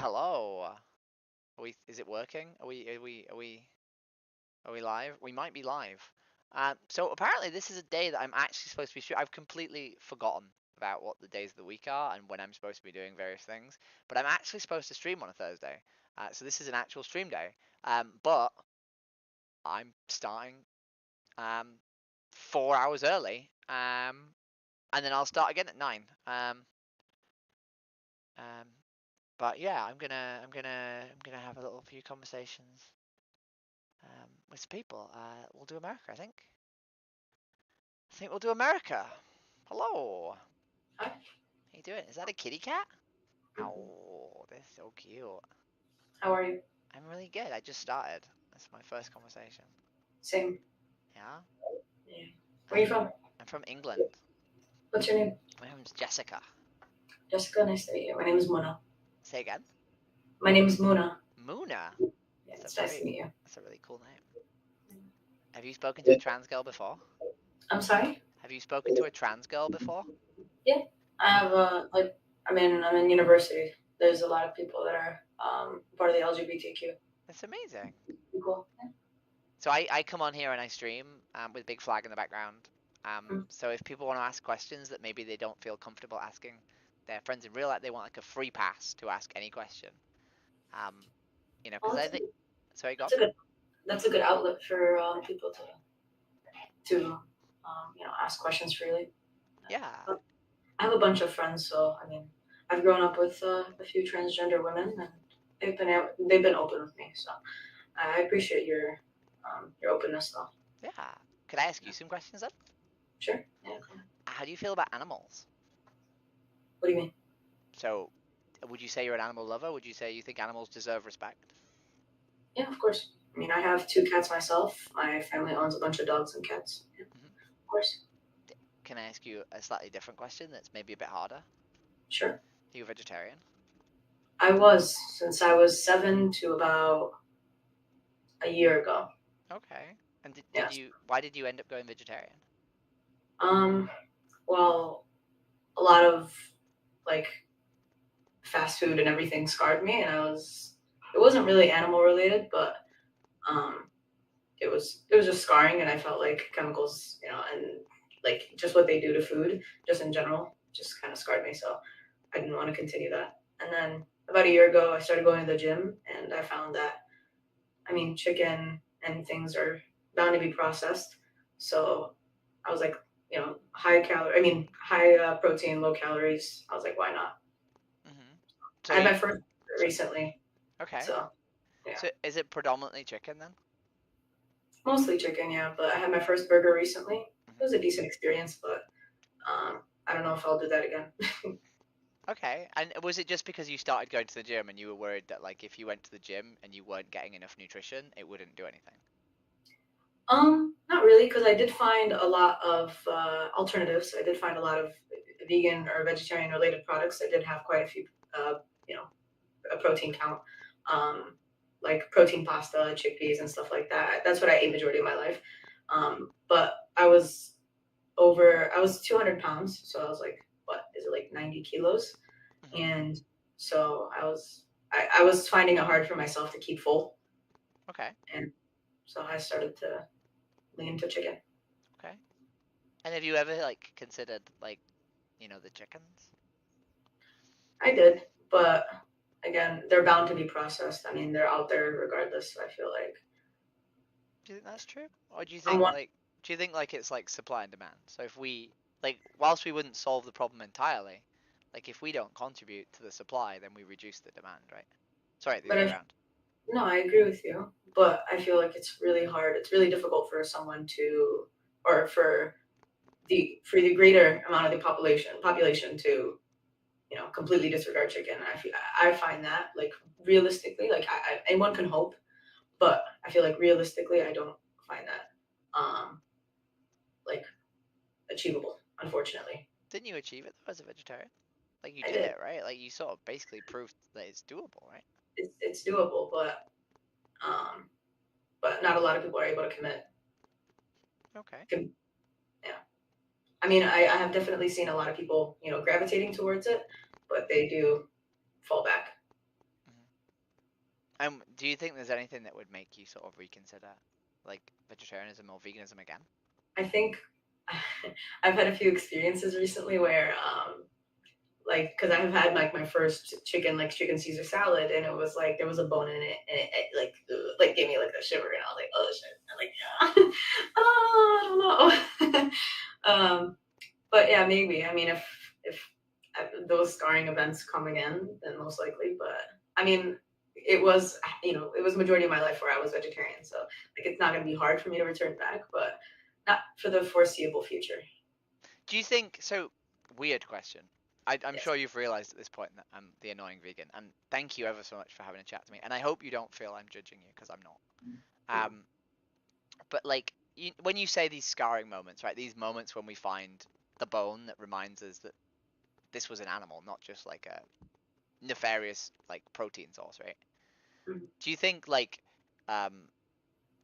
Hello. Is it working? Are we live? We might be live. So apparently this is a day that I'm actually supposed to be I've completely forgotten about what the days of the week are and when I'm supposed to be doing various things. But I'm actually supposed to stream on a Thursday. So this is an actual stream day. But I'm starting um 4 hours early. And then I'll start again at 9. Um, but yeah, I'm gonna have a little few conversations with people. We'll do America, I think. I think we'll do America. Hello. Hi. How you doing? Is that a kitty cat? Mhm. Oh, they're so cute. How are you? I'm really good. I just started. That's my first conversation. Same. Yeah. Yeah. Where are you Um, from? I'm from England. What's your name? My name's Jessica. Jessica. Nice to meet you. My name is Mona. Say again. My name is Mona. Muna. Yeah, That's a it's nice to very, meet you. that's a really cool name. Have you spoken to a trans girl before? I'm sorry. Have you spoken to a trans girl before? Yeah. I have I'm in university. There's a lot of people that are part of the LGBTQ. That's amazing. Cool. Yeah. So I come on here and I stream with Big Flag in the background. Mm. So if people want to ask questions that maybe they don't feel comfortable asking their friends in real life, they want like a free pass to ask any question. Um, Well, because I think. Sorry, go on. that's a good that's a good outlet for people to ask questions freely. Yeah, But I have a bunch of friends, so I've grown up with a few transgender women, and they've been open with me. So I appreciate your openness, though. yeah. Could I ask you some questions then? Sure. Yeah. Go ahead. How do you feel about animals? What do you mean? So, would you say you're an animal lover? Would you say you think animals deserve respect? Yeah, of course. I have two cats myself. My family owns a bunch of dogs and cats. Yeah, Hmm. of course. Can I ask you a slightly different question that's maybe a bit harder? Are Sure. you a vegetarian? I was since I was 7 to about a year ago. Okay. And did Yes. you? Why did you end up going vegetarian? Um. Well, a lot of like fast food and everything scarred me, and it wasn't really animal related, but um, it was just scarring, and I felt like chemicals, and like just what they do to food, just in general, just kind of scarred me. So I didn't want to continue that. And then about a year ago, I started going to the gym, and I found that chicken and things are bound to be processed. So I was like, high calorie. High protein, low calories. I was like, why not? Hmm. So I had you. my first So, recently, okay. so yeah, So is it predominantly chicken then? mostly chicken, yeah. But I had my first burger recently. It was a Hmm. decent experience, but I don't know if I'll do that again. Okay. And was it just because you started going to the gym and you were worried that like if you went to the gym and you weren't getting enough nutrition, it wouldn't do anything? Not really, because I did find a lot of alternatives. I did find a lot of vegan or vegetarian related products. I did have quite a few, uh, you know, a protein count, um, like protein pasta, chickpeas, and stuff like that. That's what I ate majority of my life. But I was 200 pounds, so I was like, what is it, like 90 kilos? Hmm. And so I was finding it hard for myself to keep full, Okay. and so I started to lean to chicken. Okay. And have you ever like considered like, the chickens? I did, but again, they're bound to be processed. They're out there regardless. So I feel like Do you think that's true? Or I'm one. do you think like it's like supply and demand? So if we like whilst we wouldn't solve the problem entirely, like if we don't contribute to the supply, then we reduce the demand, right? Sorry, the But other way around. no, I agree with you. But I feel like it's really hard. It's really difficult for someone to, or for the greater amount of the population to, completely disregard chicken. I find that like realistically, like anyone can hope, but I feel like realistically, I don't find that like achievable. Unfortunately, Didn't you achieve it though as a vegetarian? Like you I did did. it, right? Like you sort of basically proved that it's doable, right? It's doable, um, but not a lot of people are able to commit. Okay. Yeah. I have definitely seen a lot of people, gravitating towards it, but they do fall back. Do you think there's anything that would make you sort of reconsider like vegetarianism or veganism again? I think I've had a few experiences recently where like because I've had like my first chicken Caesar salad, and it was like there was a bone in it, and it like gave me like a shiver, and I was like, oh shit, I'm like, yeah. Oh, I don't know. But yeah, maybe. I mean, if those scarring events come again, then most likely. But I mean, it was majority of my life where I was vegetarian, so like it's not gonna be hard for me to return back, but not for the foreseeable future. Do you think so? Weird question. I'm Yes. sure you've realized at this point that I'm the annoying vegan, and thank you ever so much for having a chat to me. And I hope you don't feel I'm judging you because I'm not. No. But like when you say these scarring moments, right? These moments when we find the bone that reminds us that this was an animal, not just like a nefarious like protein source, right? Mhm. Do you think um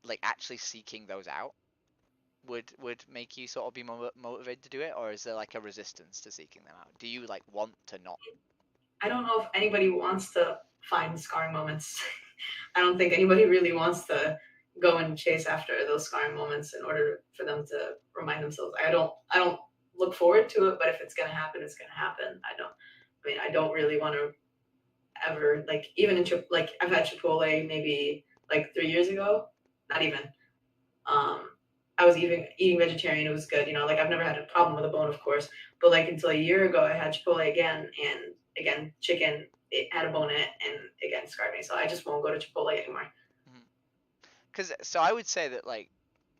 like actually seeking those out would make you sort of be motivated to do it, or is there like a resistance to seeking them out? Do you like want to not? I don't know if anybody wants to find scarring moments. I don't think anybody really wants to go and chase after those scarring moments in order for them to remind themselves. I don't look forward to it, but if it's gonna happen, it's gonna happen. I don't really want to ever like even in like I've had Chipotle maybe like 3 years ago, not even. Um, I was eating vegetarian. It was good, Like I've never had a problem with a bone, of course, but like until a year ago, I had Chipotle again, and again chicken. It had a bone in it, and again scarred me. So I just won't go to Chipotle anymore. Because so I would say that like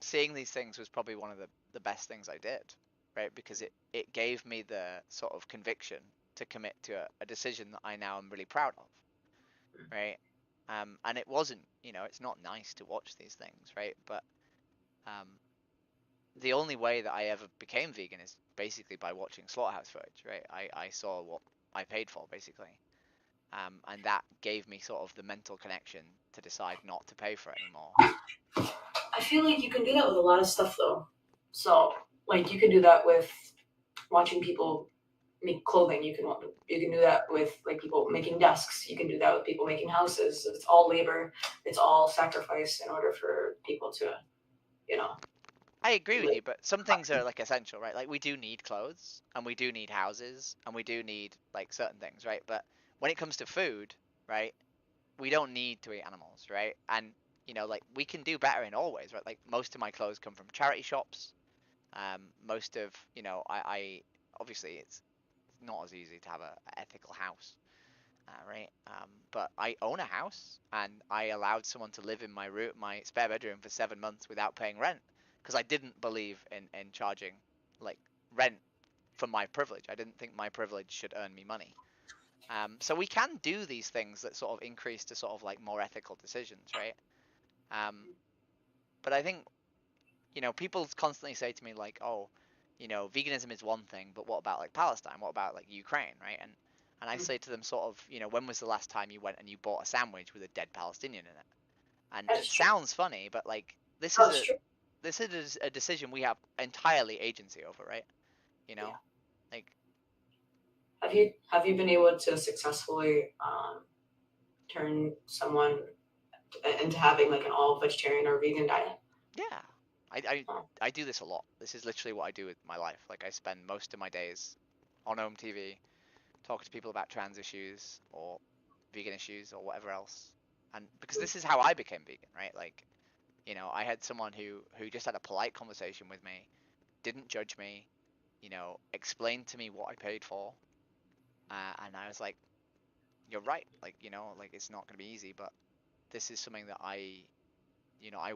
seeing these things was probably one of the best things I did, right? Because it gave me the sort of conviction to commit to a decision that I now am really proud of, right? And it wasn't, it's not nice to watch these things, right? But um, the only way that I ever became vegan is basically by watching slaughterhouse footage, right? I saw what I paid for, basically. And that gave me sort of the mental connection to decide not to pay for it anymore. I feel like you can do that with a lot of stuff though. So like you can do that with watching people make clothing. You can do that with like people making desks. You can do that with people making houses. It's all labor. It's all sacrifice in order for people to you know I agree with live. you, but some things are like essential, right? Like we do need clothes and we do need houses and we do need like certain things, right? But when it comes to food, right, we don't need to eat animals, right? And like we can do better in all ways, right? Like most of my clothes come from charity shops. Most of, I obviously it's not as easy to have a ethical house, right? But I own a house, and I allowed someone to live in my spare bedroom for 7 months without paying rent because I didn't believe in charging like rent for my privilege. I didn't think my privilege should earn me money. So we can do these things that sort of increase to sort of like more ethical decisions, right? Um, but I think people constantly say to me like, oh, veganism is one thing, but what about like Palestine? What about like Ukraine, right? And I say to them sort of, when was the last time you went and you bought a sandwich with a dead Palestinian in it? And That it is true. sounds funny, but like this No, is it's a true. this is a decision we have entirely agency over, right? You Yeah. know, like Have you been able to successfully turn someone into having like an all vegetarian or vegan diet? yeah, I I Oh, I do this a lot. This is literally what I do with my life. Like I spend most of my days on home TV talking to people about trans issues or vegan issues or whatever else. And because this is how I became vegan, right? Like, I had someone who just had a polite conversation with me, didn't judge me, explained to me what I paid for, and I was like, you're right. Like, like it's not going to be easy, but this is something that I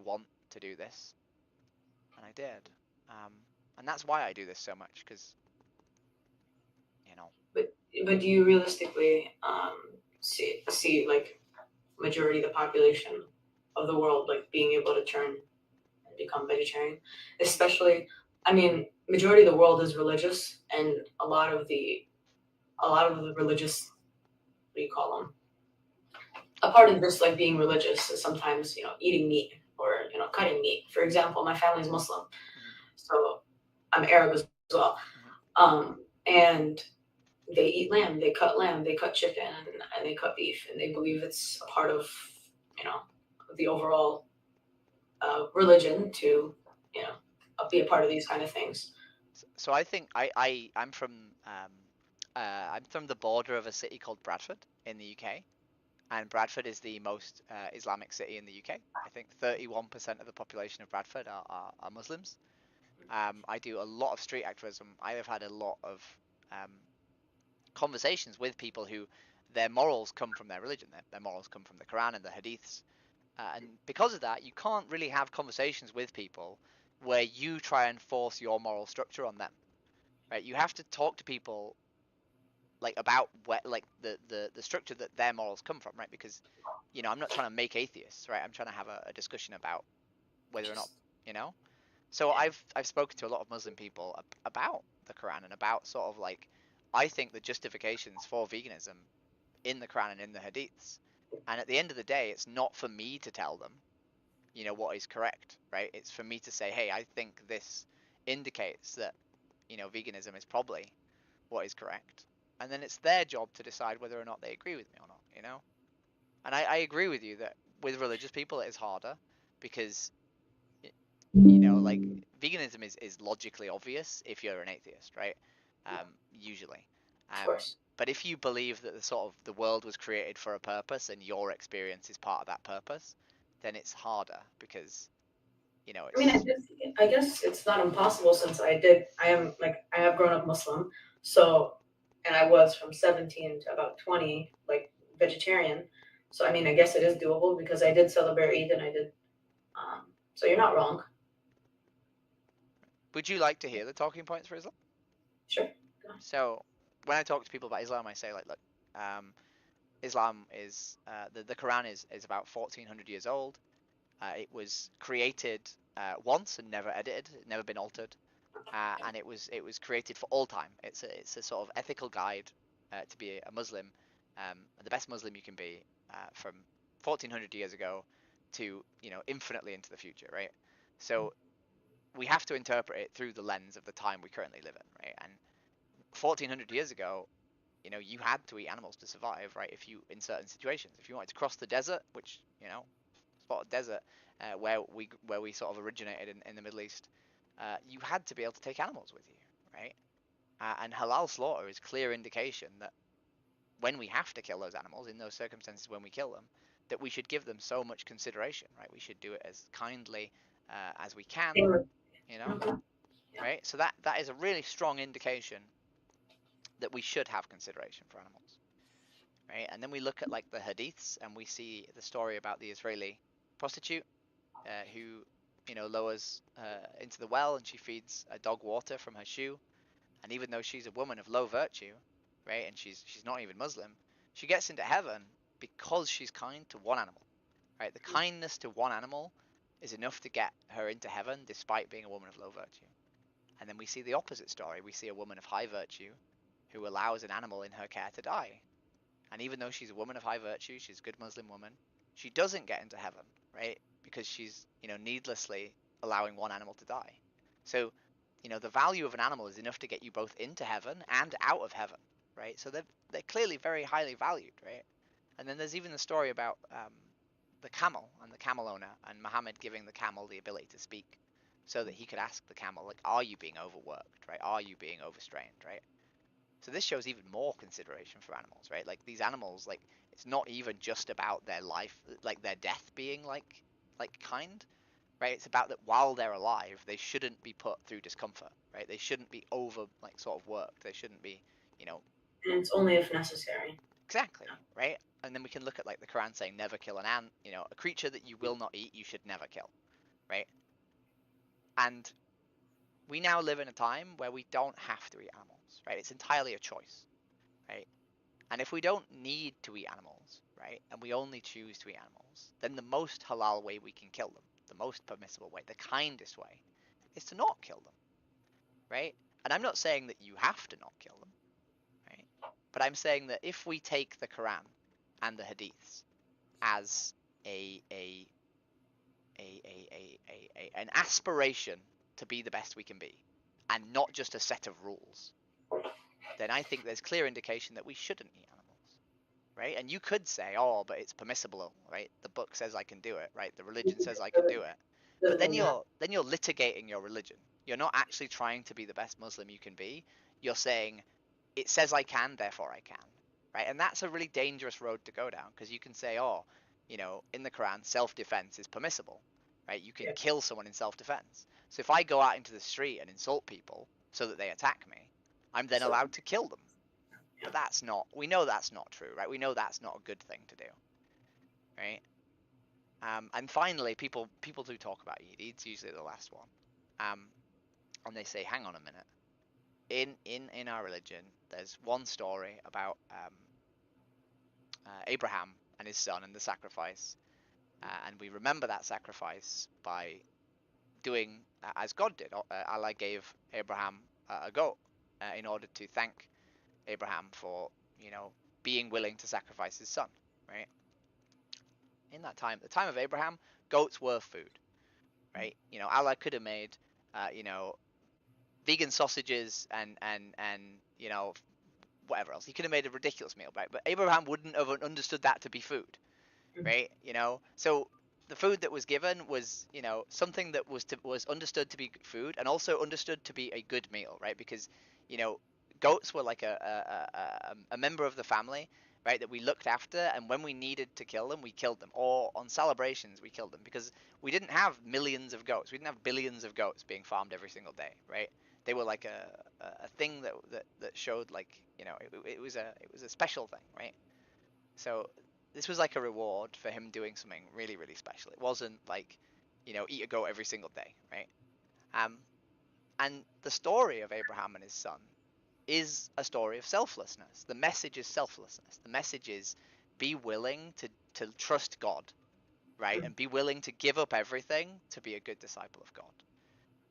want to do this, and I did. Um, and that's why I do this so much, because you know, but do you realistically see like majority of the population of the world like being able to turn and become vegetarian? Especially, I mean, majority of the world is religious, and a lot of the religious, what do you call them? A part of just like being religious is sometimes eating meat or cutting meat. For example, my family's Muslim, mhm, so I'm Arab as well, mhm, and they eat lamb, they cut chicken, and they cut beef, and they believe it's a part of. of the overall religion to be a part of these kind of things. So I think I'm from the border of a city called Bradford in the UK, and Bradford is the most Islamic city in the UK. I think 31% of the population of Bradford are Muslims. I do a lot of street activism. I have had a lot of um, conversations with people who their morals come from their religion. Their morals come from the Quran and the Hadiths. And because of that, you can't really have conversations with people where you try and force your moral structure on them, right? You have to talk to people like about where, like the structure that their morals come from, right? Because I'm not trying to make atheists, right? I'm trying to have a discussion about whether or not, Just you know. So yeah, I've spoken to a lot of Muslim people about the Quran and about sort of like I think the justifications for veganism in the Quran and in the Hadiths. And at the end of the day, it's not for me to tell them, what is correct, right? It's for me to say, hey, I think this indicates that, veganism is probably what is correct. And then it's their job to decide whether or not they agree with me or not. And I agree with you that with religious people it is harder because like veganism is logically obvious if you're an atheist, right? Usually. of Um, course. but if you believe that the sort of the world was created for a purpose and your experience is part of that purpose, then it's harder because I mean, it's I guess it's not impossible since I have grown up Muslim, so and I was from 17 to about 20 like vegetarian. So I mean, I guess it is doable because I did celebrate Eid and I did. So you're not wrong. would you like to hear the talking points for Islam? Sure. So when I talk to people about Islam, I say like, look, Islam is the Quran is about 1400 years old. It was created once and never edited, never been altered, and it was created for all time. It's a sort of ethical guide to be a Muslim, the best Muslim you can be from 1400 years ago to infinitely into the future, right? So we have to interpret it through the lens of the time we currently live in, right? And 1400 years ago, you had to eat animals to survive, right? If you in certain situations, if you wanted to cross the desert, which spot a desert where we sort of originated in the Middle East, you had to be able to take animals with you, right? And halal slaughter is clear indication that when we have to kill those animals in those circumstances when we kill them, that we should give them so much consideration, right? We should do it as kindly as we can, Same with, you know, okay. Yeah. right? So that is a really strong indication that we should have consideration for animals, right? And then we look at like the hadiths and we see the story about the Israeli prostitute who lowers into the well and she feeds a dog water from her shoe. And even though she's a woman of low virtue, right, and she's not even Muslim, she gets into heaven because she's kind to one animal, right? The kindness to one animal is enough to get her into heaven despite being a woman of low virtue. And then we see the opposite story. We see a woman of high virtue who allows an animal in her care to die. And even though she's a woman of high virtue, she's a good Muslim woman, she doesn't get into heaven, right? Because she's, needlessly allowing one animal to die. So, the value of an animal is enough to get you both into heaven and out of heaven, right? So they're clearly very highly valued, right? And then there's even the story about the camel and the camel owner and Muhammad giving the camel the ability to speak so that he could ask the camel, like, are you being overworked, right? Are you being overstrained, right? So this shows even more consideration for animals, right? Like these animals, like it's not even just about their life, like their death being like kind, right? It's about that while they're alive, they shouldn't be put through discomfort, right? They shouldn't be over like sort of worked. They shouldn't be, you know, And it's only if necessary. exactly, right? And then we can look at like the Quran saying never kill an ant, a creature that you will not eat, you should never kill, right? And we now live in a time where we don't have to eat animals, right? It's entirely a choice, right? And if we don't need to eat animals, right, and we only choose to eat animals, then the most halal way we can kill them, the most permissible way, the kindest way, is to not kill them, right? And I'm not saying that you have to not kill them, right? But I'm saying that if we take the Quran and the Hadiths as a a an aspiration to be the best we can be, and not just a set of rules, then I think there's clear indication that we shouldn't eat animals, right? And you could say, oh, but it's permissible, right? The book says I can do it, right? The religion says I can do it. But Doesn't then mean you have. you're litigating your religion. You're not actually trying to be the best Muslim you can be. You're saying it says I can, therefore I can, right? And that's a really dangerous road to go down, because you can say, oh, in the Quran, self-defense is permissible, right? You can Yeah. kill someone in self-defense. So if I go out into the street and insult people so that they attack me, I'm then So allowed to kill them. yeah. But we know that's not true, right? We know that's not a good thing to do, right? And finally, people do talk about Eid. Eid's usually the last one, and they say, hang on a minute. In our religion, there's one story about Abraham and his son and the sacrifice, and we remember that sacrifice by doing as God did. Allah gave Abraham a goat in order to thank Abraham for being willing to sacrifice his son, right? In that time, the time of Abraham, goats were food, right? Allah could have made, vegan sausages and whatever else. He could have made a ridiculous meal, right? But Abraham wouldn't have understood that to be food, Mhm. right? So the food that was given was, something that was understood to be food, and also understood to be a good meal, right? Because, you know, goats were like a member of the family, right? That we looked after, and when we needed to kill them, we killed them, or on celebrations we killed them, because we didn't have millions of goats, we didn't have billions of goats being farmed every single day, right? They were like a thing that showed, like, it was a special thing, right? So this was like a reward for him doing something really, really special. It wasn't like, eat a goat every single day, right? Um, and the story of Abraham and his son is a story of selflessness. The message is selflessness. The message is be willing to trust God, right? And be willing to give up everything to be a good disciple of God,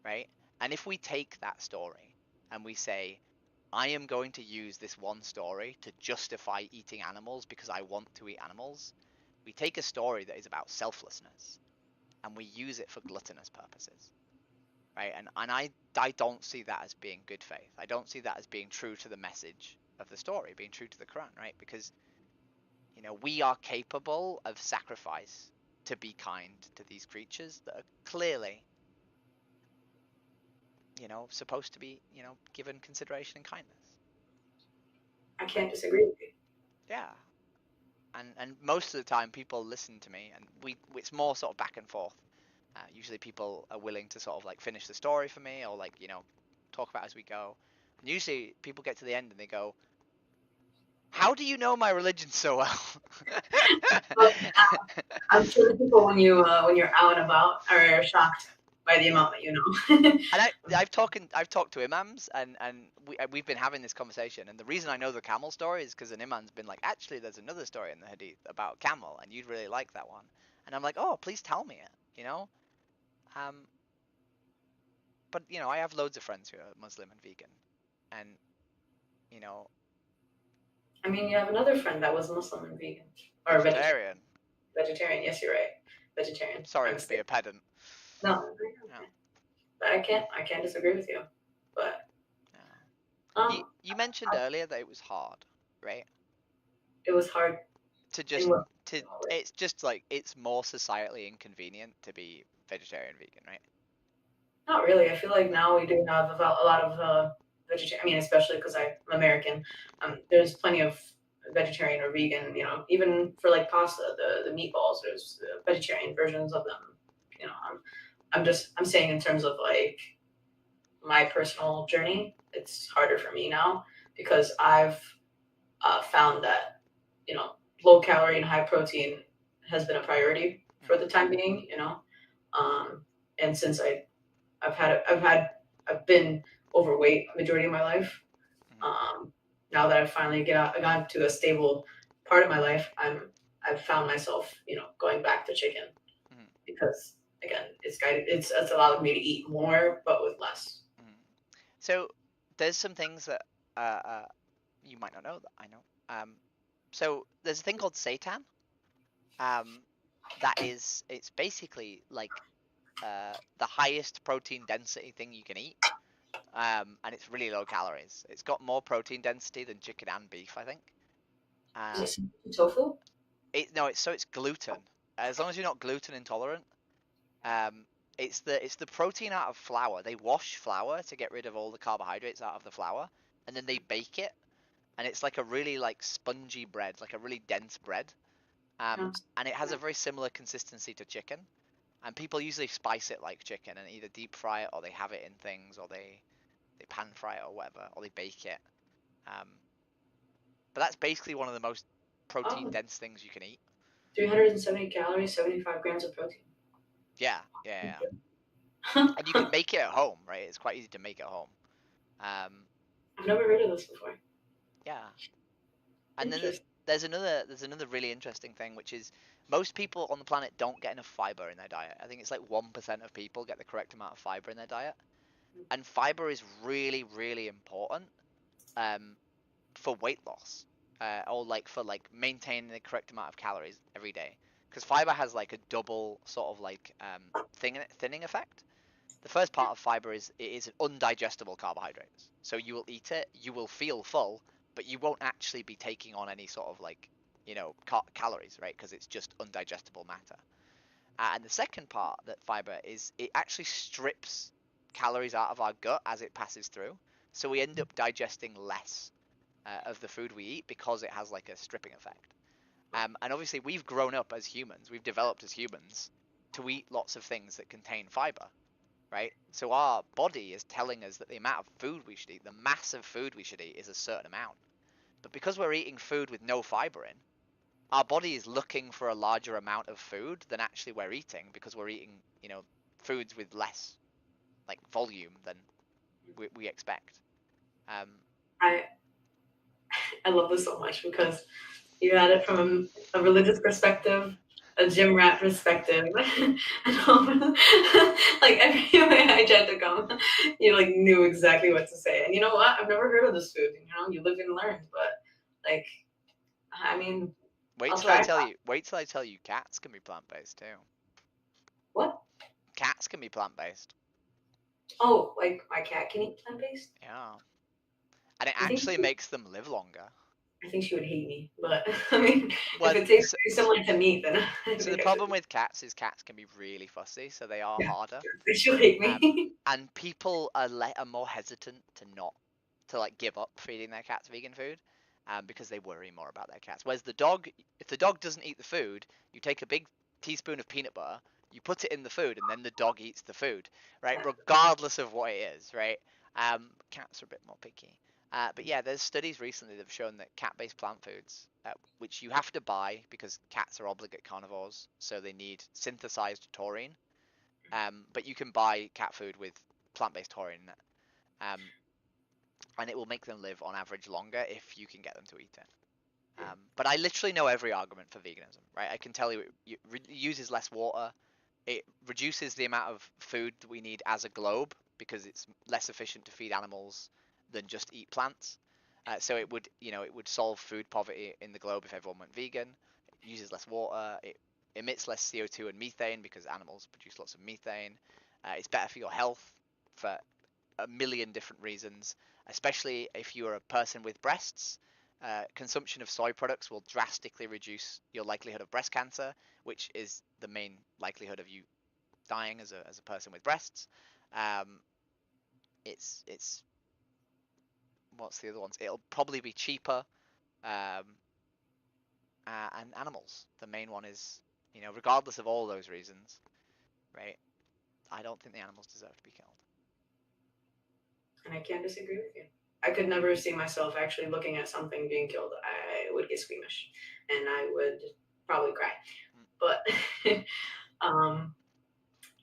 right? And if we take that story and we say, I am going to use this one story to justify eating animals because I want to eat animals, we take a story that is about selflessness and we use it for gluttonous purposes, right? And I don't see that as being good faith. I don't see that as being true to the message of the story, being true to the Quran, right? Because, we are capable of sacrifice to be kind to these creatures that are clearly, supposed to be, given consideration and kindness, I can't right? disagree with you. Yeah. And most of the time people listen to me, and it's more sort of back and forth. Usually people are willing to sort of like finish the story for me, or like, talk about it as we go. And usually people get to the end and they go, how do you know my religion so well? But I'm sure the people when you're out and about are shocked by the amount that you know. And I've talked to imams, and we've been having this conversation, and the reason I know the camel story is because an imam's been like, actually, there's another story in the hadith about camel, and you'd really like that one. And I'm like, oh, please tell me it. Um, but I have loads of friends who are Muslim and vegan, and you know, I mean, you have another friend that was Muslim and vegan or vegetarian. vegetarian. Vegetarian, yes, you're right. Vegetarian. My Sorry to be mistake. a pedant. No, Yeah, but I can't disagree with you. But yeah. You um, you mentioned earlier that it was hard, right? it was hard To in just what to It's just like it's more societally inconvenient to be vegetarian vegan, right? Not really. I feel like now we do have a lot of vegetarian. I mean, especially because I'm American. There's plenty of vegetarian or vegan. Even for like pasta, the meatballs. There's vegetarian versions of them. I'm saying in terms of like my personal journey, it's harder for me now because I've found that low calorie and high protein has been a priority for Mm-hmm. the time being. Um, and since I've been overweight majority of my life. Mm-hmm. Um, Now that I've finally gone to a stable part of my life, I've found myself, going back to chicken Mm-hmm. because again, it's allowed me to eat more but with less. Mm-hmm. So there's some things that you might not know that I know. So there's a thing called seitan. Um, it's basically like the highest protein density thing you can eat. And it's really low calories. It's got more protein density than chicken and beef, I think. Is Uh, it similar to tofu? no, it's gluten. As long as you're not gluten intolerant, um, it's the protein out of flour. They wash flour to get rid of all the carbohydrates out of the flour, and then they bake it, and it's like a really like spongy bread, like a really dense bread. Sounds And it has a good. very similar consistency to chicken. And people usually spice it like chicken and either deep fry it or they have it in things or they pan fry it or whatever or they bake it. Um, but that's basically one of the most protein Oh, dense things you can eat. 370 calories, 75 grams of protein. Yeah, yeah, yeah. I've And you can make it at home, right? It's quite easy to make at home. Um, never heard of this before. yeah. And then Interesting. there's another really interesting thing, which is most people on the planet don't get enough fiber in their diet. I think it's like 1% of people get the correct amount of fiber in their diet. And fiber is really, really important um, for weight loss, or like for like maintaining the correct amount of calories every day. Because fiber has like a double sort of like thinning effect. The first part of fiber is it is undigestible carbohydrates. So you will eat it, you will feel full, but you won't actually be taking on any sort of like calories, right? Because it's just undigestible matter. And the second part that fiber is, it actually strips calories out of our gut as it passes through. So we end up digesting less of the food we eat because it has like a stripping effect. And obviously, we've grown up as humans, we've developed as humans to eat lots of things that contain fiber, right? So our body is telling us that the amount of food we should eat, the mass of food we should eat, is a certain amount. But because we're eating food with no fiber in, our body is looking for a larger amount of food than actually we're eating because we're eating, foods with less like volume than we expect. Um, I I love this so much because you had it from a religious perspective, a gym rat perspective, and like everywhere I tried to go, you like knew exactly what to say. And you know what? I've never heard of this food. You know, you live and learn. But like, I mean, wait I'll till I try. tell you. Wait till I tell you. Cats can be plant based too. What? Cats can be plant based. Oh, like my cat can eat plant based. Yeah, and it I think actually makes them live longer. I think she would hate me. But I mean, if Well, it tastes very similar to meat, then I so the think I should. problem with cats is cats can be really fussy, so they are Yeah, harder. she'll hate Um, me. and people are more hesitant to like give up feeding their cats vegan food, because they worry more about their cats. Whereas the dog, if the dog doesn't eat the food, you take a big teaspoon of peanut butter, you put it in the food, and then the dog eats the food, right? Regardless of what it is, right? Cats are a bit more picky. But yeah, there's studies recently that have shown that cat-based plant foods, which you have to buy because cats are obligate carnivores, so they need synthesized taurine. But you can buy cat food with plant-based taurine in it, and it will make them live on average longer if you can get them to eat it. But I literally know every argument for veganism, right? I can tell you it uses less water, it reduces the amount of food that we need as a globe because it's less efficient to feed animals than just eat plants. So it would solve food poverty in the globe if everyone went vegan. It uses less water. It emits less CO2 and methane because animals produce lots of methane. It's better for your health for a million different reasons, especially if you're a person with breasts. Consumption of soy products will drastically reduce your likelihood of breast cancer, which is the main likelihood of you dying as a person with breasts. Um, it's what's the other ones? It'll probably be cheaper, um, and animals. The main one is, regardless of all those reasons, right? I don't think the animals deserve to be killed. And I can't disagree with you. I could never see myself actually looking at something being killed. I would get squeamish, and I would probably cry. Mm, But um,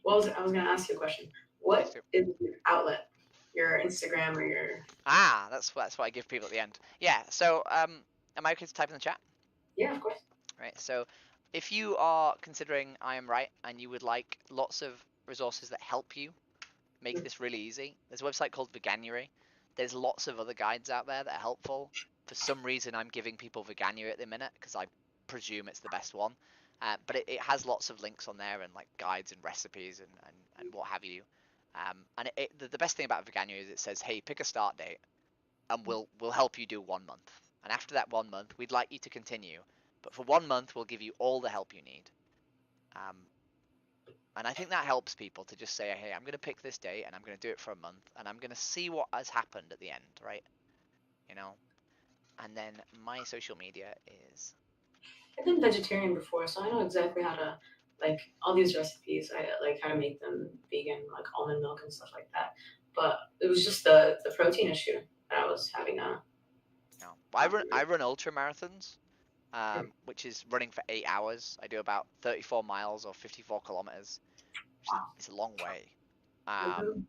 I was going to ask you a question. please What do. is your outlet? Your Instagram or your? That's what I give people at the end. Yeah. So, am I okay to type in the chat? Yeah, of course. Right. So, if you are considering I am right and you would like lots of resources that help you make Mm. this really easy, there's a website called Veganuary. There's lots of other guides out there that are helpful. For some reason, I'm giving people Veganuary at the minute because I presume it's the best one. But it has lots of links on there and like guides and recipes and what have you. And the best thing about Veganuary is it says, hey, pick a start date and we'll help you do 1 month. and after that 1 month, we'd like you to continue, but for 1 month, we'll give you all the help you need. Um, and I think that helps people to just say, hey, I'm going to pick this date and I'm going to do it for a month and I'm going to see what has happened at the end, right? You know? And then my social media is. I've been vegetarian before, so I know exactly how to like all these recipes. I like how to make them vegan, like almond milk and stuff like that. But it was just the protein issue that I was having a. I run ultra marathons, which is running for 8 hours. I do about 34 miles or 54 kilometers, which is Wow. it's a long way. Um, Mm-hmm.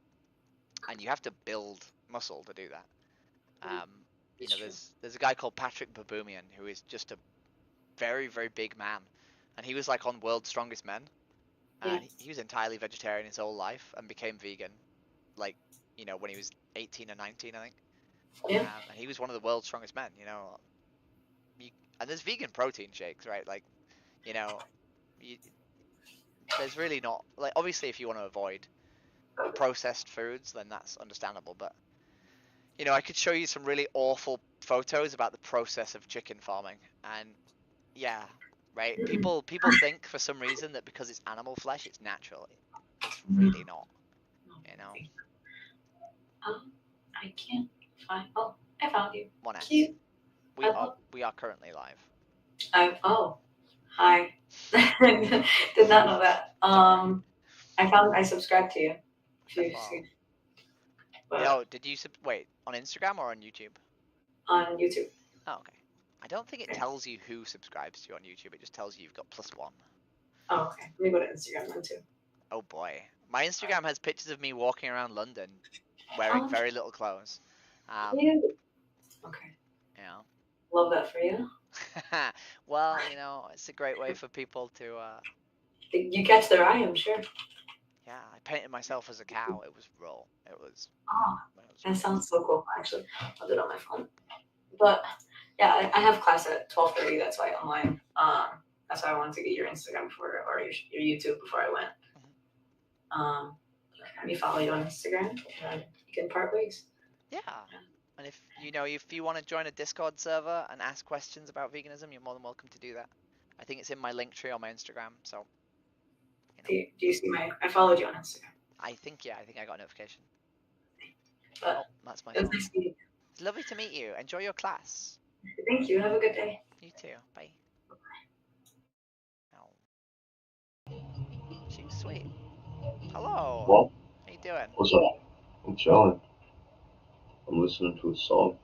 and you have to build muscle to do that. Um, It's true. there's a guy called Patrick Baboumian who is just a very very big man, and he was like on World's Strongest Men, Yeah. and he was entirely vegetarian his whole life and became vegan, like when he was 18 or 19, I think. Yeah. And he was one of the world's strongest men. You, and there's vegan protein shakes, right? Like, you know, you, there's really not like obviously if you want to avoid processed foods, then that's understandable. But I could show you some really awful photos about the process of chicken farming, and yeah, right. Mm-mm. People think for some reason that because it's animal flesh, it's natural. It's No. really not. No. You know, I can't find. Oh, I found you. one S. Cute. We I are love. we are currently live. Oh, hi. Did not know that. Sorry. I subscribed to you. If you Well, see, but oh, did you wait on Instagram or on YouTube? on YouTube. Oh, okay. I don't think it Okay. tells you who subscribes to you on YouTube. It just tells you you've got +1. Oh, okay. Let me go to Instagram then too. Oh boy. My Instagram has pictures of me walking around London wearing Oh, very little clothes. Um, cute. Okay. you know. Love that for you. Well, it's a great way for people to You catch their eye, I'm sure. yeah, I painted myself as a cow. It was raw. Oh, It was that amazing. sounds so cool. Actually, I'll do it on my phone. But yeah, I have class at 12:30. That's why online. That's why I wanted to get your Instagram before or your YouTube before I went. Mhm. Let me follow you on Instagram, and you can part ways. Yeah. And if you want to join a Discord server and ask questions about veganism, you're more than welcome to do that. I think it's in my link tree on my Instagram, so you know. Do you see my? I followed you on Instagram. I think I got a notification. But Oh, that's my it was phone. nice meeting It's lovely to meet you. Enjoy your class. you. Thank you. Have a good day. You too. Bye. Oh, she's sweet. Hello. Well, How you doing? what's up? I'm chilling. I'm listening to a song.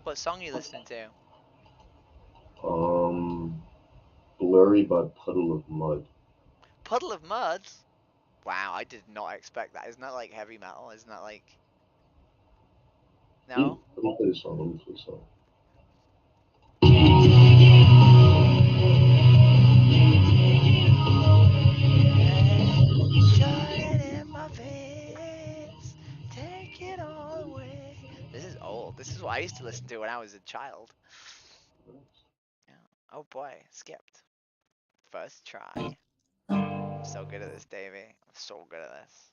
What song are you listening to? Um, Blurry by Puddle of Mud. Puddle of Mud? Wow, I did not expect that. Isn't that like heavy metal? Isn't that like... No? Let me play the song. Let me play the song. Hey, shut it in my face. Take it all away. This is old. This is what I used to listen to when I was a child. Yeah. Oh boy, skipped. First try. I'm so good at this, Davey. I'm so good at this.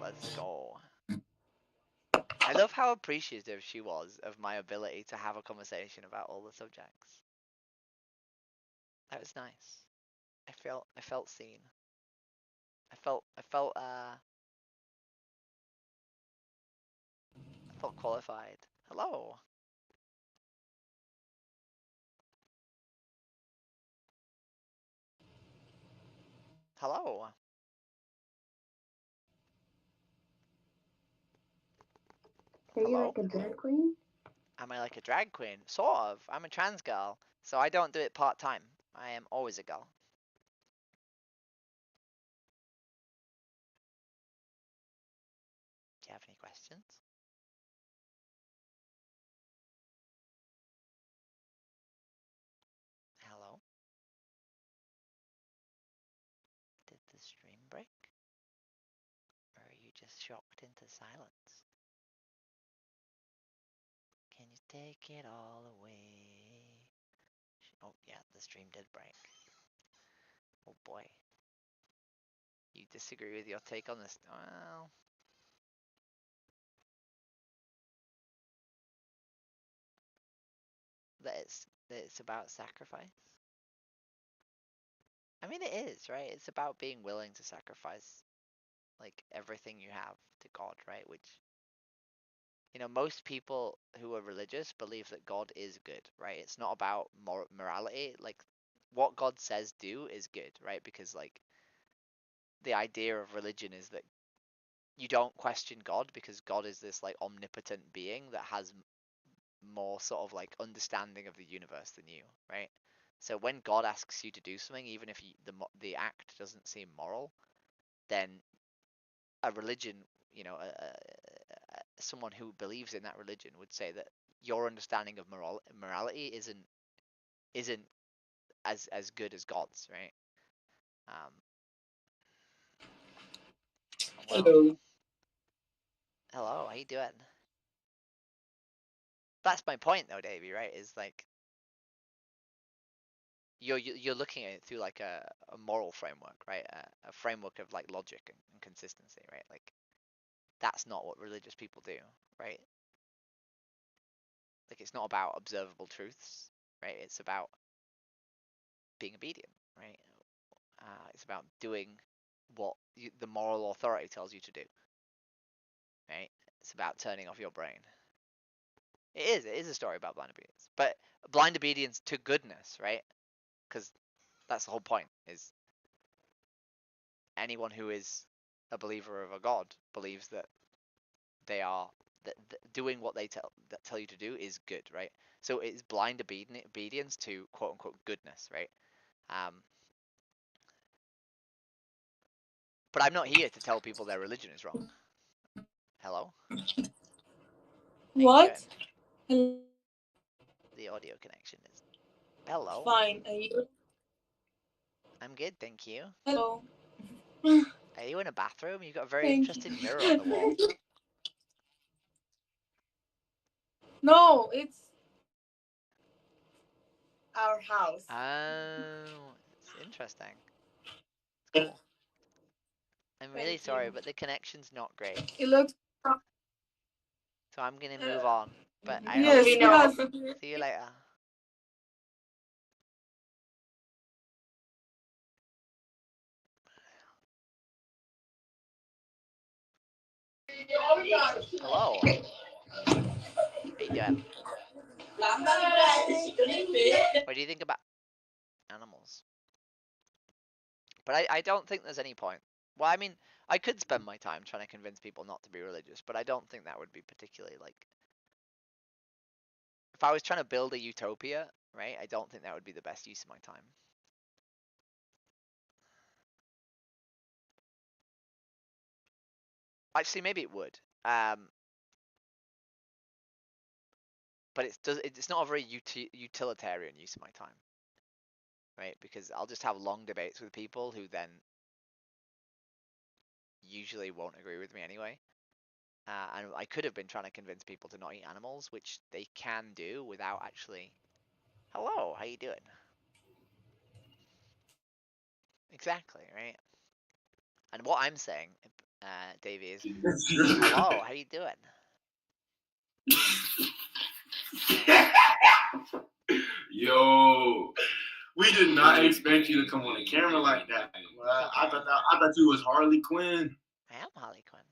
Let's go. I love how appreciative she was of my ability to have a conversation about all the subjects. That was nice. I felt seen. I felt qualified. Hello. Hello. Are you Hello. like a drag queen? Am I like a drag queen? Sort of. I'm a trans girl, so I don't do it part time. I am always a girl. Do you have any questions? Hello. Did the stream break? Or are you just shocked into silence? Can you take it all away? Oh, yeah, the stream did break. Oh boy. You disagree with your take on this? Well, that it's about sacrifice? I mean, it is, right? It's about being willing to sacrifice like everything you have to God, right? Which, most people who are religious believe that God is good, right? It's not about morality. Like, what God says do is good, right? Because, like, the idea of religion is that you don't question God because God is this, like, omnipotent being that has more sort of, like, understanding of the universe than you, right? So when God asks you to do something, even if the act doesn't seem moral, then a religion, someone who believes in that religion would say that your understanding of morality isn't as good as God's, right? Um, well, Hello. hello, how you doing? That's my point, though, Davey. Right? Is like you're looking at it through like a moral framework, right? A framework of like logic and consistency, right? Like that's not what religious people do, right? Like it's not about observable truths, right? It's about being obedient, right? It's about doing what the moral authority tells you to do, right? It's about turning off your brain. It is a story about blind obedience, but blind obedience to goodness, right? Because that's the whole point. Is anyone who is a believer of a god believes that they are that doing what they tell you to do is good, right? So it's blind obedience to quote unquote goodness, right? Um, but I'm not here to tell people their religion is wrong. Hello, how you What? doing? Hello. The audio connection is hello. Fine. Are you? I'm good, thank you. Hello. Are you in a bathroom? You've got a very Thank you. interesting mirror on the wall. No, it's our house. Oh, it's interesting. It's cool. I'm really Thank sorry, you. but the connection's not great. It looks. So I'm gonna move on. But I hope Yes, you because see you later. Hello. How you doing? What do you think about animals? But I don't think there's any point. Well, I mean, I could spend my time trying to convince people not to be religious, but I don't think that would be particularly like. If I was trying to build a utopia, right? I don't think that would be the best use of my time. Actually, maybe it would. But it's not a very utilitarian use of my time, right? Because I'll just have long debates with people who then usually won't agree with me anyway. And I could have been trying to convince people to not eat animals, which they can do without actually. Hello, how you doing? Exactly, right? And what I'm saying, Davey, is hello, how you doing? Yo, we did not expect you to come on the camera like that. I thought you was Harley Quinn. I am Harley Quinn.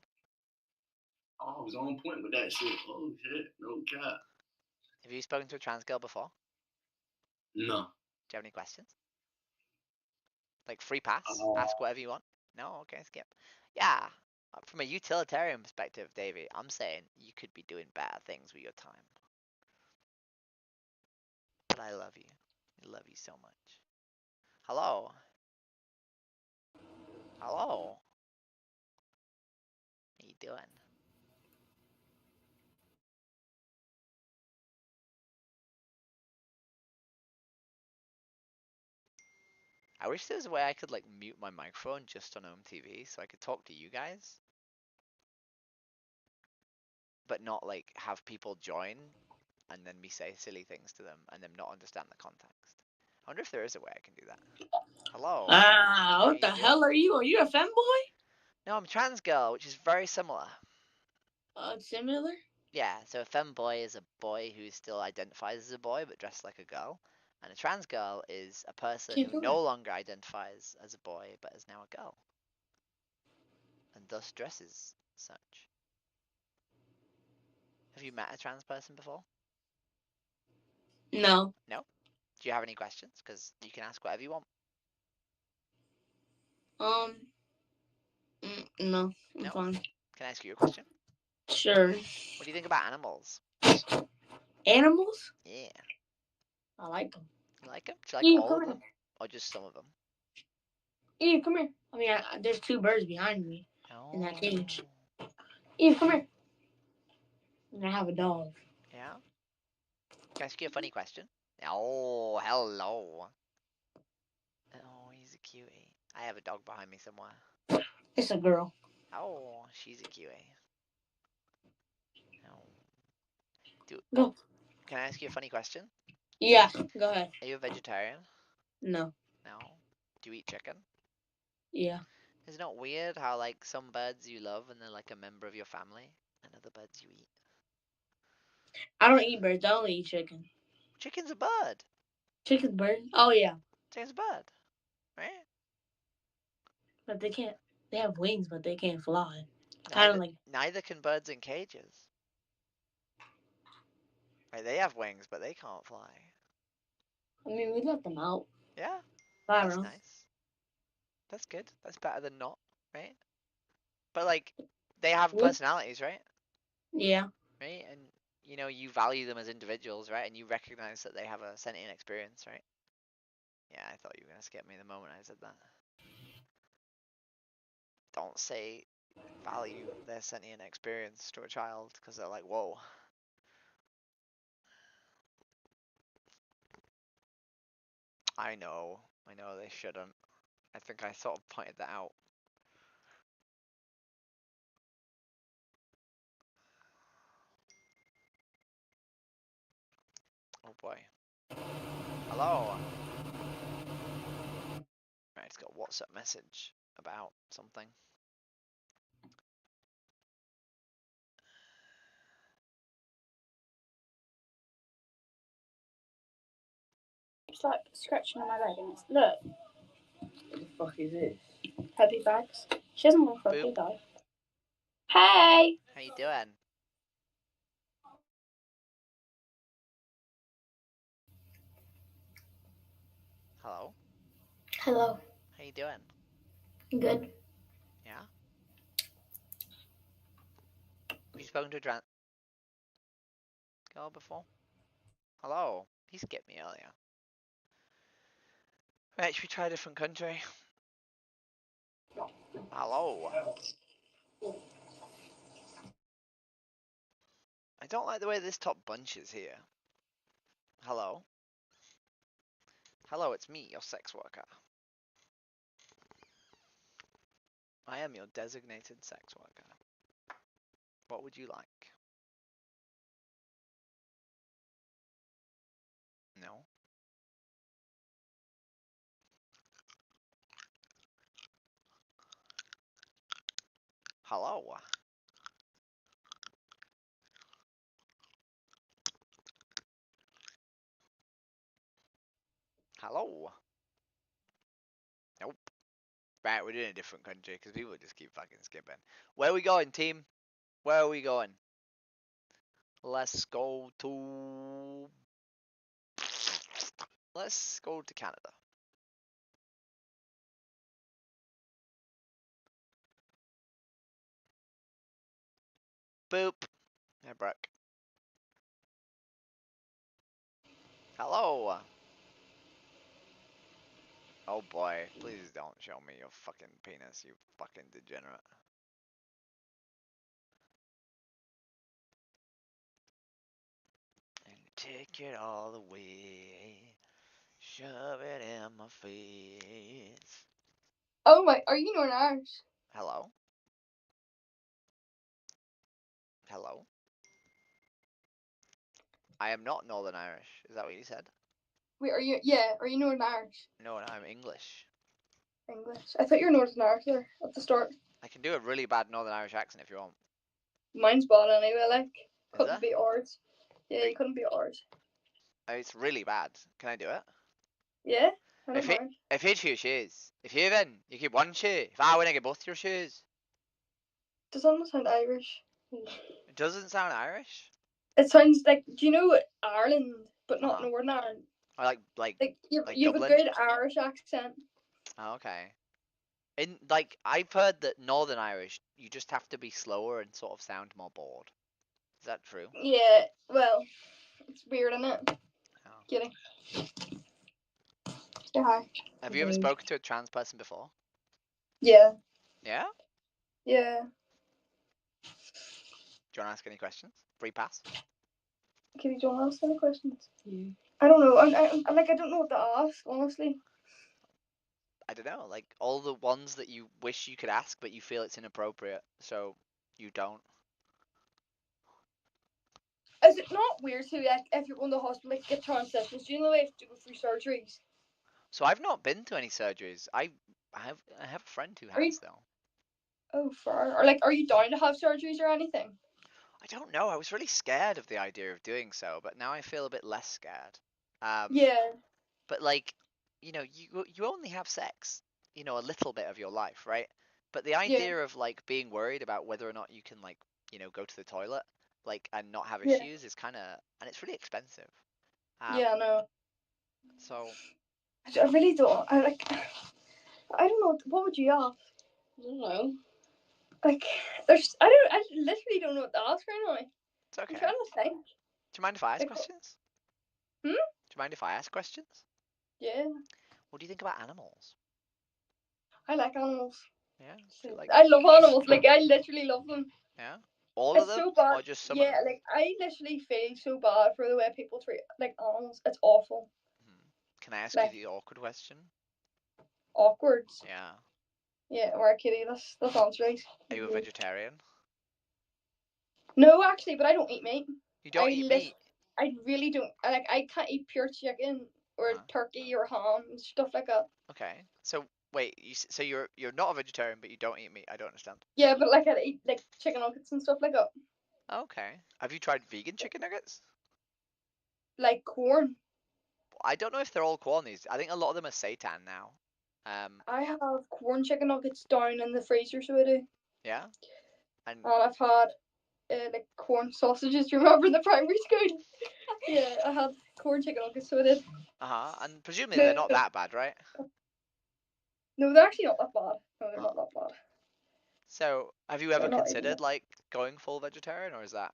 Oh, I was on point with that shit. Oh shit, no cap. Have you spoken to a trans girl before? No. Do you have any questions? Like free pass? Uh, Ask whatever you want? No? Okay, skip. Yeah, from a utilitarian perspective, Davey, I'm saying you could be doing better things with your time. But I love you. I love you so much. Hello? Hello? How you doing? I wish there was a way I could like mute my microphone just on home TV so I could talk to you guys, but not like have people join and then me say silly things to them and them not understand the context. I wonder if there is a way I can do that. Hello. How what you the doing? hell are you? Are you a femboy? No, I'm trans girl, which is very similar. Similar. Yeah, so a femboy is a boy who still identifies as a boy but dressed like a girl. And a trans girl is a person Keep who going. no longer identifies as a boy but is now a girl. And thus dresses such. Have you met a trans person before? No. No? Do you have any questions? Because you can ask whatever you want. No. I'm No? fine. Can I ask you a question? Sure. What do you think about animals? Animals? Yeah. I like them. You like them? Do you like Eve, all come of here. them? Or just some of them? Eve, come here. I mean, there's 2 birds behind me Oh. in that cage. Eve, come here. And I have a dog. Yeah? Can I ask you a funny question? Oh, hello. Oh, he's a cutie. I have a dog behind me somewhere. It's a girl. Oh, she's a cutie. Oh. Go. Can I ask you a funny question? Yeah, go ahead. Are you a vegetarian? No. No. Do you eat chicken? Yeah. Isn't it weird how like some birds you love and they're like a member of your family, and other birds you eat? I don't eat birds. I only eat chicken. Chicken's a bird. Chicken's bird? Oh, yeah. Chicken's a bird, right? But they can't. They have wings, but they can't fly. Kind Neither of like. neither can birds in cages. Right, they have wings, but they can't fly. I mean, we let them out. Yeah, Fly that's around. nice. That's good. That's better than not, right? But like, they have Would. personalities, right? Yeah. Right, and you know you value them as individuals, right? And you recognize that they have a sentient experience, right? Yeah, I thought you were gonna skip me the moment I said that. Don't say value their sentient experience to a child because they're like, whoa. I know they shouldn't. I think I sort of pointed that out. Oh boy. Hello. Right, it's got a WhatsApp message about something. It's like scratching on my leg, and it's look. What the fuck is this? Her big bags. She hasn't gone for a Boop. pig eye. Hey. How you doing? Hello. Hello. How you doing? Good. Yeah. Have you spoken to a trans girl before? Hello. He skipped me earlier. Right, should we try a different country? Hello. I don't like the way this top bunches here. Hello. Hello, it's me, your sex worker. I am your designated sex worker. What would you like? No. Hello. Hello. Nope. Right, we're doing a different country because people just keep fucking skipping. Where are we going, team? Where are we going? Let's go to... Let's go to Canada. Boop. Yeah, Brooke. Hello. Oh boy, please don't show me your fucking penis, you fucking degenerate. And take it all away. Shove it in my face. Oh my, are you Northern Irish? Hello? Hello? I am not Northern Irish. Is that what you said? Wait, are you? Yeah, are you Northern Irish? No, I'm English. English. I thought you were Northern Irish there at the start. I can do a really bad Northern Irish accent if you want. Mine's bad anyway, like. couldn't there? beat ours. Yeah, Are you you- couldn't beat ours. It's really bad. Can I do it? Yeah, I don't If he mind. if he two shoes, if you win, you get one shoe. If I win, I get both your shoes. Does that not sound Irish? It doesn't sound Irish. It sounds like, do you know Ireland, but not Uh-huh. Northern Ireland? Or like Like you have a Dublin. good Irish accent. Oh, okay. In like I've heard that Northern Irish, you just have to be slower and sort of sound more bored. Is that true? Yeah, well, it's weird, isn't it? Oh. Kidding. Say hi. Have you ever spoken to a trans person before? Yeah, Yeah? yeah. Do you want to ask any questions? Free pass. Kitty, do you want to ask any questions? I don't know. I don't know what to ask, honestly. I don't know, like all the ones that you wish you could ask, but you feel it's inappropriate, so you don't. Is it not weird to, like, if you're going to the hospital, like, get transitions, do you know they have to go through surgeries? So I've not been to any surgeries. I have a friend who Are you? has though. Oh, fair. Or, like, are you down to have surgeries or anything? I don't know. I was really scared of the idea of doing so, but now I feel a bit less scared. Yeah, But like, you only have sex, a little bit of your life, right? But the yeah, idea of like being worried about whether or not you can like, go to the toilet, like, and not have yeah, issues is kind of, and it's really expensive. yeah, no. So I really don't. I don't know. What would you ask? I don't know. Like, I literally don't know what to ask right now. it's okay. I'm trying to think. Do you mind if I ask Like, questions? hmm? Do you mind if I ask questions? Yeah, What do you think about animals? I like animals. Yeah, do you like, I love animals. Like, I literally love them. yeah, all of It's them, so bad. or just some of Yeah, them? like, I literally feel so bad for the way people treat, like, animals. It's awful. Hmm. Can I ask you Like, the awkward question? awkward. Yeah. Yeah, or kitty. That's answer right. Are you a vegetarian? No, actually, but I don't eat meat. You don't eat meat? I really don't. I can't eat pure chicken or Uh-huh. turkey or ham and stuff like that. Okay. So wait, so you're not a vegetarian, but you don't eat meat. I don't understand. Yeah, but like I eat like chicken nuggets and stuff like that. Okay. Have you tried vegan chicken nuggets? Like corn. I don't know if they're all corn these. I think a lot of them are seitan now. I have corn chicken nuggets down in the freezer, so I do. Yeah. And And I've had like corn sausages. Do you remember in the primary school? Yeah, I had corn chicken nuggets, so I did. and presumably they're not that bad, right? No, they're actually not that bad. No, they're Oh. not that bad. So have you ever They're not considered even. like going full vegetarian, or is that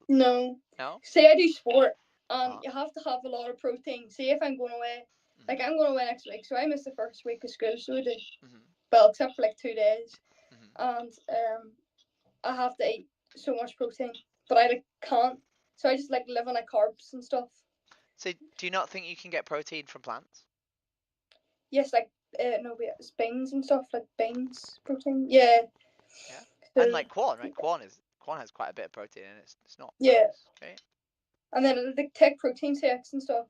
No. no? Say I do sport, and Uh-huh. you have to have a lot of protein. Say if I'm going away, like Mhm. I'm going away next week, so I missed the first week of school, so I do. Mhm. Well, except for like 2 days, Mhm. and I have to eat so much protein, but I like can't. So I just like live on like carbs and stuff. So do you not think you can get protein from plants? Yes, like no, wait, it's beans and stuff like beans protein. Yeah. Yeah. So, And like corn, right? Corn has quite a bit of protein in it. It's not yeah, okay. and then I like take protein shakes and stuff.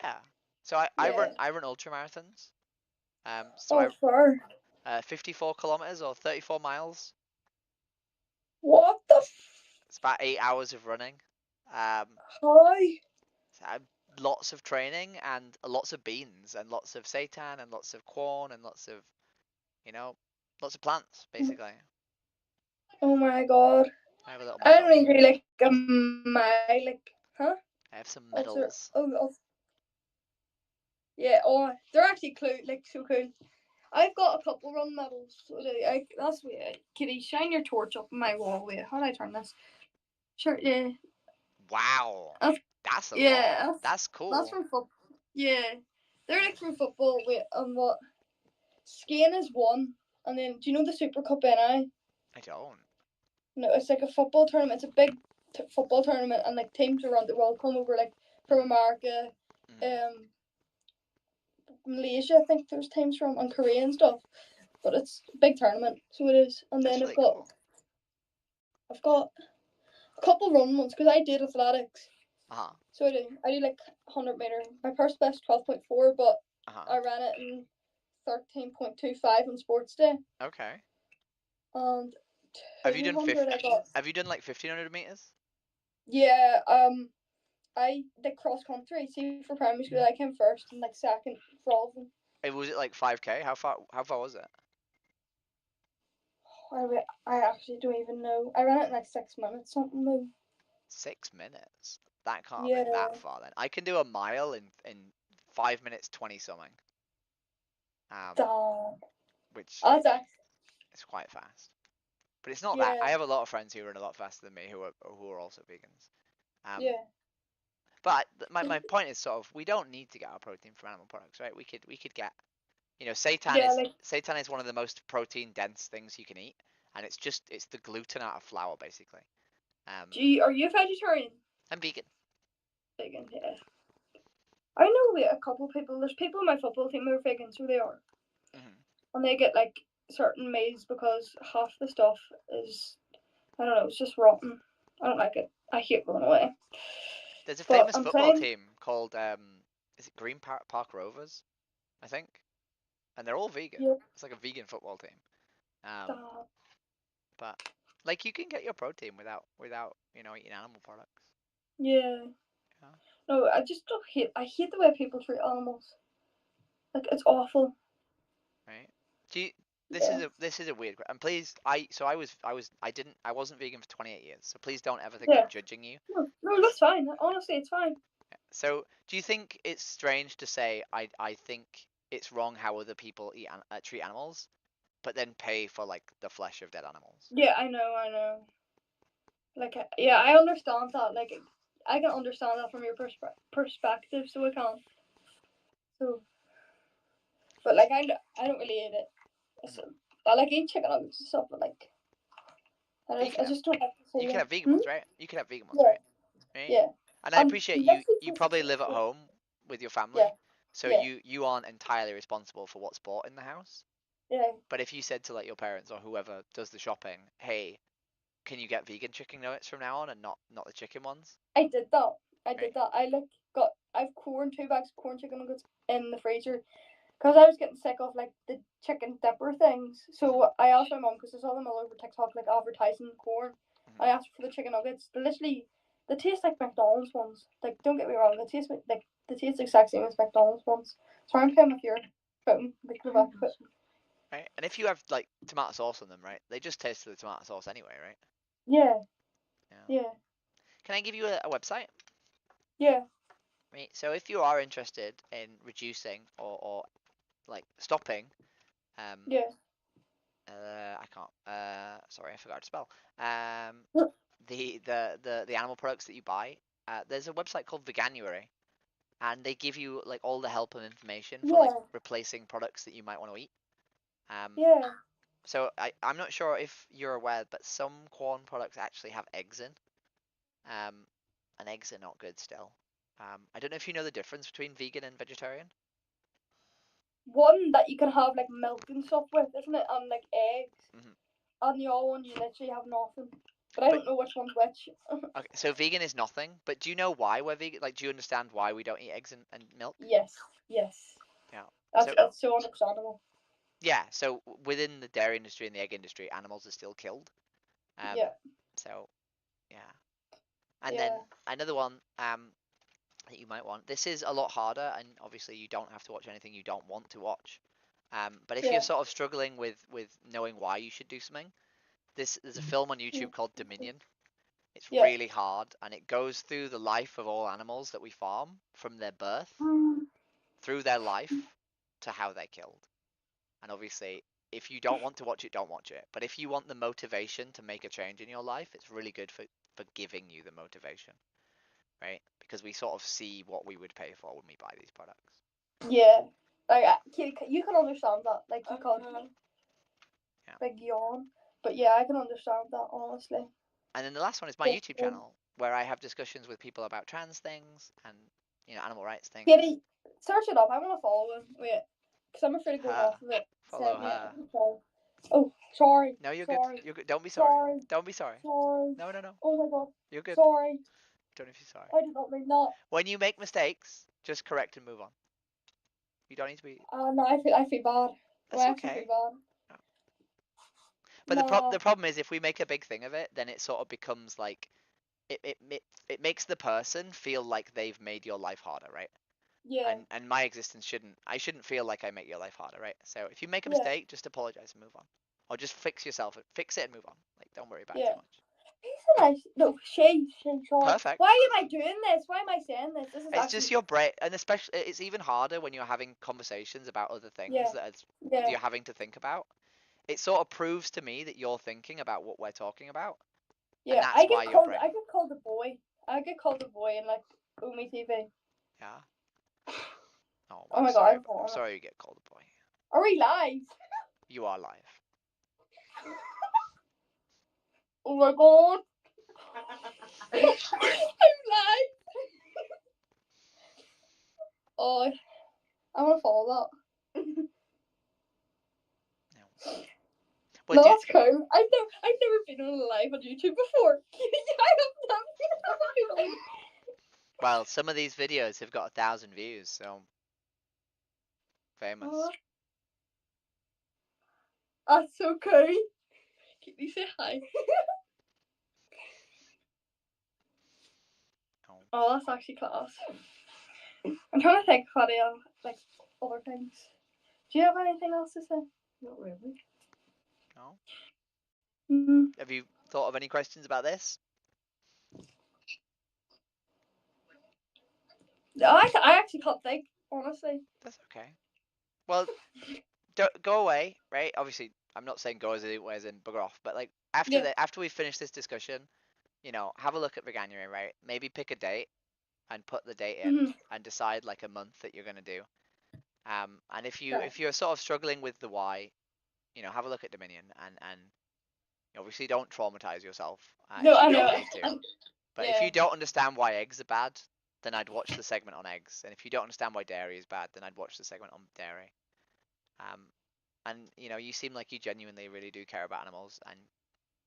Yeah. So I Yeah. run ultra marathons. So Oh, far. 54 kilometers or 34 miles. What the? It's about 8 hours of running. Um, How? so lots of training and lots of beans and lots of seitan and lots of corn and lots of, lots of plants basically. Oh my god. I have a little I medal. don't even do like a mile, like, huh? I have some Also, medals. yeah. Oh, they're actually like so cool. I've got a couple run medals. So that's weird. Kitty, shine your torch up on my wall. Wait, how do I turn this? Sure. Yeah. Wow. That's a Yeah. lot. That's cool. That's from football. Yeah. They're like from football. Wait, what? Skiing is one, and then do you know the Super Cup NI? I don't. No, it's like a football tournament. It's a big football tournament, and like teams around the world come over, like from America, Mhm. Malaysia. I think there's teams from and Korea and stuff. But it's a big tournament, so it is. And That's then really cool. I've got a couple run ones because I did athletics. Uh-huh. So I do like 100 meter. My first best 12.4, but I Uh-huh. ran it in 13.25 on sports day. Okay. And Have you done 200 I got. Have you done like 1500 meters? Yeah, I did cross country. See, for primary school, I came first and like second for all of them. Was it like 5K? How far was it? I actually don't even know. I ran it in like 6 minutes something though. 6 minutes. That can't have Yeah. been that far then. I can do a mile in 5 minutes 20 something. Damn. Which That's actually, is quite fast. But it's not that. yeah. I have a lot of friends who run a lot faster than me who are also vegans. Yeah. But my point is sort of we don't need to get our protein from animal products, right? We could get, Yeah, like, seitan is one of the most protein dense things you can eat, and it's the gluten out of flour basically. are you a vegetarian? I'm vegan. Vegan, yeah. I know a couple people. There's people in my football team who are vegan, so they are, Hmm. and they get like certain meals because half the stuff is, I don't know, it's just rotten. I don't like it. I hate going away. There's a But famous I'm football saying, team called is it Green Park Rovers, I think, and they're all vegan. yeah, It's like a vegan football team. that, But like you can get your protein without eating animal products. yeah. Yeah. No, I just don't hate. I hate the way people treat animals. Like it's awful. Right. Do you, Yeah. this is a weird. And please, I wasn't vegan for 28 years, so please don't ever think Yeah. I'm judging you. No, that's fine. Honestly, it's fine. So, do you think it's strange to say I think it's wrong how other people treat animals, but then pay for like the flesh of dead animals? Yeah, I know. Like, yeah, I understand that. Like, I can understand that from your perspective, so I can. So, but like, I don't really eat it. So, I like eat chicken nuggets and stuff, but like, I just don't like to see You can them. have vegan ones, right? You can have vegan ones, Yeah, right? Right. yeah. And I appreciate you. Literally You just, probably live at yeah, home with your yeah, family, so yeah, you aren't entirely responsible for what's bought in the house. yeah. But if you said to like your parents or whoever does the shopping, hey, can you get vegan chicken nuggets from now on and not the chicken ones? I did that. I Right. did that. I've corn, 2 bags of corn chicken nuggets in the freezer because I was getting sick of like the chicken dipper things. So I asked my mom because I saw them all over TikTok like advertising corn. I asked for the chicken nuggets. They taste like McDonald's ones. Like don't get me wrong, they taste the exact same as McDonald's ones. So I'm playing with your pudding, the Quebec pudding. Right. And if you have like tomato sauce on them, right, they just taste the tomato sauce anyway, right? Yeah, Yeah. yeah, Can I give you a website? yeah, Right. So if you are interested in reducing or like stopping, yeah. I can't. Sorry, I forgot to spell. The animal products that you buy. There's a website called Veganuary, and they give you like all the help and information for like Yeah, replacing products that you might want to eat. Um, yeah. so I'm not sure if you're aware, but some corn products actually have eggs in. Um, and eggs are not good still. I don't know if you know the difference between vegan and vegetarian. One that you can have like milk and stuff with, isn't it? And like eggs. Hmm. And the other one you literally have nothing. But I But don't know which one's which. okay, so vegan is nothing. But do you know why we're vegan? Like, do you understand why we don't eat eggs and milk? Yes, yes. Yeah. That's So that's so understandable. yeah. So within the dairy industry and the egg industry, animals are still killed. Yeah, So yeah. And then yeah, another one that you might want. This is a lot harder, and obviously you don't have to watch anything you don't want to watch. But if you're yeah, sort of struggling with knowing why you should do something, there's a film on yeah, YouTube called Dominion. It's yeah. really hard, and it goes through the life of all animals that we farm, from their birth through their life to how they're killed. And obviously, if you don't want to watch it, don't watch it. But if you want the motivation to make a change in your life, it's really good for giving you the motivation, right? Because we sort of see what we would pay for when we buy these products. Yeah. Like, you can understand that. Like, you can't, Yeah. like, yawn. But yeah, I can understand that, honestly. And then the last one is my YouTube channel, where I have discussions with people about trans things and animal rights things. Kitty, search it up. I want to follow him. Wait. Because I'm afraid of going Her. off of it. Follow Yeah. her. Oh, sorry. No, you're Sorry. good. You're good. Don't be sorry. Sorry. Don't be sorry. Sorry. No. Oh my god. You're good. Sorry. Don't be sorry. I did not mean that. When you make mistakes, just correct and move on. You don't need to be. No, I feel bad. That's I actually okay. feel bad. No. But No. the problem is if we make a big thing of it, then it sort of becomes like it makes the person feel like they've made your life harder, right? Yeah. And my existence I shouldn't feel like I make your life harder, right? So if you make a Yeah. mistake, just apologize and move on, or just fix it and move on. Like, don't worry about it Yeah. too much. He's a nice. No, she. Sorry. Perfect. Why am I doing this? Why am I saying this? This is It's actually. just your brain, and especially it's even harder when you're having conversations about other things Yeah. that Yeah. you're having to think about. It sort of proves to me that you're thinking about what we're talking about, and Yeah. that's I why get your called. brain. I get called a boy. I get called a boy in like Umi TV. Yeah. Oh Oh well, my sorry. god. I'm sorry you get called a boy. Are we live? You are live. Oh my god. I'm live. Oh, I want to follow that. No. No, But that's cool. I've never been on a live on YouTube before. I have never been on. well, some of these videos have got 1,000 views, so famous. Oh, that's so cool. Can you say hi? Oh. Oh, that's actually class. I'm trying to think of any like other things. Do you have anything else to say? Not really. No. Mm. Have you thought of any questions about this? I actually can't think, honestly. That's okay. Well, don't go away, right? Obviously, I'm not saying go as in bugger off, but like after we finish this discussion, have a look at Veganuary, right? Maybe pick a date and put the date in and decide like a month that you're gonna do. And if you're sort of struggling with the why, have a look at Dominion and obviously don't traumatize yourself No, if I you know. don't need to. But if Yeah. you don't understand why eggs are bad, then I'd watch the segment on eggs. And if you don't understand why dairy is bad, then I'd watch the segment on dairy. And you seem like you genuinely really do care about animals, and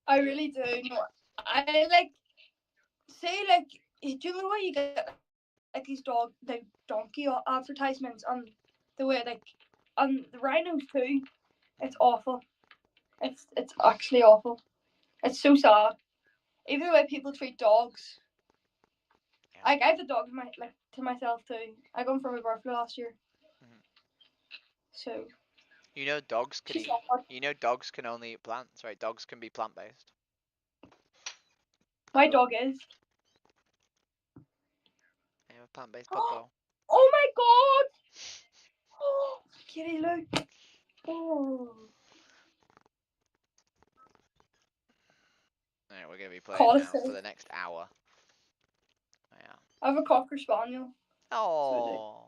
I really do. No, I like say like do you know why you get like these donkey advertisements on the way like on the rhinos too? It's awful. It's actually awful. It's so sad. Even the way people treat dogs. yeah. Like I have a dog to myself too. I got him for my birthday last year. Mhm. So dogs can she's eat. awkward. Dogs can only eat plants, right? Dogs can be plant based. My dog is. They have a plant based pug though. Oh my god! Oh, kitty, look. Oh. Alright, we're gonna be playing Call now us for in. the next hour. Yeah. I have a cocker spaniel Oh,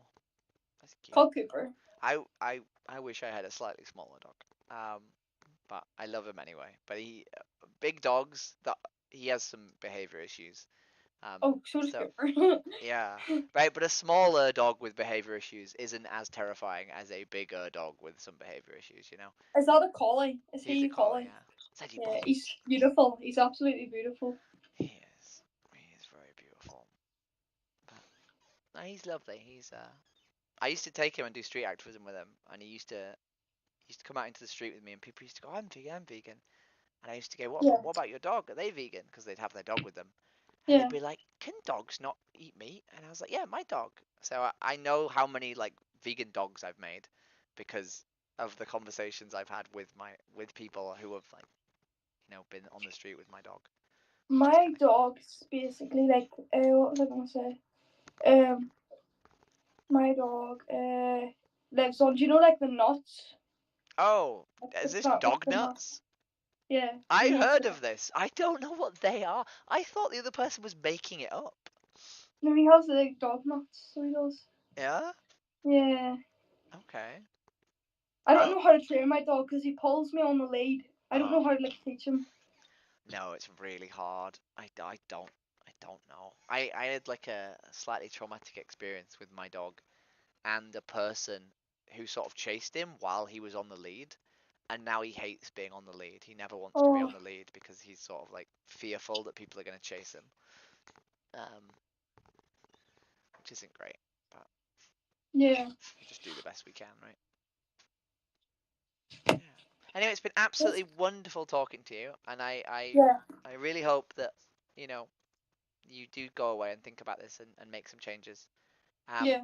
that's cute. called Cooper. I wish I had a slightly smaller dog. But I love him anyway. But big dogs that he has some behavior issues. Oh, so does So Cooper. yeah, right. But a smaller dog with behavior issues isn't as terrifying as a bigger dog with some behavior issues. Is that a collie? Is He's he a a collie, collie? yeah. Said he Yeah, believes. he's beautiful. He's absolutely beautiful. He is. He is very beautiful. But no, he's lovely. I used to take him and do street activism with him, and he used to come out into the street with me, and people used to go, "I'm vegan, I'm vegan," and I used to go, Yeah. What about your dog? Are they vegan?" Because they'd have their dog with them, and Yeah. they'd be like, "Can dogs not eat meat?" And I was like, "Yeah, my dog." So I know how many like vegan dogs I've made because of the conversations I've had with people who have like been on the street with my dog. My dog's basically like what was I gonna say? My dog lives on. Do you know like the nuts? Oh, Like, is the this plant with dog the nuts? Yeah. I the nuts heard in of it. this. I don't know what they are. I thought the other person was making it up. No, he has like dog nuts. So he does. Yeah. Yeah. Okay. I don't know how to train my dog because he pulls me on the lead. I don't Uh-huh. know how to like teach him. No, it's really hard. I don't know. I had like a slightly traumatic experience with my dog and a person who sort of chased him while he was on the lead, and now he hates being on the lead. He never wants to be on the lead because he's sort of like fearful that people are going to chase him. Which isn't great, but Yeah. we just do the best we can, right? Yeah. Anyway, it's been absolutely wonderful talking to you, and I Yeah. really hope that you know you do go away and think about this and make some changes. Yeah.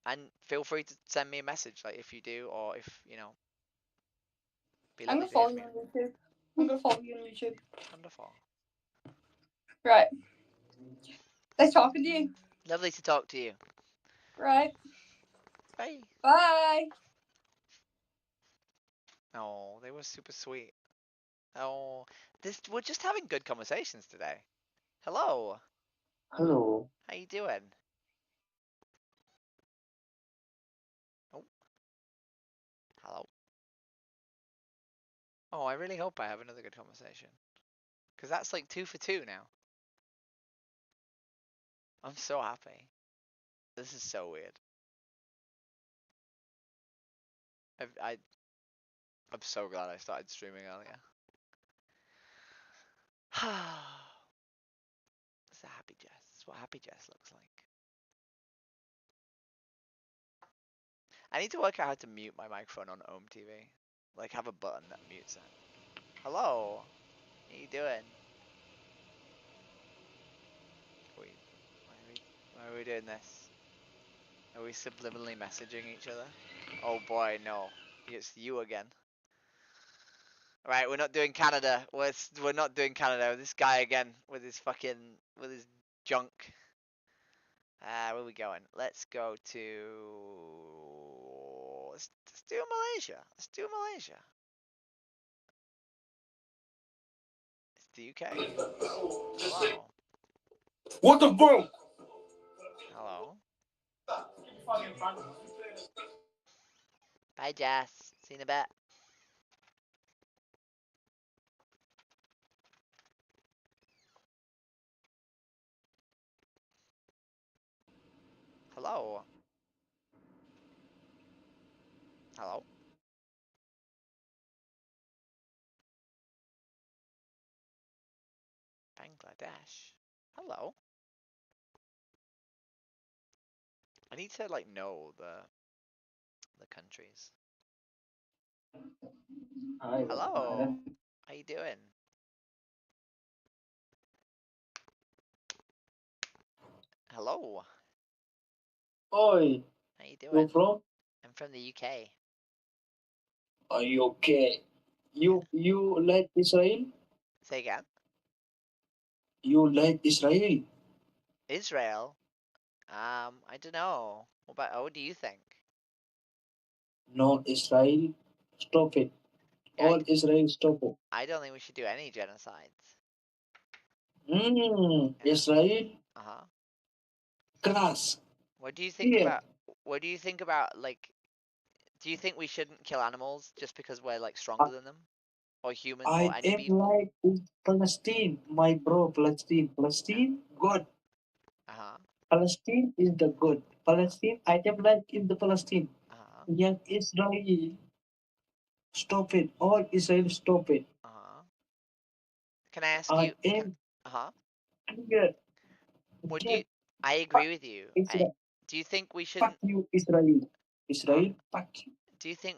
And feel free to send me a message, like if you do, or if be I'm lovely gonna to hear follow from you you. on YouTube. I'm gonna follow you on YouTube. Wonderful. Right. Nice talking to you. Lovely to talk to you. Right. Bye. Bye. Oh, they were super sweet. Oh, we're just having good conversations today. Hello. Hello. How you doing? Oh, hello. Oh, I really hope I have another good conversation. Because that's like 2 for 2 now. I'm so happy. This is so weird. I I'm so glad I started streaming earlier. It's a happy Jess. That's what happy Jess looks like. I need to work out how to mute my microphone on Ohm TV. Like have a button that mutes it. Hello. How you doing? Wait, why are we doing this? Are we subliminally messaging each other? Oh boy, no. It's you again. Right, we're not doing Canada. We're not doing Canada. This guy again with his junk. Where are we going? Let's go to. Let's do Malaysia. Let's do Malaysia. It's the UK. Hello. What the fuck? Hello. Bye, Jess. See you in a bit. Hello. Hello. Bangladesh. Hello. I need to like know the countries. Hello. How you doing? Hello. Oi, How you you doing? from? I'm from the UK. Are you okay? Yeah. You like Israel? Say again. You like Israel? Israel. I don't know. What do you think? No, Israel. Stop it. Yeah, All Israel stop it. I don't think we should do any genocides. Yeah. Israel Uh-huh. class. What do you think Here, about like do you think we shouldn't kill animals just because we're like I, stronger than them? Or human or I any am people? like in Palestine, my bro. Palestine, Yeah. Palestine, God. Uh-huh. Palestine is the God. Palestine, I am like in the Palestine. Uh-huh. Young Israel, stop it. All Israel, stop it. Uh-huh. Can I ask I you can am uh-huh. here. What do you Get I fuck agree with you. Israel. Do you think we Fuck shouldn't you, Israel. uh Israel, fuck you. do you think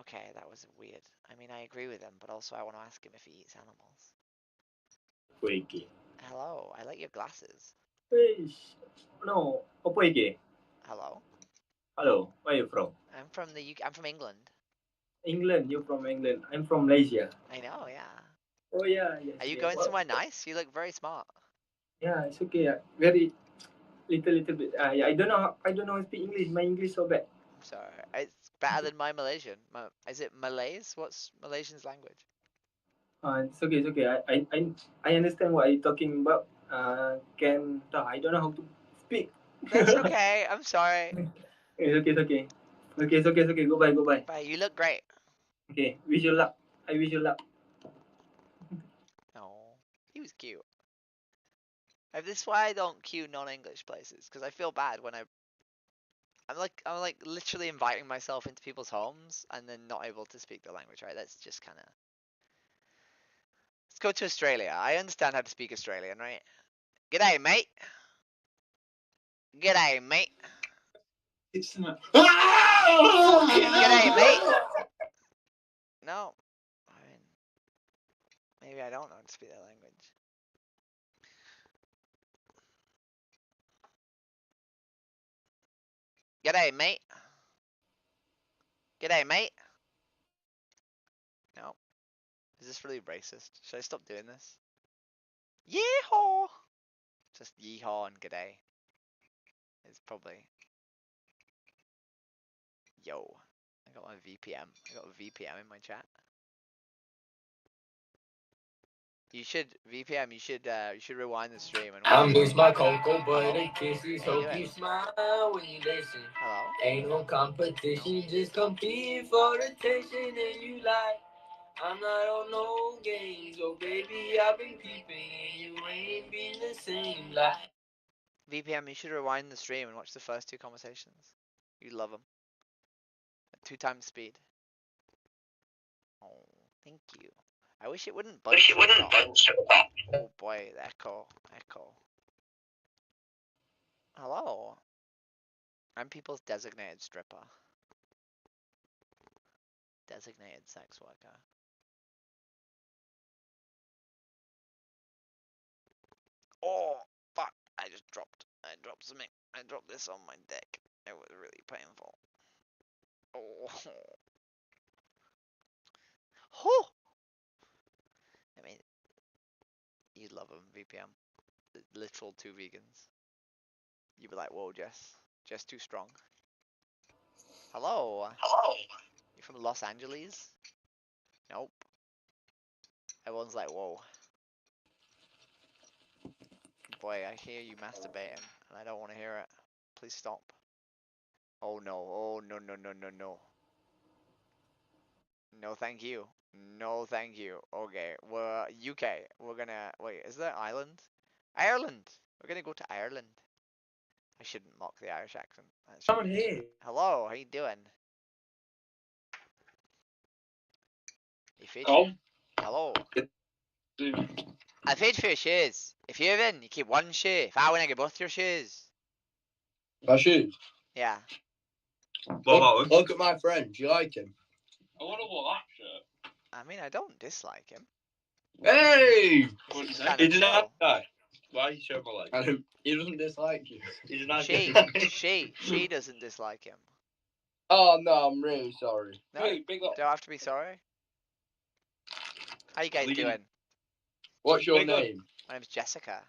okay, that was weird. I mean I agree with him, but also I want to ask him if he eats animals. Wiki. Hello, I like your glasses. Fish. No. Apa iki? Hello. Hello. Where are you from? I'm from the UK. I'm from England. England. You from England. I'm from Malaysia. I know, yeah. Oh yeah, yes, Are you yes. going Well, somewhere nice? You look very smart. yeah, it's okay. Very little bit. Yeah, I don't know. I don't know how to speak English. My English so bad. I'm sorry. It's better than my Malaysian. Is it Malays? What's Malaysian's language? It's okay. It's okay. I understand what you're talking about. Uh-huh. Can I don't know how to speak. That's okay. I'm sorry. It's okay. It's okay. Okay. It's okay. It's okay. Goodbye. Goodbye. Bye. You look great. Okay. Wish you luck. I wish you luck. Oh, he was cute. This is why I don't queue non-English places because I feel bad when I'm like literally inviting myself into people's homes and then not able to speak the language. Right? That's just kind of. Let's go to Australia. I understand how to speak Australian, right? G'day, mate. G'day, mate. It's not. G'day, mate. No, I mean maybe I don't know how to speak that language. G'day, mate. G'day, mate. No. Is this really racist? Should I stop doing this? Yeehaw! Just yeehaw and g'day. It's probably... Yo. I got my VPM. I got a VPM in my chat. You should VPM. You should rewind the stream and. I miss my cocoa butter kisses. How you Hope doing? you smile when you listen. Hello. Ain't no competition, just compete for attention, and you like. I'm not on no games, oh baby, I've been peeping, and you ain't been the same. Like VPM. You should rewind the stream and watch the first two conversations. You love them. At 2 times speed. Oh, thank you. I wish it wouldn't bunch. Oh boy, the echo. Hello. I'm people's designated stripper. Designated sex worker. Oh, fuck. I dropped something. I dropped this on my deck. It was really painful. Oh. Oh. I mean, you love them, VPM. Literal 2 vegans. You'd be like, whoa, Jess too strong. Hello. You from Los Angeles? Nope. Everyone's like, whoa. Boy, I hear you masturbating, and I don't want to hear it. Please stop. Oh no, no. No, thank you. No, thank you. Okay, we're UK. We're gonna, wait, is that Ireland? Ireland! We're gonna go to Ireland. I shouldn't mock the Irish accent. Someone here. Hello, how you doing? You fit? Oh. Hello. I paid for your shoes. If you're in, you keep one shoe. If I win, I get both your shoes. My shoes? Yeah. Look at my friend. Do you like him? I wonder what that shirt. I mean, I don't dislike him. Hey! He's kind He of did chill. not die. Why he showed my leg? He doesn't dislike you. He's a nice guy. She doesn't dislike him. Oh no, I'm really sorry. No, you don't have to be sorry. How you guys doing? What's your name? My name's Jessica.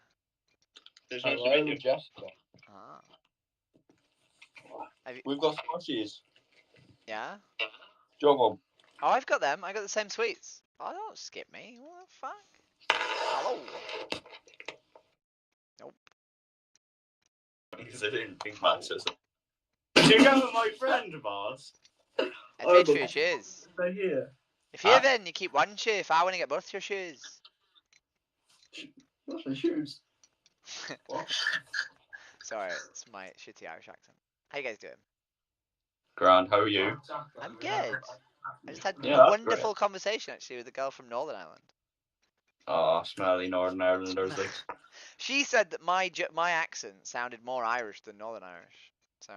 Hello, Jessica. Ah. We've got slushies. Yeah? Do you want one? Oh, I've got them. I got the same sweets. Oh, don't skip me. What the fuck? Hello. Nope. Because I didn't think matches. Do you go with my friend, Mars? I paid for your shoes. They're here. If you're in, you keep one shoe. If I win, I get both your shoes. What's my shoes? What? Sorry, it's my shitty Irish accent. How you guys doing? Grand, how are you? I'm good. I just had Yeah, a wonderful conversation actually with a girl from Northern Ireland. Oh, smelly Northern Irelanders. Like. She said that my accent sounded more Irish than Northern Irish. So.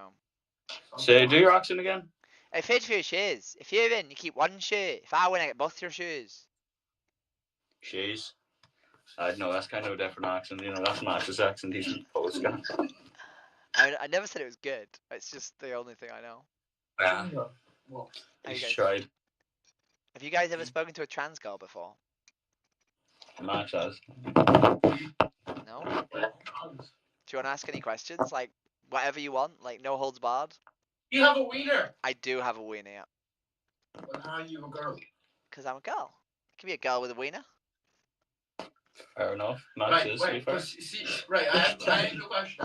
Say, do your accent again. I paid for your shoes. If you're in, you keep one shoe. If I win, I get both your shoes. Shoes. I know that's kind of a different accent. You know, that's Max's accent. He's from Polish guy. I never said it was good. It's just the only thing I know. Yeah. He's tried. Have you guys ever spoken to a trans girl before? Max has. No? Do you want to ask any questions? Like, whatever you want? Like, no holds barred? You have a wiener. I do have a wiener, yeah. But how are you a girl? Because I'm a girl. I can be a girl with a wiener. Fair enough. Max is, to be fair. Right, I have a question.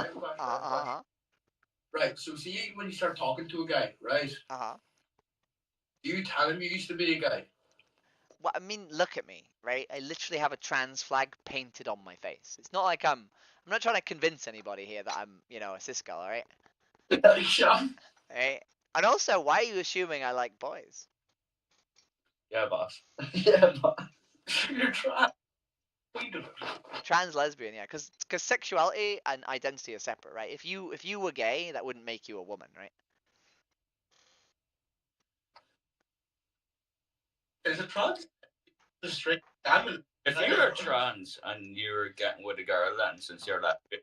Right, so see when you start talking to a guy, right? Do you tell him you used to be a guy? Well, I mean, look at me, right? I literally have a trans flag painted on my face. It's not like I'm not trying to convince anybody here that I'm, you know, a cis girl, alright? Right? And also, why are you assuming I like boys? Yeah, boss. Yeah, boss. You're trying. Trans lesbian, yeah, because sexuality and identity are separate, right? If you were gay, that wouldn't make you a woman, right? Is it trans? The straight. If you're trans and you're getting with a girl, then since you're lesbian,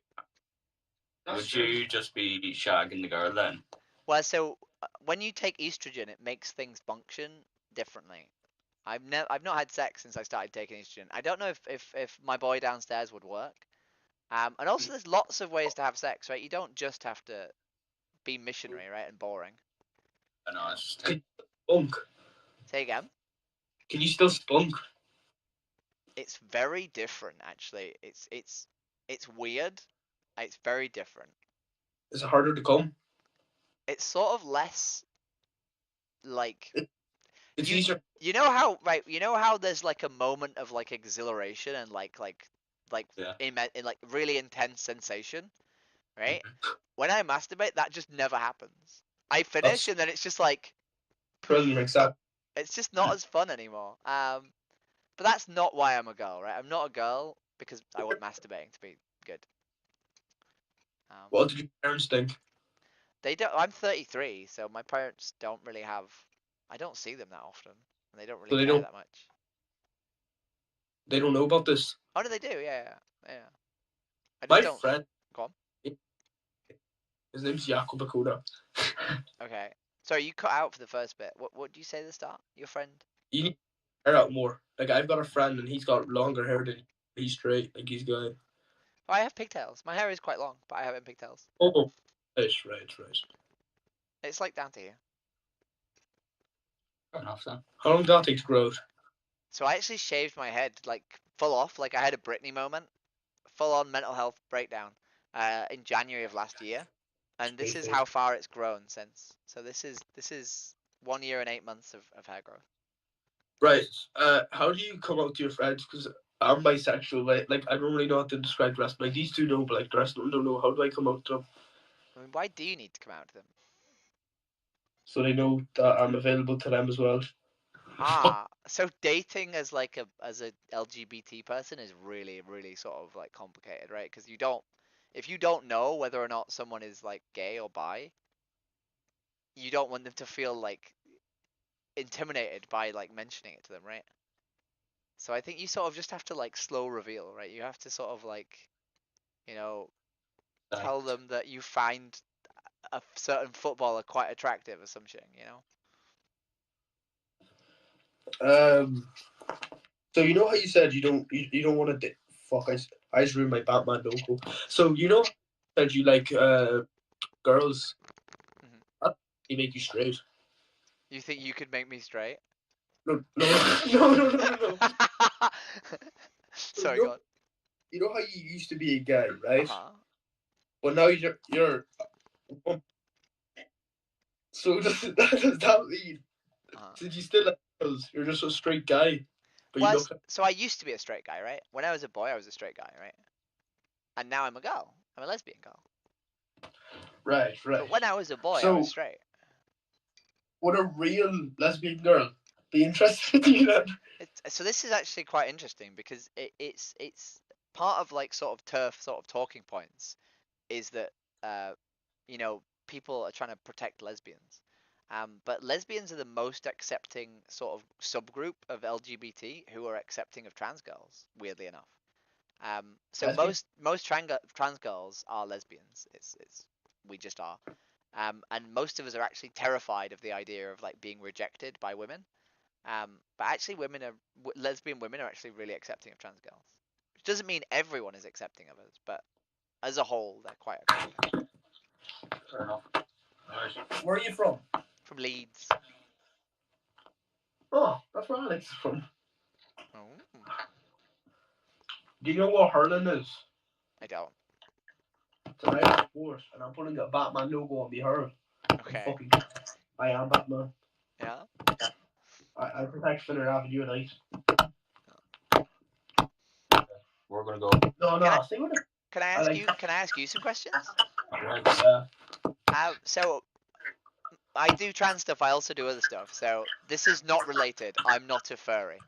would you just be shagging the girl then? Well, so when you take estrogen, it makes things function differently. I've not had sex since I started taking estrogen. I don't know if my boy downstairs would work. And also there's lots of ways to have sex, right? You don't just have to be missionary, right, and boring. I know, it's just Can you spunk? Say again. Can you still spunk? It's very different, actually. It's weird. It's very different. Is it harder to come? It's sort of less like It's you easier. you know how right you know how there's like a moment of like exhilaration and like Yeah. in like really intense sensation, right? When I masturbate, that just never happens. I finish That's and then it's just like brilliant. Exactly. it's just not as fun anymore. But that's not why I'm a girl, right? I'm not a girl because I want masturbating to be good. What did your parents think? They don't. I'm 33, so my parents don't really have. I don't see them that often, and they don't really So they care don't. that much. They don't know about this. Oh no, they do. Yeah. I just My don't. friend, Go on. his name's Jakob Akoda. Okay. Sorry, you cut out for the first bit. What do you say at the start? Your friend? You need to hair out more. Like I've got a friend and he's got longer hair than he's straight. Like he's got. Oh, I have pigtails. My hair is quite long, but I have it in pigtails. Oh, right. It's like down to here. fair enough then. How long did that take to grow out? So I actually shaved my head like full off. Like I had a Britney moment, full on mental health breakdown, in January of last year, and this is how far it's grown since. So this is 1 year and 8 months of hair growth. Right. How do you come out to your friends? Because I'm bisexual. Right? Like I don't really know how to describe the rest. Like these two know, but like the rest of them don't know. How do I come out to them I mean, why do you need to come out to them? so they know that I'm available to them as well? So dating as like a LGBT person is really sort of like complicated, right? Because if you don't know whether or not someone is like gay or bi, you don't want them to feel like intimidated by like mentioning it to them, right? So I think you sort of just have to like slow reveal, right? You have to sort of like, you know, tell them that you find a certain footballer quite attractive or something, you know? So you know how you said you don't want to fuck I just ruined my Batman logo. So you know said you like girls that they make you straight. You think you could make me straight? No. No. Sorry, God. You know how you used to be a guy, right? Uh-huh. Well, now you're. So does that mean since you still like girls, you're just a straight guy? But you Well, look. so I used to be a straight guy, right? When I was a boy, I was a straight guy, right? And now I'm a girl. I'm a lesbian girl. Right. But when I was a boy, I So was straight. would a real lesbian girl be interested in you then? So this is actually quite interesting because it's part of like sort of turf sort of talking points is that you know, people are trying to protect lesbians. But lesbians are the most accepting sort of subgroup of LGBT who are accepting of trans girls, weirdly enough. So Lesbian? most trans girls are lesbians. It's we just are. And most of us are actually terrified of the idea of like being rejected by women. But actually, lesbian women are actually really accepting of trans girls, which doesn't mean everyone is accepting of us, but as a whole, they're quite accepting. Fair enough. Where are you from? From Leeds. Oh, that's where Alex is from. Oh. Do you know what hurling is? I don't. It's an Irish sport, and I'm putting a Batman logo on me hurl. Okay. I am Batman. Yeah. I protect Finner Avenue at night. We're gonna go. No, stay with it. Can I ask you? Can I ask you some questions? So I do trans stuff. I also do other stuff. So this is not related. I'm not a furry.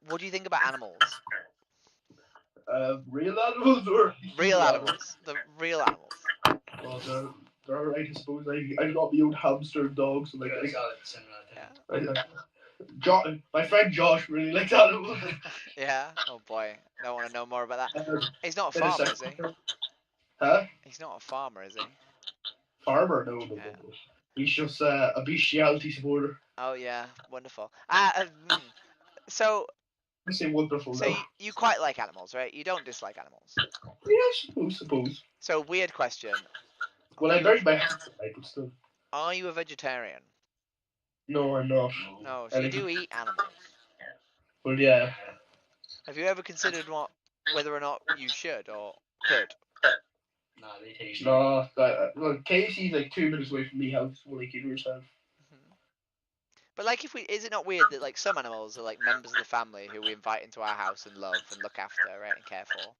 What do you think about animals? Real animals or real animals? The real animals. Well, they're alright, I suppose. I got my own hamster and dogs. And my friend Josh really likes animals. Yeah. Oh boy. Don't want to know more about that. He's not a In a farmer, second. is he? Huh? He's not a farmer, is he? farmer. No. Yeah. He's just a bestiality supporter. Oh yeah, wonderful. So I say wonderful so now. you quite like animals, right? You don't dislike animals. Yeah, suppose. So weird question. Well, I buried my house tonight, but still. Are you a vegetarian? No, I'm not. No, so I you think, do eat animals. well, yeah. Have you ever considered whether or not you should or could? Nah, they taste. No, well, Casey's like 2 minutes away from me house. Well, like you yourself. Mhm. But like, is it not weird that like some animals are like members of the family who we invite into our house and love and look after, right, and care for?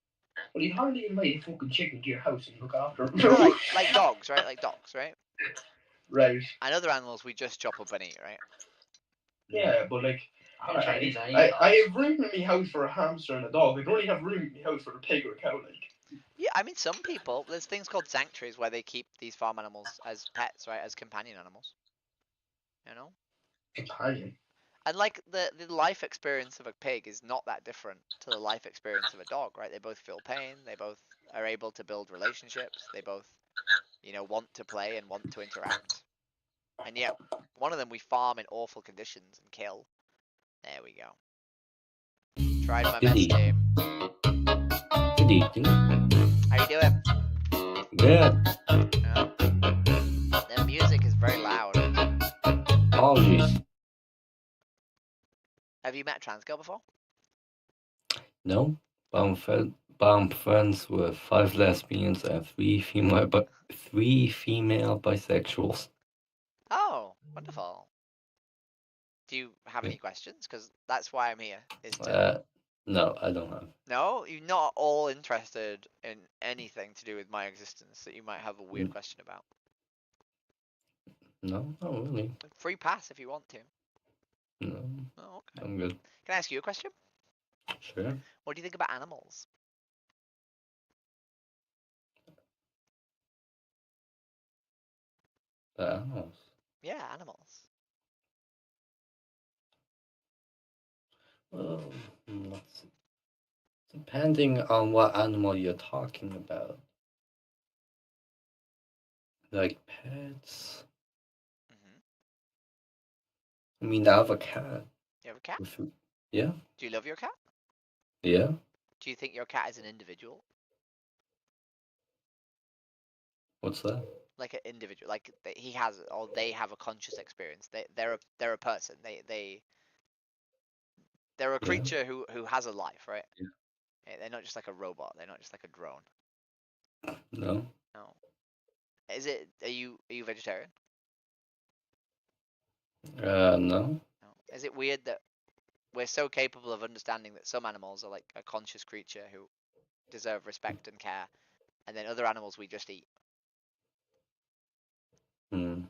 Well, you hardly invite a fucking chicken to your house and look after them. No, like dogs, right? Like dogs, right? Right. And other animals we just chop up and eat, right? Yeah, but like, In Chinese, I have room in my house for a hamster and a dog. I don't really have room in my house for a pig or a cow. Like. Yeah, I mean, some people, there's things called sanctuaries where they keep these farm animals as pets, right, as companion animals. You know? Companion. And like the life experience of a pig is not that different to the life experience of a dog, right? They both feel pain, they both are able to build relationships, they both, want to play and want to interact. And yet, one of them we farm in awful conditions and kill. There we go. Tried my best, team. Good evening. How you doing? Good. Yeah. The music is very loud. Apologies. Have you met a trans girl before? No, but I'm friends with 5 lesbians and 3 female bisexuals. Oh, wonderful. Do you have any questions? Because that's why I'm here. No, I don't have. No, you're not at all interested in anything to do with my existence that you might have a weird question about. No, not really. Free pass if you want to. No. Oh, okay. I'm good. Can I ask you a question? Sure. What do you think about animals? Animals. Yeah, animals. Well, depending on what animal you're talking about. Like pets. I mean, I have a cat. You have a cat? Yeah. Do you love your cat? Yeah. Do you think your cat is an individual? What's that? Like an individual, like he has, or they have a conscious experience. They're a person. They're a creature who has a life, right? Yeah. They're not just like a robot. They're not just like a drone. No. No. Are you vegetarian? No. No. Is it weird that we're so capable of understanding that some animals are like a conscious creature who deserve respect and care, and then other animals we just eat? Hmm.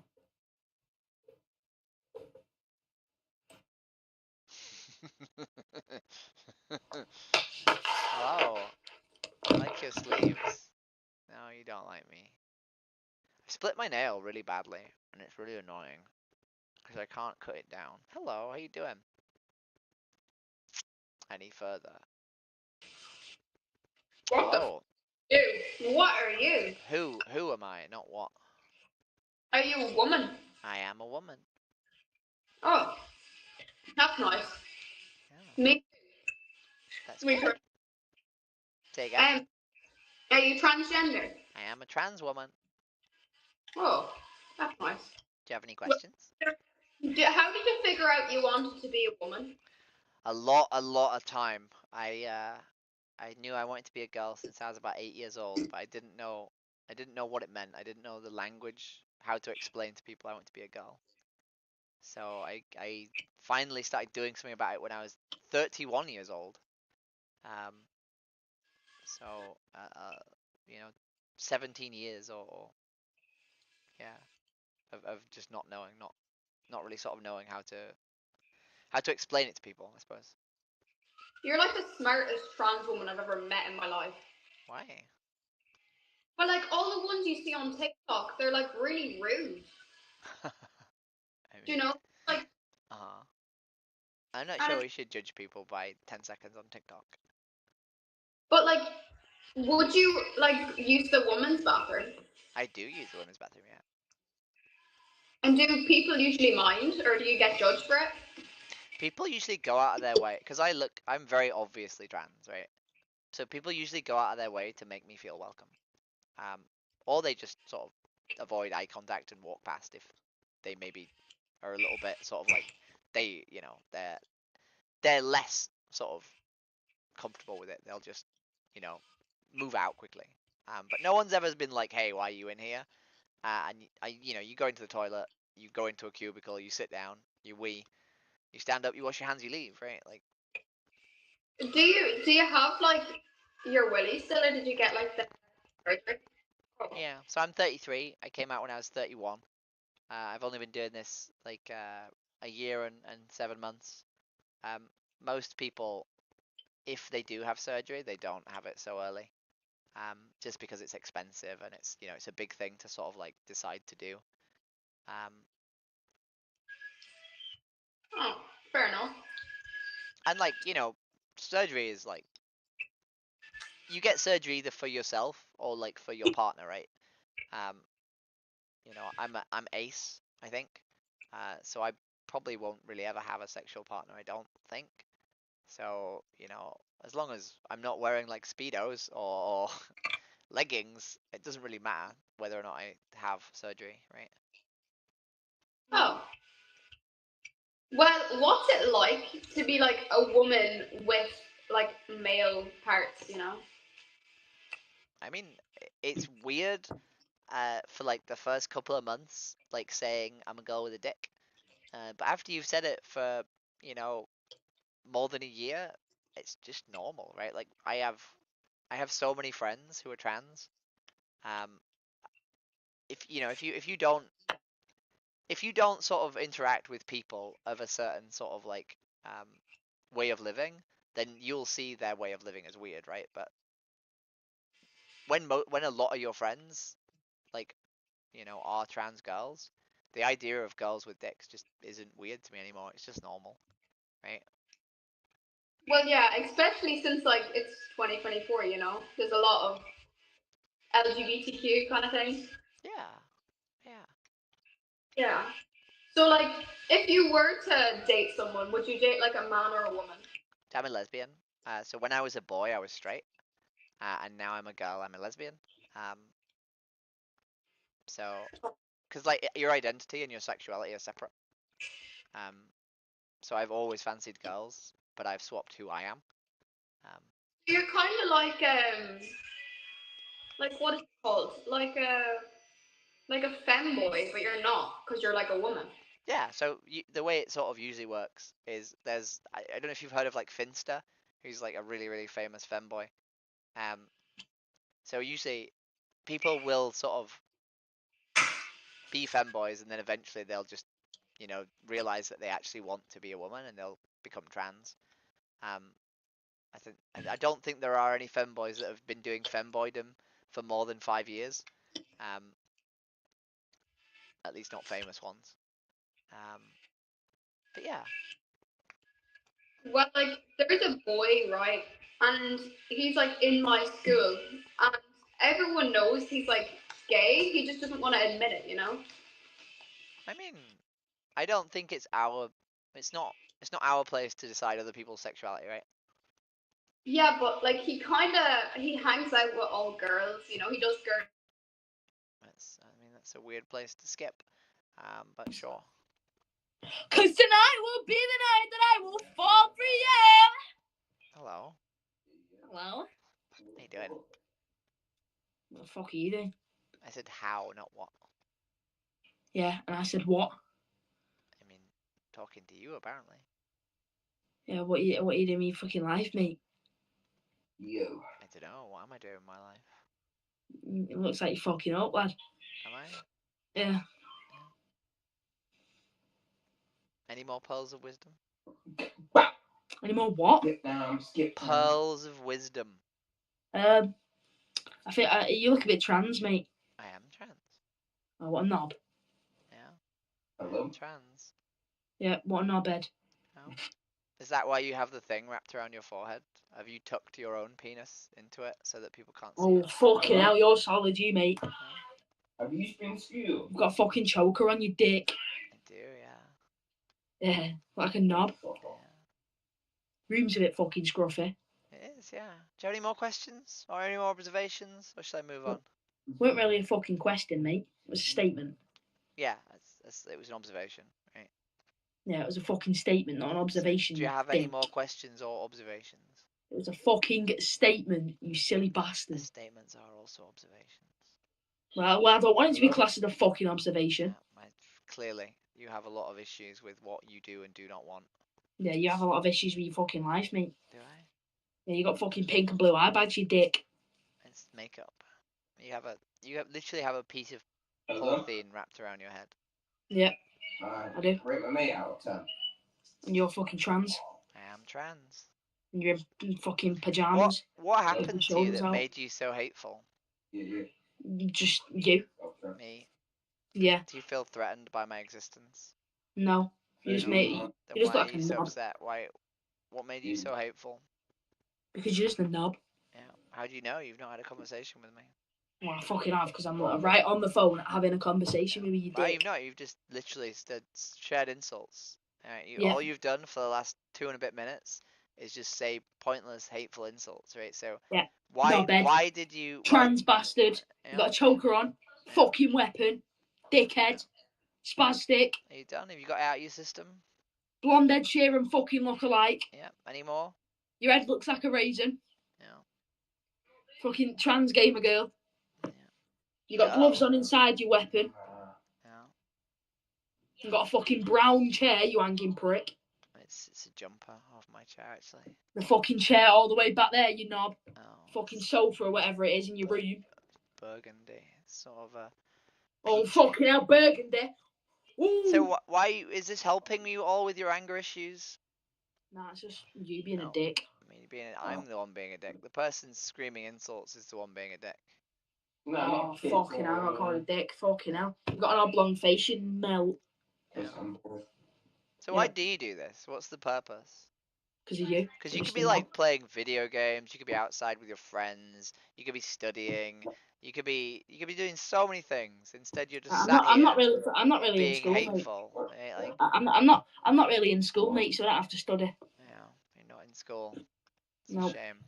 Hello. I like your sleeves. No, you don't like me. I split my nail really badly, and it's really annoying because I can't cut it down. Hello, how you doing? Any further? Hello. What are you? Who am I? Not what. Are you a woman? I am a woman. Oh, that's nice. Yeah. Me. That's great. Say again. Are you transgender? I am a trans woman. Oh, that's nice. Do you have any questions? How did you figure out you wanted to be a woman? A lot of time. I knew I wanted to be a girl since I was about 8 years old, but I didn't know what it meant. I didn't know the language, how to explain to people I want to be a girl. So I finally started doing something about it when I was 31 years old. So 17 years or yeah, of just not knowing, not really sort of knowing how to explain it to people, I suppose. You're like the smartest trans woman I've ever met in my life. Why? Well, like all the ones you see on TikTok, they're like really rude. Do you know? Like. I'm not sure we should judge people by 10 seconds on TikTok. But like, would you like use the woman's bathroom? I do use the women's bathroom, yeah. And do people usually mind, or do you get judged for it? People usually go out of their way because I'm very obviously trans, right? So people usually go out of their way to make me feel welcome. Or they just sort of avoid eye contact and walk past if they maybe are a little bit sort of like they're less sort of comfortable with it. They'll just move out quickly. But no one's ever been like, hey, why are you in here? You go into the toilet, you go into a cubicle, you sit down, you wee, you stand up, you wash your hands, you leave, right? Like, Do you have like your willy still, or did you get like the surgery? yeah. So I'm 33. I came out when I was 31. I've only been doing this like a year and 7 months. Um, Most people, if they do have surgery, they don't have it so early. Just because it's expensive and it's a big thing to sort of like decide to do. Um, Oh, fair enough. and like surgery is like you get surgery either for yourself or like for your partner, right? Um, I'm ace, I think. So I probably won't really ever have a sexual partner, I don't think. So, as long as I'm not wearing like speedos or leggings, it doesn't really matter whether or not I have surgery, right? Oh. Well, what's it like to be like a woman with like male parts, you know? I mean, it's weird for like the first couple of months, like saying I'm a girl with a dick. But after you've said it for, you know, more than a year, it's just normal, right? Like I have so many friends who are trans. Um, if you don't sort of interact with people of a certain sort of like um, way of living, then you'll see their way of living as weird, right? But when a lot of your friends like are trans girls, the idea of girls with dicks just isn't weird to me anymore. It's just normal, right? Well, yeah, especially since like it's 2024, you know? There's a lot of LGBTQ kind of things. Yeah, yeah. Yeah. So like if you were to date someone, would you date like a man or a woman? I'm a lesbian. So when I was a boy, I was straight, and now I'm a girl. I'm a lesbian. Um, so because like your identity and your sexuality are separate. Um, so I've always fancied girls, but I've swapped who I am. Um, You're kind of like what is it called? Like a femboy, but you're not because you're like a woman. yeah. So the way it sort of usually works is I don't know if you've heard of like Finster, who's like a really really famous femboy. Um, so usually people will sort of be femboys, and then eventually they'll just realize that they actually want to be a woman, and they'll become trans. Um, I don't think there are any femboys that have been doing femboydom for more than 5 years. Um, at least not famous ones. Um, but yeah, Well, like there's a boy, right? And he's like in my school, and everyone knows he's like gay. He just doesn't want to admit it, you know? I mean, I don't think it's not our place to decide other people's sexuality, right? Yeah, but like he hangs out with all girls, you know. He does girl. That's a weird place to skip. But sure. Cause tonight will be the night that I will fall for you. Hello. Hello? How you doing? What the fuck are you doing? I said how, not what. Yeah, and I said what? I mean, talking to you apparently. Yeah, what are you doing with your fucking life, mate? Yo. I don't know. What am I doing in my life? It looks like you're fucking up, lad. Am I? Yeah. Any more pearls of wisdom? Any more what? Skip down, skip down. Pearls of wisdom. I think you look a bit trans, mate. I am trans. Oh, what a knob. Yeah. Hello? I'm trans. Yeah, what a knobhead. No. Is that why you have the thing wrapped around your forehead? Have you tucked your own penis into it so that people can't see Oh, it? fucking hell, you're solid, you, mate. No? Have you been to school? You've got a fucking choker on your dick. I do, yeah. Yeah, like a knob. Room's a bit fucking scruffy. It is, yeah. Do you have any more questions or any more observations, or should I move on? Weren't really a fucking question, mate. It was a statement. Yeah, it was an observation, right? Yeah, it was a fucking statement, not an observation. Do you have any more questions or observations? It was a fucking statement, you silly bastard. Statements are also observations. Well, I don't want it to be classed as a fucking observation. Clearly, you have a lot of issues with what you do and do not want. Yeah, you have a lot of issues with your fucking life, mate. Do I? Yeah, you got fucking pink and blue eye bags, your dick. It's makeup. You literally have a piece of polythene wrapped around your head. Yeah, I do. Rate my mate out of 10. And you're fucking trans. I am trans. And you're in fucking pajamas. What happened to you that made you so hateful? Yeah. Just you. Okay. Me? Yeah. Do you feel threatened by my existence? No. You just made. Then You're just why like are you a so knob. upset? What made you so hateful? Because you're just a knob. Yeah. How do you know? You've not had a conversation with me. Well, I fucking have, because I'm right on the phone having a conversation with you, dick. Well, you've not. You've just literally shared insults. Right? Yeah. All you've done for the last 2 and a bit minutes is just say pointless, hateful insults, right? So yeah. why did you trans bastard? You got a choker on, fucking weapon, dickhead, spastic. Are you done? Have you got it out of your system? Blonde Ed Sheeran fucking look alike. Yeah. Any more? Your head looks like a raisin. Yeah. Fucking trans gamer girl. Yeah. You got gloves on inside your weapon. Yeah. You got a fucking brown chair, you hanging prick. It's a jumper off my chair, actually. The fucking chair all the way back there, you knob. Oh. Fucking sofa or whatever it is in your room. Burgundy. Sort of a... Oh, fucking hell, burgundy. Ooh. So why is this helping you all with your anger issues? Nah, it's just you being a dick. I mean, I'm the one being a dick. The person screaming insults is the one being a dick. No, fucking hell, I'm not calling a dick. Fucking hell. You've got an oblong face, you melt. Yeah. So why do you do this? What's the purpose? Because of you. Because you could be like playing video games. You could be outside with your friends. You could be studying. You could be doing so many things. Instead, you're just I'm not really being in school, hateful. mate. Like, I'm not really in school, mate. So I don't have to study. Yeah, you're not in school. It's nope. a shame.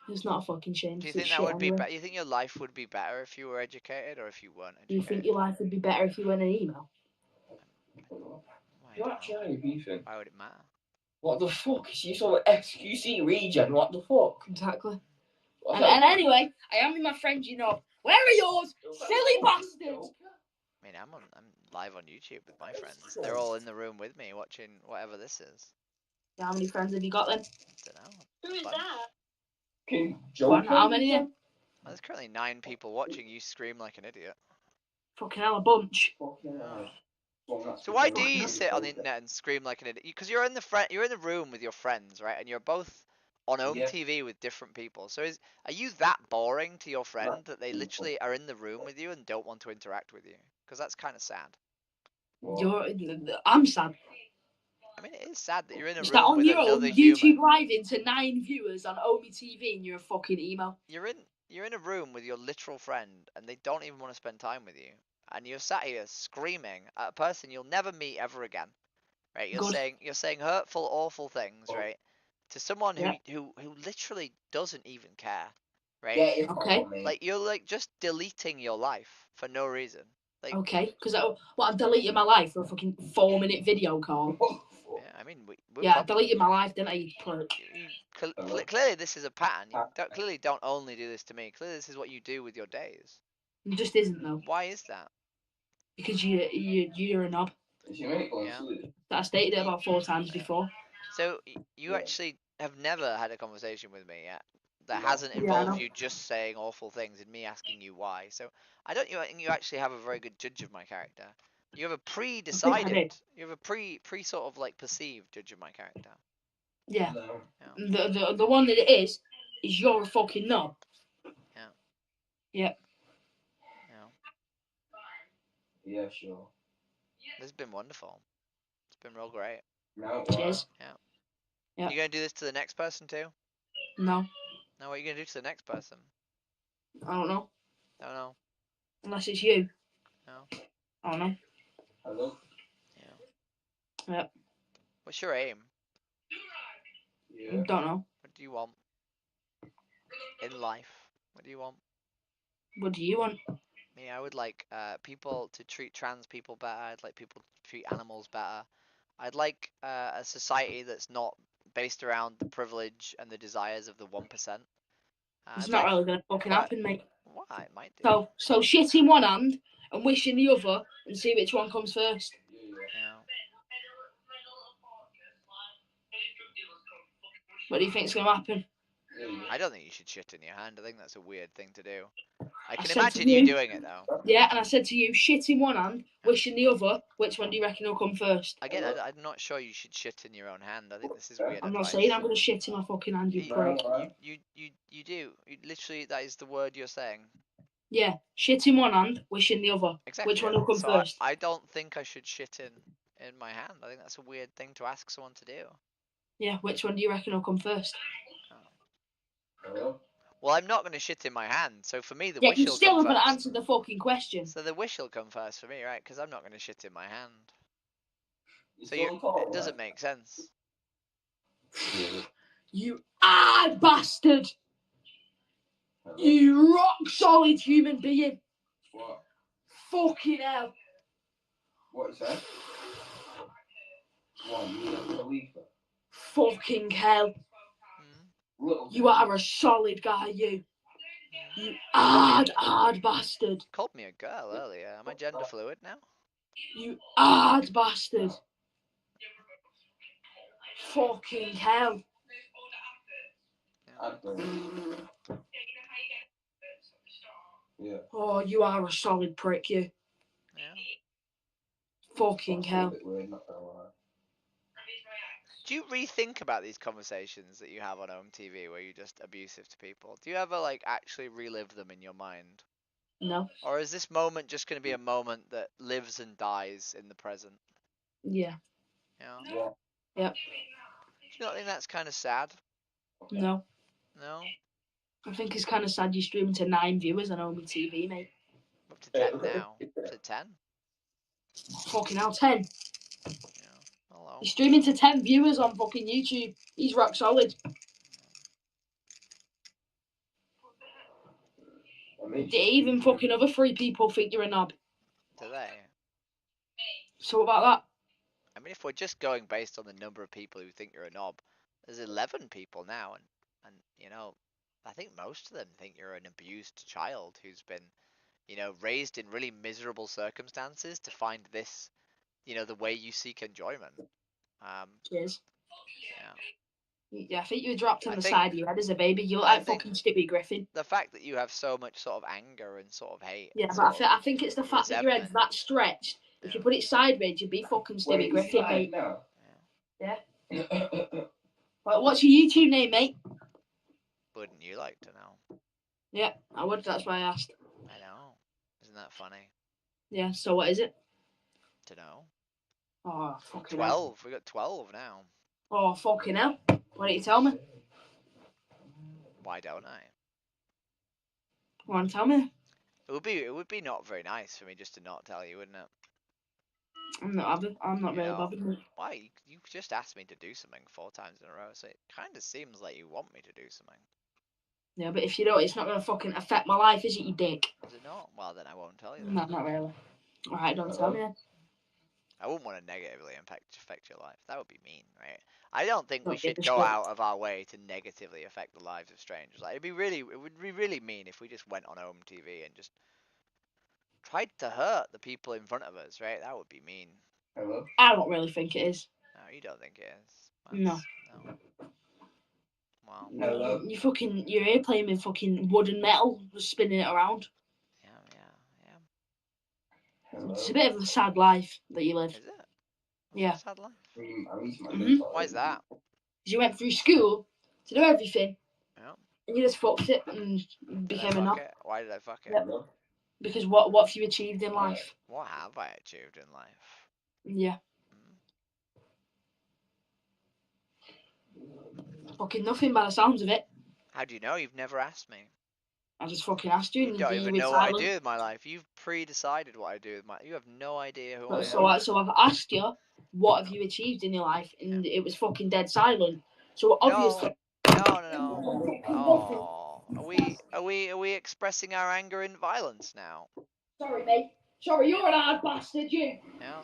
It's not a fucking shame. Do you think that would be better? You think your life would be better if you were educated or if you weren't educated? Do you think your life would be better if you went an email? You're actually beefing. Why would it matter? What the fuck? Is you sort of XQC regen? What the fuck? Exactly. And anyway, I am with my friend, you know. Where are yours? Silly bastard! I mean, I'm live on YouTube with my friends. They're all in the room with me watching whatever this is. How many friends have you got then? Don't know. Who is that? How many? Well, there's currently 9 people watching you scream like an idiot. Fucking hell, a bunch. So why do you sit on the internet and scream like an idiot? Because you're in the room with your friends, right? And you're both on home TV with different people. So are you that boring to your friend that they literally are in the room with you and don't want to interact with you? Because that's kind of sad. I'm sad. I mean, it is sad that you're in a Is room that on with your another own human. YouTube live into 9 viewers on Omi TV and you're a fucking emo? You're in a room with your literal friend and they don't even want to spend time with you. And you're sat here screaming at a person you'll never meet ever again. Right? You're saying hurtful, awful things, right? To someone who literally doesn't even care. Right? Yeah, okay. Like you're like just deleting your life for no reason. Like, okay, because I've deleted my life for a fucking 4-minute video call. Yeah, I mean, I deleted my life, didn't I? Clearly, this is a pattern. You clearly don't only do this to me. Clearly, this is what you do with your days. It just isn't though. Why is that? Because you're a knob. Yeah. I stated it about 4 times before. So you actually have never had a conversation with me yet that hasn't involved you just saying awful things and me asking you why. So I think you actually have a very good judge of my character. You have a pre-decided, you have a pre sort of like perceived judge of my character. Yeah. The one that it is you're a fucking knob. Yeah. Yeah. Yeah, sure. This has been wonderful. It's been real great. Cheers. Yeah. You gonna do this to the next person too? No. No, what are you gonna do to the next person? I don't know. Don't know. Unless it's you. No. I don't know. Hello? Yeah. Yep. What's your aim? Yeah. Don't know. What do you want in life? What do you want? What do you want? Me, I would like people to treat trans people better. I'd like people to treat animals better. I'd like a society that's not based around the privilege and the desires of the 1%. It's I'd not like really gonna fucking quite. happen, mate. Why? It might do. So shit in one hand and wish in the other and see which one comes first. Yeah. What do you think's gonna happen? I don't think you should shit in your hand. I think that's a weird thing to do. I can said to imagine you doing it though. Yeah, and I said to you, shit in one hand, wish in the other. Which one do you reckon will come first? Again, I'm not sure you should shit in your own hand. I think this is weird I'm not advice. saying I'm gonna shit in my fucking hand, you prick. You do. Literally, that is the word you're saying. Yeah, shit in one hand, wish in the other. Exactly. Which one will come So first? I don't think I should shit in my hand. I think that's a weird thing to ask someone to do. Yeah, which one do you reckon will come first? Hello? Well, I'm not going to shit in my hand, so for me the Yeah, wish you will still come haven't first. answered the fucking question. So the wish will come first for me, right? Because I'm not going to shit in my hand. So it doesn't make sense. You bastard! Hello? You rock solid human being. What? Fucking hell. What is that? What, you a Khalifa? Fucking hell. You are a solid guy, you. You hard bastard. You called me a girl earlier. Am I gender fluid now? You hard bastard. Fucking hell. Yeah. Oh, you are a solid prick, you. Yeah. Fucking hell. Do you rethink about these conversations that you have on home TV where you're just abusive to people? Do you ever like actually relive them in your mind? No. Or is this moment just going to be a moment that lives and dies in the present? Yeah. Yeah. Yep. Do you not think that's kind of sad? No. No? I think it's kind of sad you're streaming to 9 viewers on home TV, mate. Up to 10 now. Up to 10? Fucking hell, 10. Yeah. Hello. He's streaming to 10 viewers on fucking YouTube. He's rock solid. Do even fucking other 3 people think you're a knob? Do they? So what about that? I mean, if we're just going based on the number of people who think you're a knob, there's 11 people now, and you know, I think most of them think you're an abused child who's been, you know, raised in really miserable circumstances to find this, you know, the way you seek enjoyment. Cheers. Yeah. Yeah, I think you were dropped on I the think- side of your head as a baby. You look I like think- fucking Stewie Griffin. The fact that you have so much sort of anger and sort of hate. Yeah, and but sort I think it's the fact that your head's that stretched. If you put it sideways, you'd be fucking Stewie Griffin, mate. Yeah. Well, what's your YouTube name, mate? Wouldn't you like to know? Yeah, I would. That's why I asked. I know. Isn't that funny? Yeah, so what is it? To know. Oh, fucking hell. 12. We got 12 now. Oh, fucking hell. Why don't you tell me? Why don't I? Go on, tell me. It would be not very nice for me just to not tell you, wouldn't it? I'm not really bothered. Mate. Why? You just asked me to do something 4 times in a row, so it kind of seems like you want me to do something. Yeah, but if you don't, it's not going to fucking affect my life, is it, you dick? Is it not? Well, then I won't tell you. No, not really. Alright, don't tell me then. I wouldn't want to negatively affect your life. That would be mean, right? I don't think we Don't give should a go shit. out of our way to negatively affect the lives of strangers. Like, it would be really mean if we just went on home TV and just tried to hurt the people in front of us, right? That would be mean. Hello? I don't really think it is. No, you don't think it is. No. Wow. Hello? Your airplane with fucking wood and metal was spinning it around. Yeah. Hello? It's a bit of a sad life that you live. Is it? Yeah. Sad life. Why is that? Because you went through school to do everything, Yeah. and you just fucked it and became a knob. Why did I fuck it? Yep. Because what have you achieved in life? What have I achieved in life? Yeah. Fucking nothing by the sounds of it. How do you know? You've never asked me. I just fucking asked you, You and don't you even were know what I silent. do with my life. You've pre-decided what I do with my. You have no idea who I am. So I've asked you, what have you achieved in your life, and it was fucking dead silent. So obviously. No. Oh, are we expressing our anger in violence now? Sorry, mate. Sorry, you're an hard bastard, you. Yeah.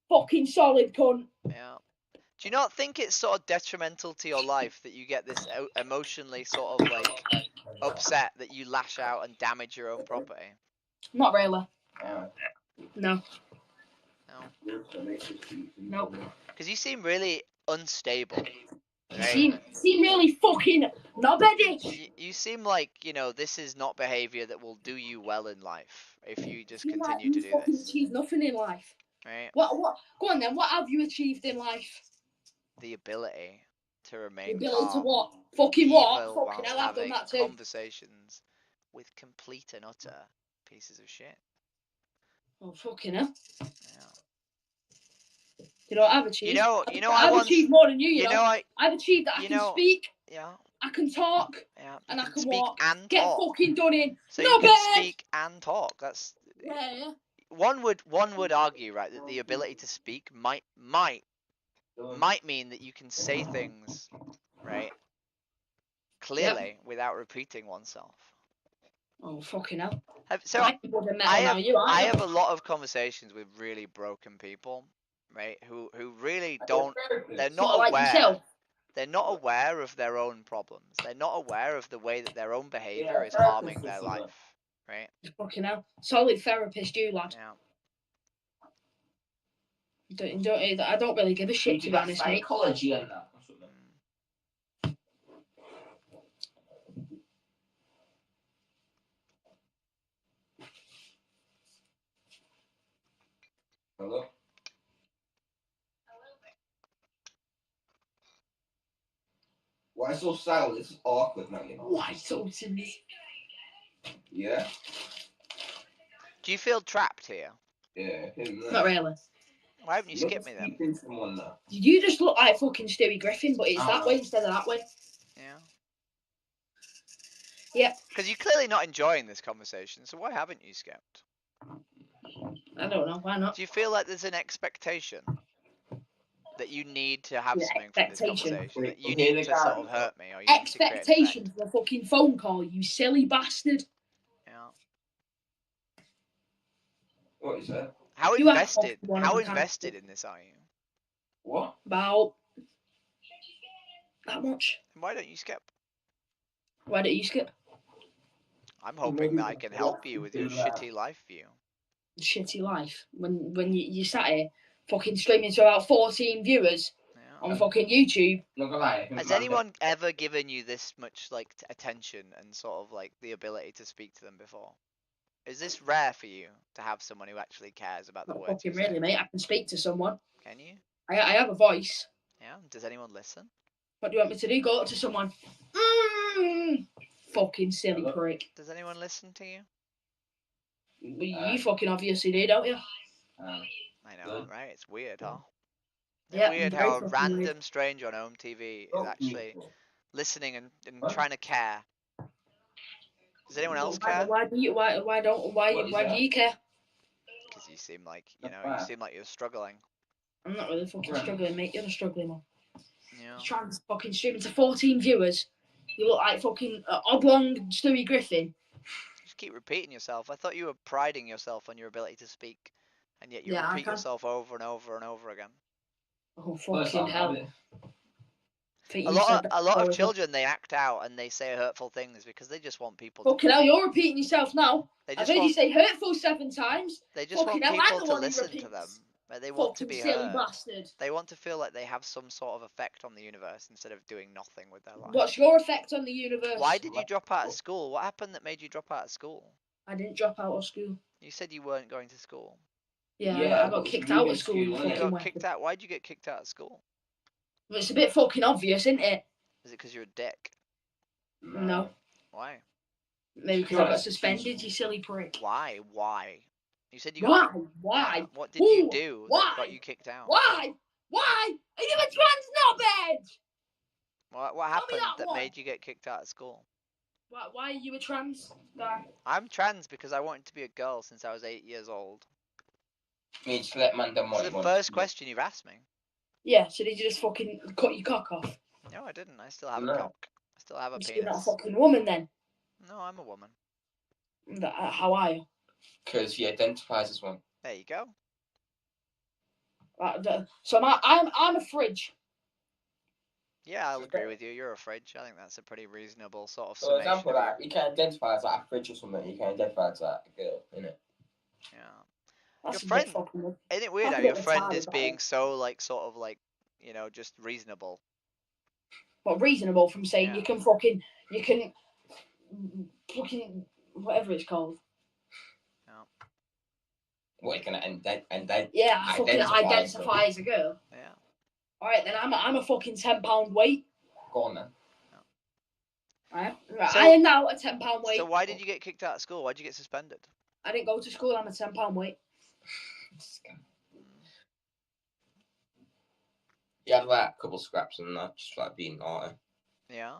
Fucking solid cunt. Yeah. Do you not think it's sort of detrimental to your life that you get this emotionally sort of like upset that you lash out and damage your own property? Not really. Yeah. No. No. Nope. Because you seem really unstable. You Right? seem really fucking knobheadish. You seem like, this is not behavior that will do you well in life if you just You continue to do fucking this. achieved nothing in life. Right? What? Go on then. What have you achieved in life? The ability to The remain ability to calm. what? Fucking Even what? Fucking whilst hell, I've done having that too. conversations with complete and utter pieces of shit. Oh, fucking hell. Yeah. You know what I've achieved? I've achieved more than you, you know. I've achieved that I can speak. Yeah. I can talk. Yeah. And I can speak walk. and Get talk. fucking done in. So No you can bad. speak and talk. That's Yeah. one would argue, right, that the ability to speak might mean that you can say things, right, clearly without repeating oneself. Oh, fucking hell. I have a lot of conversations with really broken people, right, who really don't, they're not aware. They're not aware of their own problems. They're not aware of the way that their own behavior is harming their life, right? Fucking hell. Solid therapist, you lad. Yeah. I don't really give a shit, to be honest, mate. Psychology and that. Hello? Why so silent? This is awkward now, you know. Why so silent? Yeah? Do you feel trapped here? Yeah. Not really. Why haven't you skipped me then? You just look like fucking Stewie Griffin, but it's that way instead of that way. Yeah. Yep. Because you're clearly not enjoying this conversation, so why haven't you skipped? I don't know, why not? Do you feel like there's an expectation that you need to have something from this conversation? That you need to sort of hurt me? Or you Expectation for a fucking phone call, you silly bastard. Yeah. What is that? How invested in this are you? What? About that much. And why don't you skip? Why don't you skip? I'm hoping that I can help you with your shitty life view. Shitty life. When you sat here fucking streaming to about 14 viewers on fucking YouTube. Not gonna lie. Has anyone ever given you this much like attention and sort of like the ability to speak to them before? Is this rare for you to have someone who actually cares about the Not words? fucking really, mate. I can speak to someone. Can you? I have a voice. Yeah. Does anyone listen? What do you want me to do? Go up to someone. Fucking silly prick. Does anyone listen to you? You fucking obviously do, don't you? I know, right? It's weird, huh? Yeah. Weird how a random stranger on home TV is actually listening and trying to care. Does anyone else care? Why do you care? Because you seem like you're struggling. I'm not really fucking struggling, mate. You're the struggling one. Yeah. You're trying to fucking stream to 14 viewers. You look like fucking oblong Stewie Griffin. Just keep repeating yourself. I thought you were priding yourself on your ability to speak, and yet you repeat yourself over and over and over again. Oh fucking hell! A lot of children, they act out and they say hurtful things because they just want people. Fucking hell! You're repeating yourself now. I heard you say hurtful 7 times. They just want people to listen to them. They want to be heard. Bastard. They want to feel like they have some sort of effect on the universe instead of doing nothing with their life. What's your effect on the universe? Why did you drop out of school? What happened that made you drop out of school? I didn't drop out of school. You said you weren't going to school. Yeah, I got kicked out of school. You got kicked out. Why'd you get kicked out of school? Well, it's a bit fucking obvious, isn't it? Is it because you're a dick? No. Why? Maybe because I got suspended, you silly prick. Why? You said you got... Why? What did you do that got you kicked out? Why? Are you a trans knobhead? What happened that made you get kicked out of school? Why are you a trans guy? I'm trans because I wanted to be a girl since I was 8 years old. Me just let man them It's the first question you've asked me. Yeah, so did you just fucking cut your cock off? No, I didn't. I still have a No. cock. I still have a So you're not a penis. fucking woman then? No, I'm a woman. How are you? Because he identifies as one. There you go. So I'm a fridge. Yeah, I'll agree with you. You're a fridge. I think that's a pretty reasonable sort of For summation example, of like you. you can identify as like a fridge or something. You can identify as like a girl, innit? Yeah. That's Your a bit friend, fucking. isn't it weird That's how a your bit friend retarded, is that being is. so like sort of like, just reasonable? But reasonable from saying Yeah. you can fucking whatever it's called. What you can Yeah, I fucking identify as a girl. Yeah. All right, then I'm a fucking £10 weight. Go on then. Right. So- I am now a £10 weight. So why did you get kicked out of school? Why did you get suspended? I didn't go to school. I'm a £10 weight. You had like a couple scraps and that, just like being naughty. Yeah.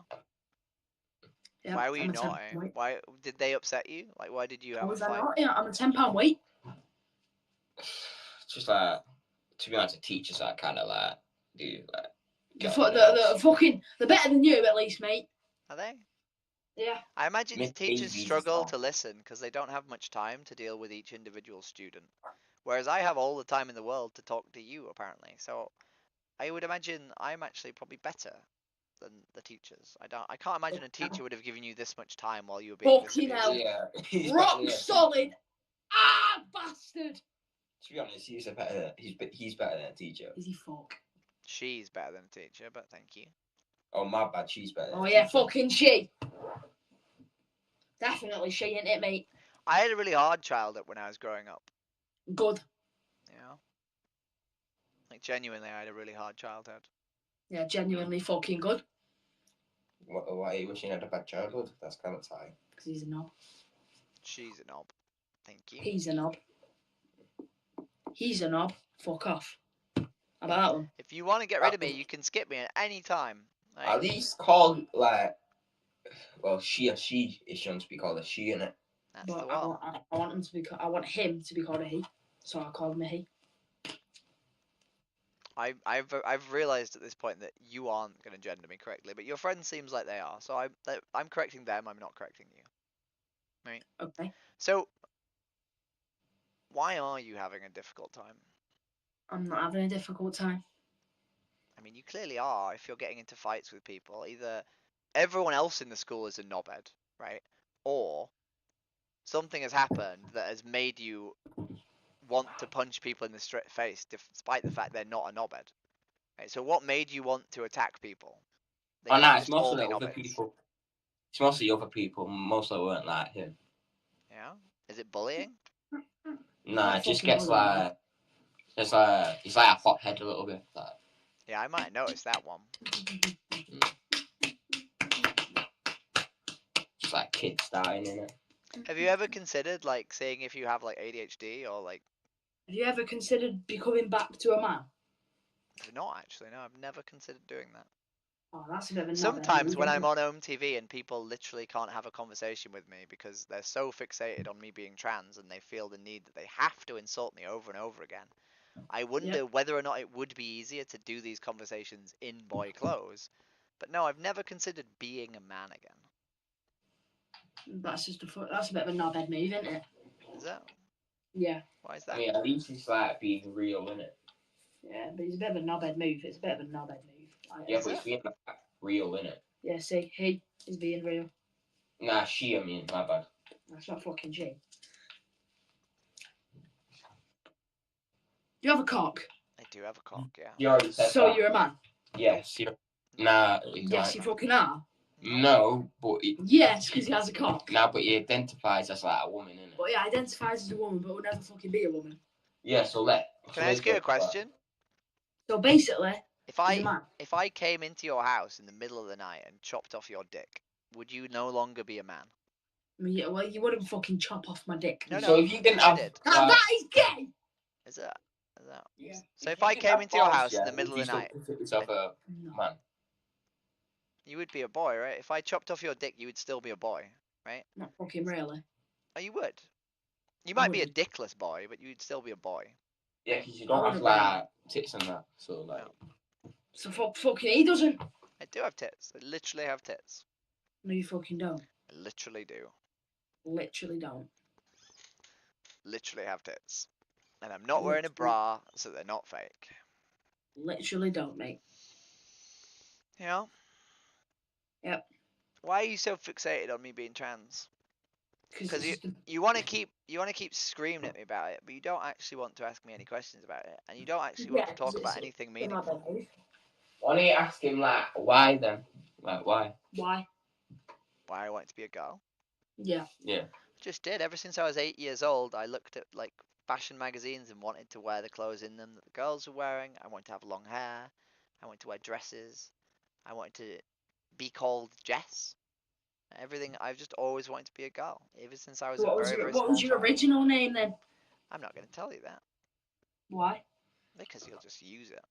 Yeah, Why were you I'm a 10 naughty? weight. Why did they upset you? Like, why did you How have a was I fight? not? Yeah, I'm a £10 weight. Just like, to be honest, the teachers are kind of like, do like. They're better than you at least, mate. Are they? Yeah. I imagine Miss teachers Davies struggle is to listen because they don't have much time to deal with each individual student. Whereas I have all the time in the world to talk to you, apparently. So I would imagine I'm actually probably better than the teachers. I can't imagine a teacher would have given you this much time while you were being this Fucking idiot. hell. Yeah. Rock Yeah. solid. Ah, bastard. To be honest, he's better than a teacher. Is he fuck? She's better than a teacher, but thank you. Oh, my bad, she's better than Oh a yeah, teacher. fucking she. Definitely she, ain't it, mate? I had a really hard childhood when I was growing up. Good. Yeah. Like, genuinely, I had a really hard childhood. Yeah, genuinely fucking good. Why are you wishing you had a bad childhood? That's kind of tight. Because he's a knob. She's a knob. Thank you. He's a knob. He's a knob. Fuck off. How about that one? If you want to get rid of me, you can skip me at any time. Like, At least call, like, well, she or she is shown to be called a she, innit? That's But the one. I want him to be. I want him to be called a he. So I call him a he. I've realised at this point that you aren't going to gender me correctly, but your friend seems like they are. So I'm correcting them. I'm not correcting you. Right. Okay. So why are you having a difficult time? I'm not having a difficult time. I mean, you clearly are. If you're getting into fights with people, either everyone else in the school is a knobhead, right? Or something has happened that has made you want to punch people in the face, despite the fact they're not a knobhead. Right? So what made you want to attack people? They Oh, no, can't it's just all mostly be other knobheads. people. It's mostly other people. Most of them weren't like him. Yeah? Is it bullying? Nah, it just gets like, it's like, he's like a hothead a little bit. Like. Yeah, I might have noticed that one. Just like kids dying in it. Have you ever considered like seeing if you have like ADHD or like? Have you ever considered becoming back to a man? Not actually. No, I've never considered doing that. Oh, that's a bit of a Sometimes when I'm on home TV and people literally can't have a conversation with me because they're so fixated on me being trans and they feel the need that they have to insult me over and over again, I wonder whether or not it would be easier to do these conversations in boy clothes. But no, I've never considered being a man again. That's a bit of a knobhead move, isn't it? Is that? Yeah. Why is that? I mean, at least he's like being real, innit? Yeah, but it's a bit of a knobhead move. It's a bit of a knobhead move. Yeah, but he's being like, real, innit? Yeah, see, he is being real. Nah, she, I mean, my bad. That's not fucking she. You have a cock? I do have a cock, yeah. You already said So that. you're a man? Yes, nah. Yes, you fucking are. No, but... Yes, because he has a cock. Nah, but he identifies as like a woman, innit? But he identifies as a woman, but will never fucking be a woman. Yeah, so Can I ask you a question? So basically, if I came into your house in the middle of the night and chopped off your dick, would you no longer be a man? I mean, yeah, well, you wouldn't fucking chop off my dick. No, So if you didn't have... That is gay! Is that? Yeah. So if I came into your house in the middle of the night... Yourself a man. You would be a boy, right? If I chopped off your dick, you would still be a boy, right? Not fucking really. Oh, you would. You I might be a wouldn't. dickless boy, but you'd still be a boy. Yeah, because you I don't have wouldn't like tits and that. So like, No. So fucking he doesn't. I do have tits. I literally have tits. No, you fucking don't. I literally do. Literally don't. Literally have tits. And I'm not wearing a Literally. bra, so they're not fake. Literally don't, mate. You know? Yep. Why are you so fixated on me being trans? Because it's you want to keep screaming at me about it, but you don't actually want to ask me any questions about it, and you don't actually want to talk about anything meaningful. why don't you ask him like why then? Like why? Why? Why I want to be a girl? Yeah. Yeah. Just did. Ever since I was 8 years old, I looked at like fashion magazines and wanted to wear the clothes in them that the girls were wearing. I wanted to have long hair. I wanted to wear dresses. I wanted to be called Jess. Everything. I've just always wanted to be a girl, ever since I was So a very, very small what was your child. original name then? I'm not going to tell you that. Why? Because you'll just use it.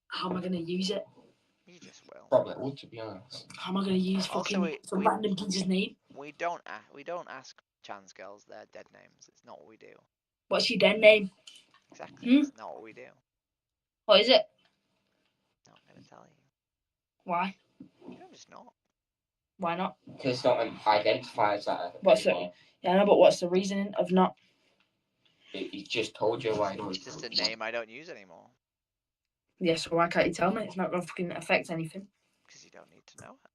How am I gonna use it? You just will. Probably would, to be honest. How am I gonna use fucking some random kid's name? We don't ask trans girls their dead names. It's not what we do. What's your dead name? Exactly. It's not what we do. What is it? Not going to tell you. Why? I'm just not. Why not? Because it's not identified as that. What's the? Yeah, I know, but what's the reasoning of not? He just told you why. It's just a name I don't use anymore. Yeah, so why can't you tell me? It's not gonna fucking affect anything. Because you don't need to know it.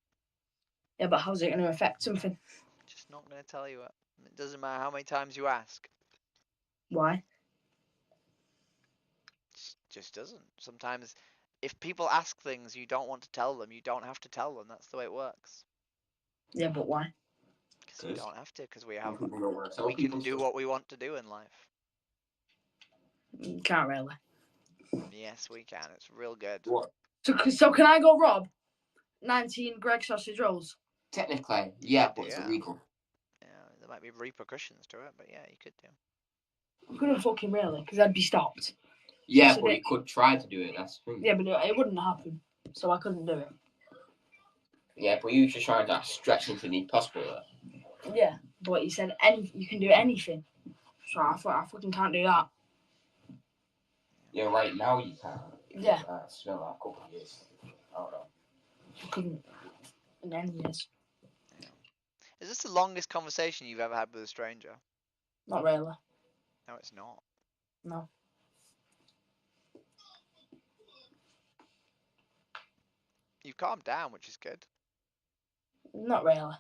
Yeah, but how's it gonna affect something? Just not going to tell you it. It doesn't matter how many times you ask. Why? Just doesn't. Sometimes, if people ask things you don't want to tell them, you don't have to tell them. That's the way it works. Yeah, but why? Because you don't have to. Because we have. People don't want to tell We people can do stuff. what we want to do in life. You can't really. Yes, we can. It's real good. What? So can I go rob 19 Greg sausage rolls? Technically, yeah, but it's Yeah. illegal. Yeah, there might be repercussions to it, but yeah, you could do. I couldn't fucking really, because I'd be stopped. Yeah, So but you could try to do it. That's the thing. Yeah, but it wouldn't happen, so I couldn't do it. Yeah, but you just trying to stretch into the impossible. Yeah, but you said you can do anything, so I fucking can't do that. Yeah, right now you can. Yeah. It's been like a couple of years. I don't know. I couldn't in any years. Is this the longest conversation you've ever had with a stranger? Not really. No, it's not. No. You've calmed down, which is good. Not really.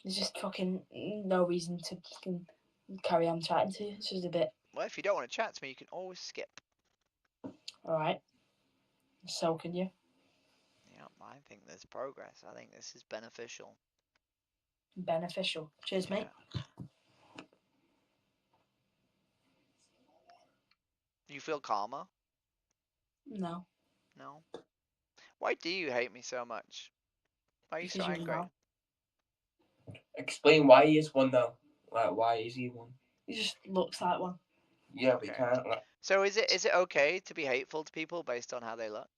There's just fucking no reason to fucking carry on chatting to you. It's just a bit. Well, if you don't want to chat to me, you can always skip. Alright. So can you. Yeah, I think there's progress. I think this is beneficial. Beneficial. Cheers, mate. You feel calmer? No. No. Why do you hate me so much? Why are you so Because you're angry? wrong. Explain why he is one though. Like, why is he one? He just looks like one. Yeah, but he can't. Like... So is it okay to be hateful to people based on how they look?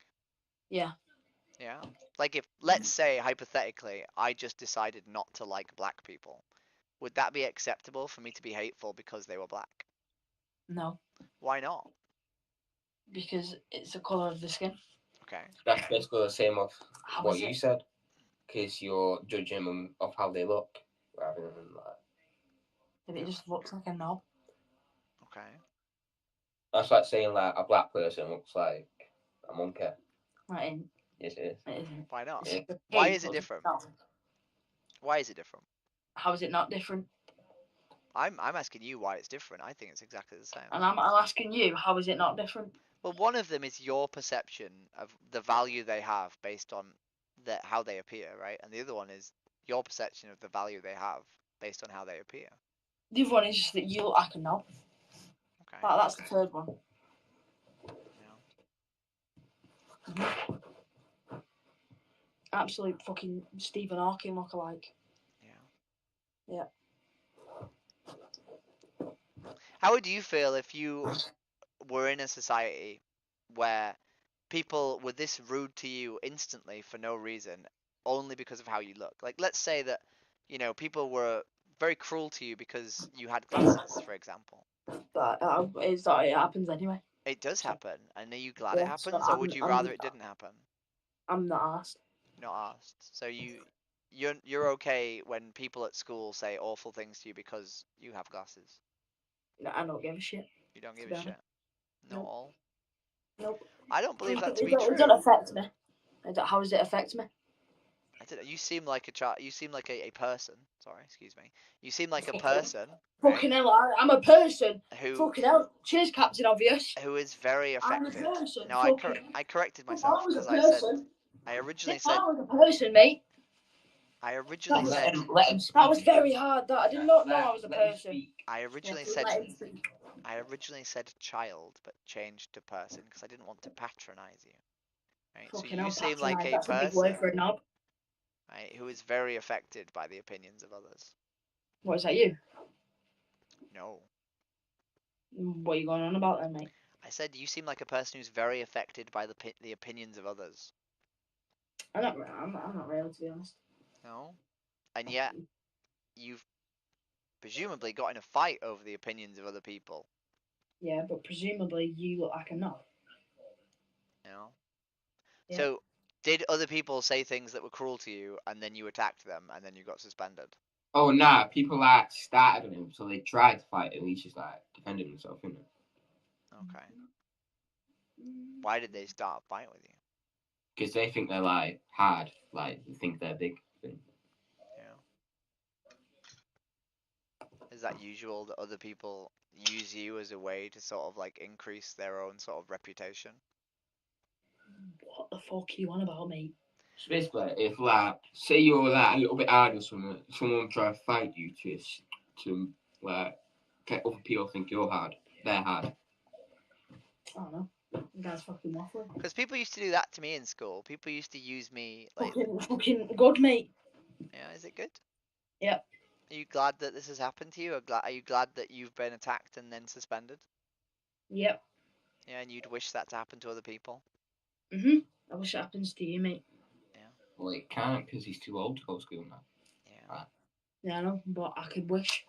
Yeah. Yeah. Like if, let's say, hypothetically, I just decided not to like black people, would that be acceptable for me to be hateful because they were black? No. Why not? Because it's the colour of the skin. Okay. That's basically the same of How what is you it? said. Because you're judging them of how they look rather than like. If it just looks like a knob. Okay. That's like saying like a black person looks like a monkey. Right in. Yes, it is. It isn't. Why not? Yeah. Why is it different? Why is it different? How is it not different? I'm asking you why it's different. I think it's exactly the same. And I'm asking you, how is it not different? Well, one of them is your perception of the value they have based on how they appear, right? And the other one is your perception of the value they have based on how they appear. The other one is just that you look like a knob. Okay. That's the third one. Yeah. Absolute fucking Stephen Hawking look-alike. Yeah. Yeah. How would you feel if you were in a society where people were this rude to you instantly for no reason, only because of how you look. Like, let's say that, people were very cruel to you because you had glasses, for example. But it happens anyway. It does happen, and are you glad it Yeah, so happens, or would you rather it didn't happen? I'm not asked. Not asked. So you're okay when people at school say awful things to you because you have glasses. No, I don't give a shit. You don't give be a shit. honest. Not Nope. all. Nope. I don't believe that to It be don't true. affect me. How does it affect me? I don't know. You seem like a child. You seem like a person. Sorry, excuse me. You seem like a person, Fucking right? hell, I'm a person. Who Fucking hell. Cheers, Captain Obvious. who is very I'm a affected. person. No, I corrected I myself was a because I said person. I originally I said was a person, mate. I originally said Let him speak. That was very hard. That I did not know I was a Let him person. speak. I Yeah, originally so said let him speak. I originally said child, but changed to person because I didn't want to patronize you. Right? So Fucking you hell, seem like patronise. a That's a big person, word for a knob. right, who is very affected by the opinions of others. What is that, you? No. What are you going on about then, mate? I said you seem like a person who's very affected by the opinions of others. I'm not real, to be honest. No? And yet, you've presumably got in a fight over the opinions of other people. Yeah, but presumably you look like a knob. You know? Yeah. So, did other people say things that were cruel to you, and then you attacked them, and then you got suspended? Oh nah, people like started on him, so they tried to fight him. He's just like defending himself, innit? Okay. Why did they start a fight with you? Because they think they're like hard, like they think they're big. Yeah. Is that usual that other people use you as a way to sort of like increase their own sort of reputation? What the fuck are you on about, mate? So basically, if like say you're like a little bit hard or something, someone try to fight you to like get other people to think you're hard. They're hard. I don't know. You guys fucking waffling. Because people used to do that to me in school. People used to use me like. Fucking good, mate. Yeah, is it good? Yep. Are you glad that this has happened to you? Are you glad that you've been attacked and then suspended? Yep. Yeah, and you'd wish that to happen to other people? I wish it happens to you, mate. Yeah. Well, it can't because he's too old to go to school now. Yeah. Right. Yeah, I know, but I could wish.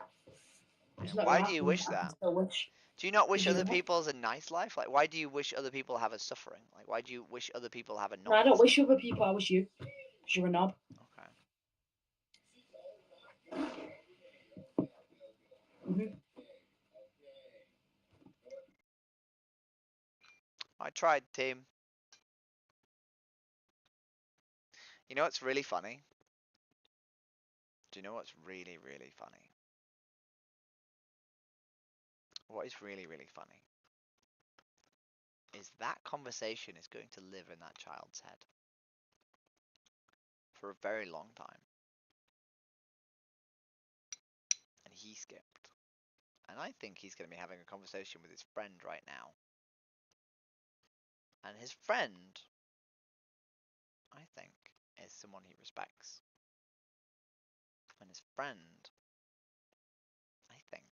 It's not Why gonna do you happen, wish but I that? can still wish. Do you not wish Do you other not? people a nice life? Like, why do you wish other people have a suffering? Like, why do you wish other people have a No, I don't not? wish other people. I wish you. Because you're a knob. Okay. I tried, team. You know what's really funny? Do you know what's really, really funny? What is really, really funny is that conversation is going to live in that child's head for a very long time. And he skipped. And I think he's going to be having a conversation with his friend right now. And his friend, I think, is someone he respects. And his friend, I think,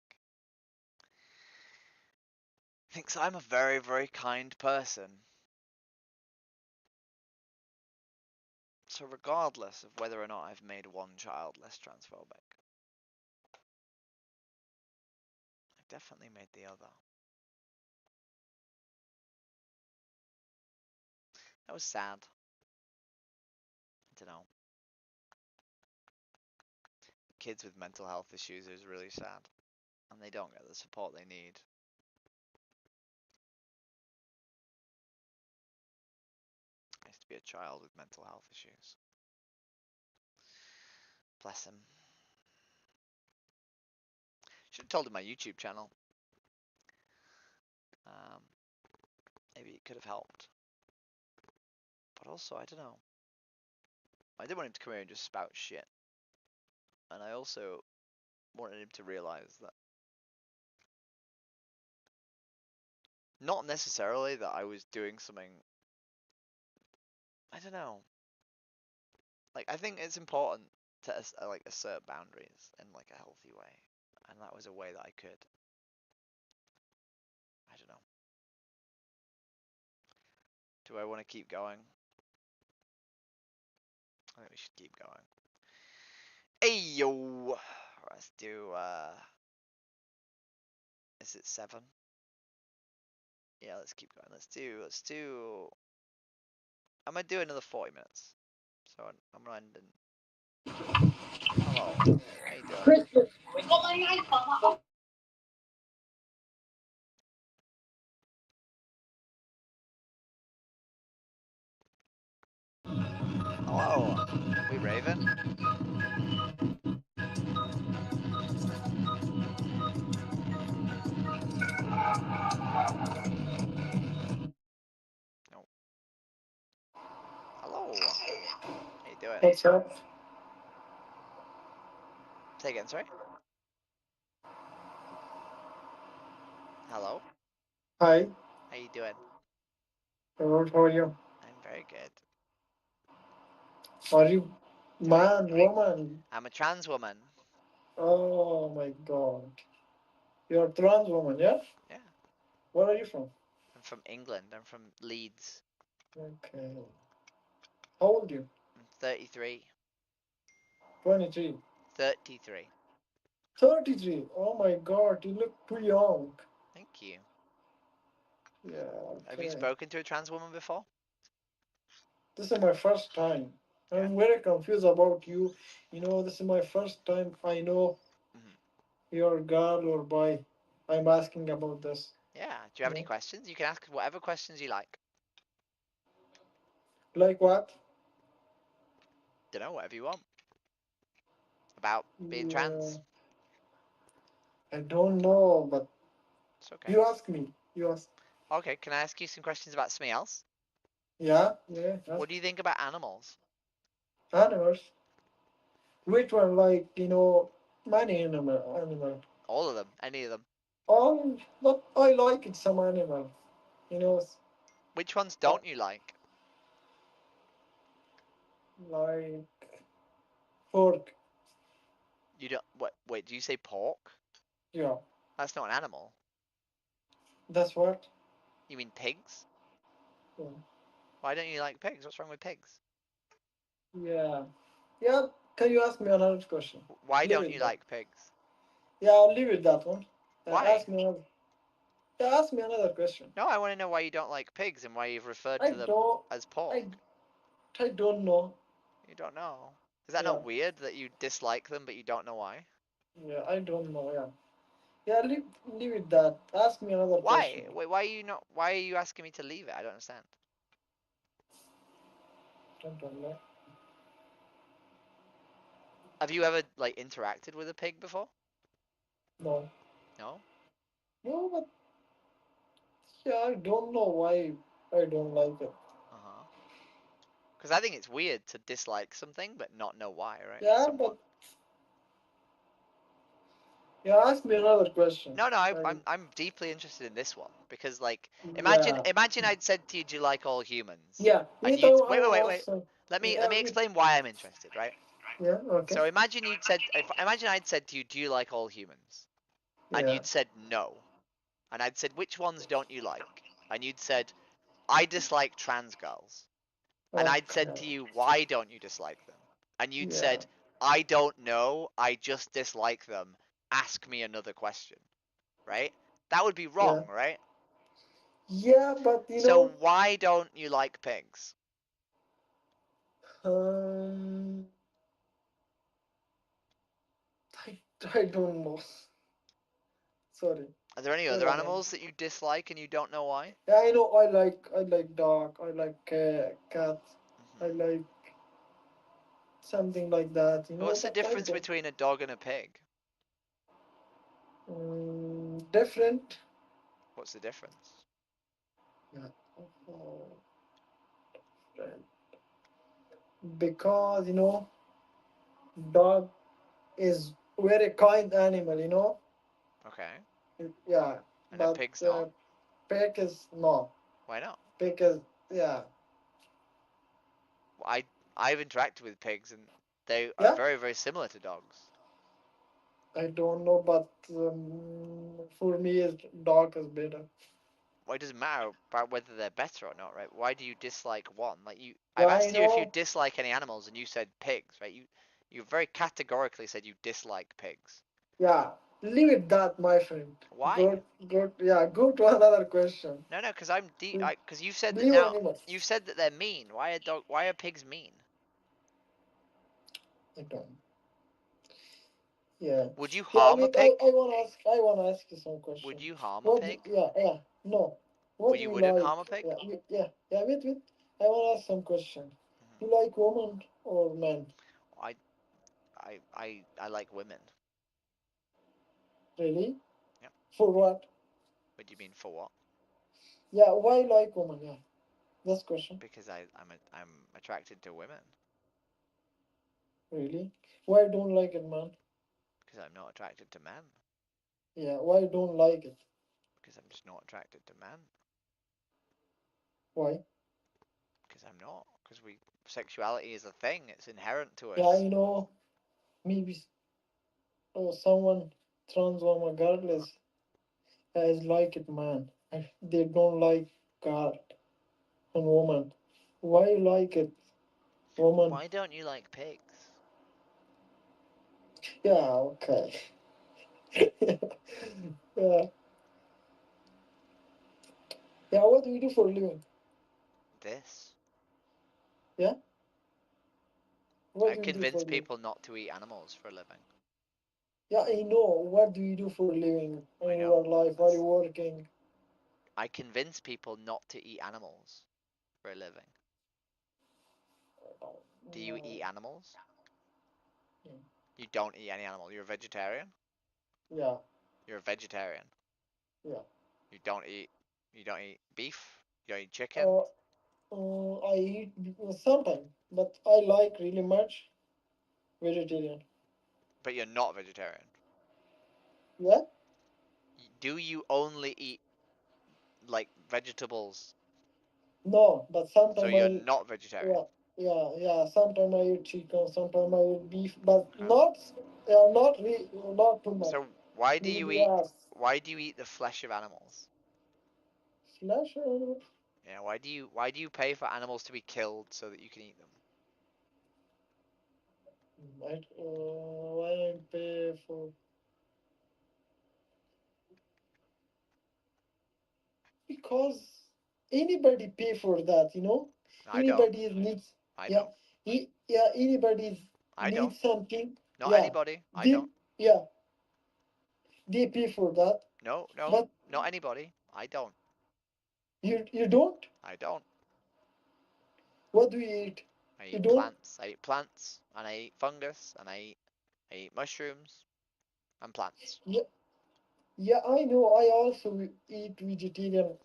thinks I'm a very, very kind person. So regardless of whether or not I've made one child less transphobic, I've definitely made the other. That was sad. I don't know. Kids with mental health issues is really sad. And they don't get the support they need. I used to be a child with mental health issues. Bless him. Should have told him my YouTube channel. Maybe it could have helped. But also, I don't know. I didn't want him to come here and just spout shit. And I also wanted him to realize that not necessarily that I was doing something. I don't know. Like, I think it's important to like assert boundaries in like a healthy way, and that was a way that I could. I don't know. Do I want to keep going? I think we should keep going. Hey yo, let's do. Is it 7? Yeah, let's keep going. Let's do. I'm gonna do another 40 minutes. So I'm gonna end in. Hello, how you doing? Christopher, we got my iPad. Hello, we Raven? No. Hello, how you doing? What's up? Say again, sorry. Hello, Hi. how you doing? Good. How are you? I'm very good. Are you Doing man, great. woman? I'm a trans woman. Oh my God. You're a trans woman, yeah? Yeah. Where are you from? I'm from England. I'm from Leeds. Okay. How old are you? I'm 33. 23. 33. 33. Oh my God. You look too young. Thank you. Yeah. Have you Okay. spoken to a trans woman before? This is my first time. Yeah. I'm very confused about you. You know, this is my first time I know Mhm. you're a girl or boy. I'm asking about this. Yeah. Do you have any Yeah. questions? You can ask whatever questions you like. Like what? Don't know, whatever you want. About being Yeah. trans. I don't know, but It's okay. you ask me. You ask. Okay, can I ask you some questions about something else? Yeah, yeah. What do you think about animals? Animals. Which one? Like many animal. All of them. Any of them. But I like it. Some animal. You know, Which ones uh, don't you like? like pork. You don't. What? Wait, do you say pork? Yeah, That's not an animal. that's what. You mean pigs? Yeah, Why don't you like pigs? What's wrong with pigs? yeah. Yeah. Can you ask me another question? Why Leave don't it you that. like pigs? Yeah, I'll leave it that one. Why? Ask me another. Yeah, ask me another question. No, I want to know why you don't like pigs and why you've referred I to them don't. as pork. I. I don't know. You don't know. Is that Yeah. not weird that you dislike them but you don't know why? Yeah, I don't know. Yeah. Yeah, leave it that. Ask me another question. Why? Wait, why are you not? Why are you asking me to leave it? I don't understand. I don't know. Have you ever like interacted with a pig before? No. No. No, but yeah, I don't know why I don't like it. Uh huh. Because I think it's weird to dislike something but not know why, right? It's Yeah, somewhat. but yeah, ask me another question. No, no, I'm deeply interested in this one because like Yeah, imagine I'd said to you, do you like all humans? yeah. And Me you'd too. I wait. also. Let Yeah, me explain why I'm interested, right? yeah. Okay. So imagine you'd said imagine I'd said to you, do you like all humans? And Yeah. you'd said no. And I'd said, which ones don't you like? And you'd said, I dislike trans girls. And I'd said Okay. to you, why don't you dislike them? And you'd Yeah. said, I don't know, I just dislike them. Ask me another question, right? That would be Yeah. wrong, right? Yeah, but So why don't you like pigs? um, I, I don't know. Sorry. Are there any Sorry, other I don't. animals that you dislike and you don't know why? Yeah, I know. I like dog. I like cat. I Hmm. like something like that. What's the But I difference don't. between a dog and a pig? Different. What's the difference? Yeah. Oh, different. Because dog is very kind animal. Okay. Yeah, And a but pig's not? pig is not. Why not? Pig is yeah. I I've interacted with pigs and they are Yeah. very very similar to dogs. I don't know, but for me, dog is better. Well, it doesn't matter about whether they're better or not, right? Why do you dislike one? Like Yeah, I've I asked you if you know. dislike any animals, and you said pigs, right? You very categorically said you dislike pigs. Yeah, leave it that, my friend. Why? Go. Yeah, go to another question. No, because because you said that Leave now. animals. You've said that they're mean. Why are pigs mean? I don't. Yeah. Would you Yeah. harm a Wait. pig? I wanna ask. I wanna ask you some Would question. you harm a What? Do, pig? yeah. Yeah. No. Well, What do you you wouldn't like? harm a pig. Yeah. Yeah. Yeah. Wait. Wait. I wanna ask some question. You like women or men? I I like women. Really? Yeah. For what? What do you mean for what? Yeah. Why like women? Yeah. That's question. Because I'm attracted to women. Really? Why don't like it, man? Because I'm not attracted to men. Yeah. Why don't like it? Because I'm just not attracted to men. Why? Because I'm not. Because sexuality is a thing. It's inherent to Yeah. us. Maybe someone trans woman regardless as like it, man. They don't like God and woman. Why you like it, woman? Why don't you like pigs? Yeah, okay. Yeah. Yeah, what do you do for a living? This. Yeah? What I do you do for a convince living? people not to eat animals for a living. Yeah, I know. What do you do for a living I in know. your life? Are you working? I convince people not to eat animals for a living. Do you eat animals? Mm. You don't eat any animal. You're a vegetarian? Yeah, You're a vegetarian. yeah. You don't eat beef? You don't eat chicken? Uh, I eat sometimes, but I like really much vegetarian. But you're not vegetarian. Yeah? Do you only eat like vegetables? No, but So sometimes you're I not vegetarian. yeah, yeah. Sometimes I eat chicken, sometimes I eat beef, but Okay. not too much. So why do you Maybe eat the flesh of animals? flesh. Yeah, why do you pay for animals to be killed so that you can eat them? Why I pay for? Because anybody pay for that, I don't. Anybody needs, I yeah, don't. yeah. Anybody I don't. needs something, Not yeah. anybody. I They, don't. yeah, they pay for that, No, no, but not anybody. I don't. you don't. I don't. What do you eat? I You eat don't. plants. I eat plants and I eat fungus and I eat mushrooms and plants. Yeah, yeah. I know. I also eat vegetarian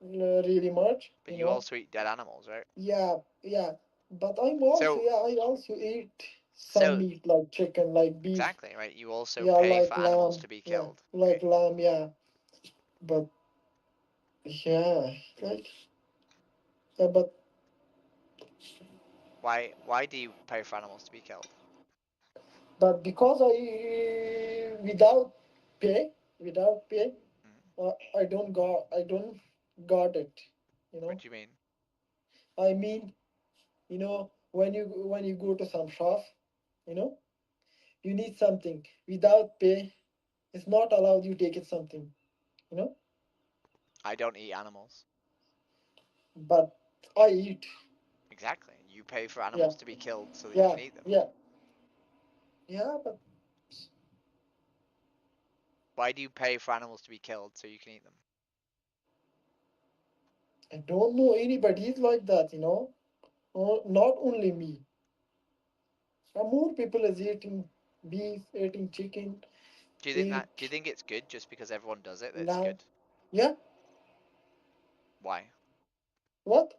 really much. But you also eat dead animals, right? Yeah, yeah. But I'm also So yeah. I also eat some so meat like chicken, like beef. exactly, right? You also Yeah, pay for like animals lamb. to be Yeah, killed, like right? lamb. Yeah, but yeah, like yeah, but Why do you pay for animals to be killed? because without pay, Mm. I don't got it. You What know, do you mean? I mean, when you go to some shop, you know, you need something without pay. It's not allowed. You take it something. You know, I don't eat animals. but I eat. Exactly. You pay for Yeah, animals to be killed so that you yeah, can eat them. yeah, yeah. But Why do you pay for animals to be killed so you can eat them? I don't know anybody is like that. Not only me. More people is eating beef, eating chicken, eat Do you think it's good just because everyone does it that it's lamb. good? Yeah. Why? What?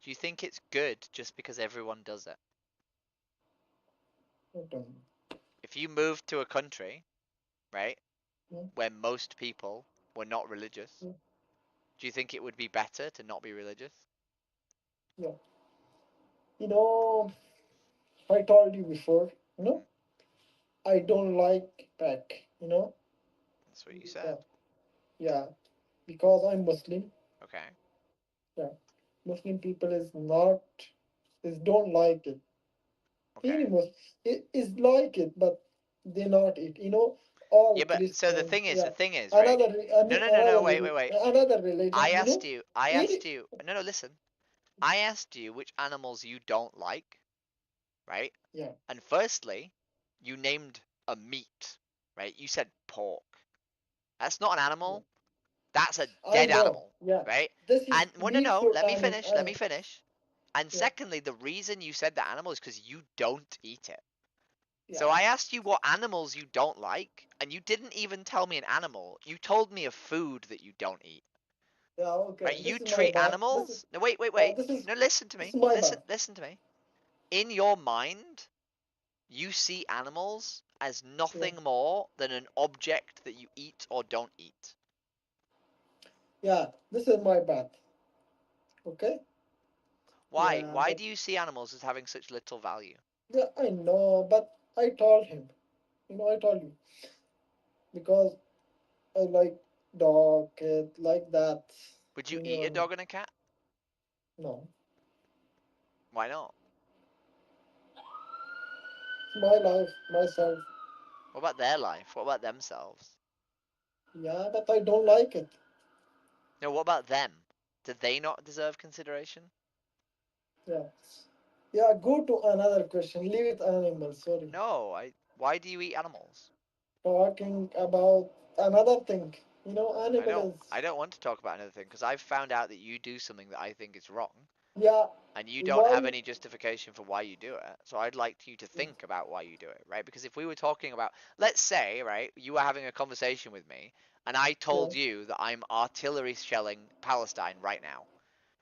Do you think it's good just because everyone does it? I don't know. If you moved to a country, right, Yeah. where most people were not religious, Yeah. do you think it would be better to not be religious? Yeah. You know, I told you before, Mm, I don't like pet, that's what you said. Yeah. Yeah. because I'm Muslim. Okay. Yeah, Muslim people is don't like it. Okay. Any Muslim is like it, but they not it. All Yeah, but so the Christian. thing is, Yeah, right? another No, no, no, no. Wait, wait, religion. wait. Another religion. I Any. asked you. No, no. Listen. I asked you which animals you don't like, right? Yeah. And firstly, you named a meat, right? You said pork. That's not an animal. That's a I dead know. animal, Yeah. right? This is And well, no, meat no. for Let me animal. finish. Let me finish. And Yeah. secondly, the reason you said that animal is because you don't eat it. Yeah. So I asked you what animals you don't like, and you didn't even tell me an animal. You told me a food that you don't eat. Yeah. Okay. Right? This You is my treat bad. animals. No, wait, wait, wait. This is No, listen to this me. is my Listen, bad. listen to me. In your mind, you see animals as nothing more than an object that you eat or don't eat. Yeah. This is my bad. Okay. Why? Yeah. Why But do you see animals as having such little value? yeah, I know. But I told him. I told you because I like dog, cat, like that. Would you eat a dog and a cat? No. Why not? It's my life, myself. What about their life? What about themselves? Yeah, but I don't like it. No, what about them? Do they not deserve consideration? Yeah. Yeah, go to another question. Leave it animals, sorry. No, why do you eat animals? Talking about another thing. Animals. I don't want to talk about another thing because I've found out that you do something that I think is wrong. Yeah. And you don't have Why? any justification for why you do it. So I'd like you to think about why you do it, right? Because if we were talking about, let's say, right, you were having a conversation with me, and I told you that I'm artillery shelling Palestine right now,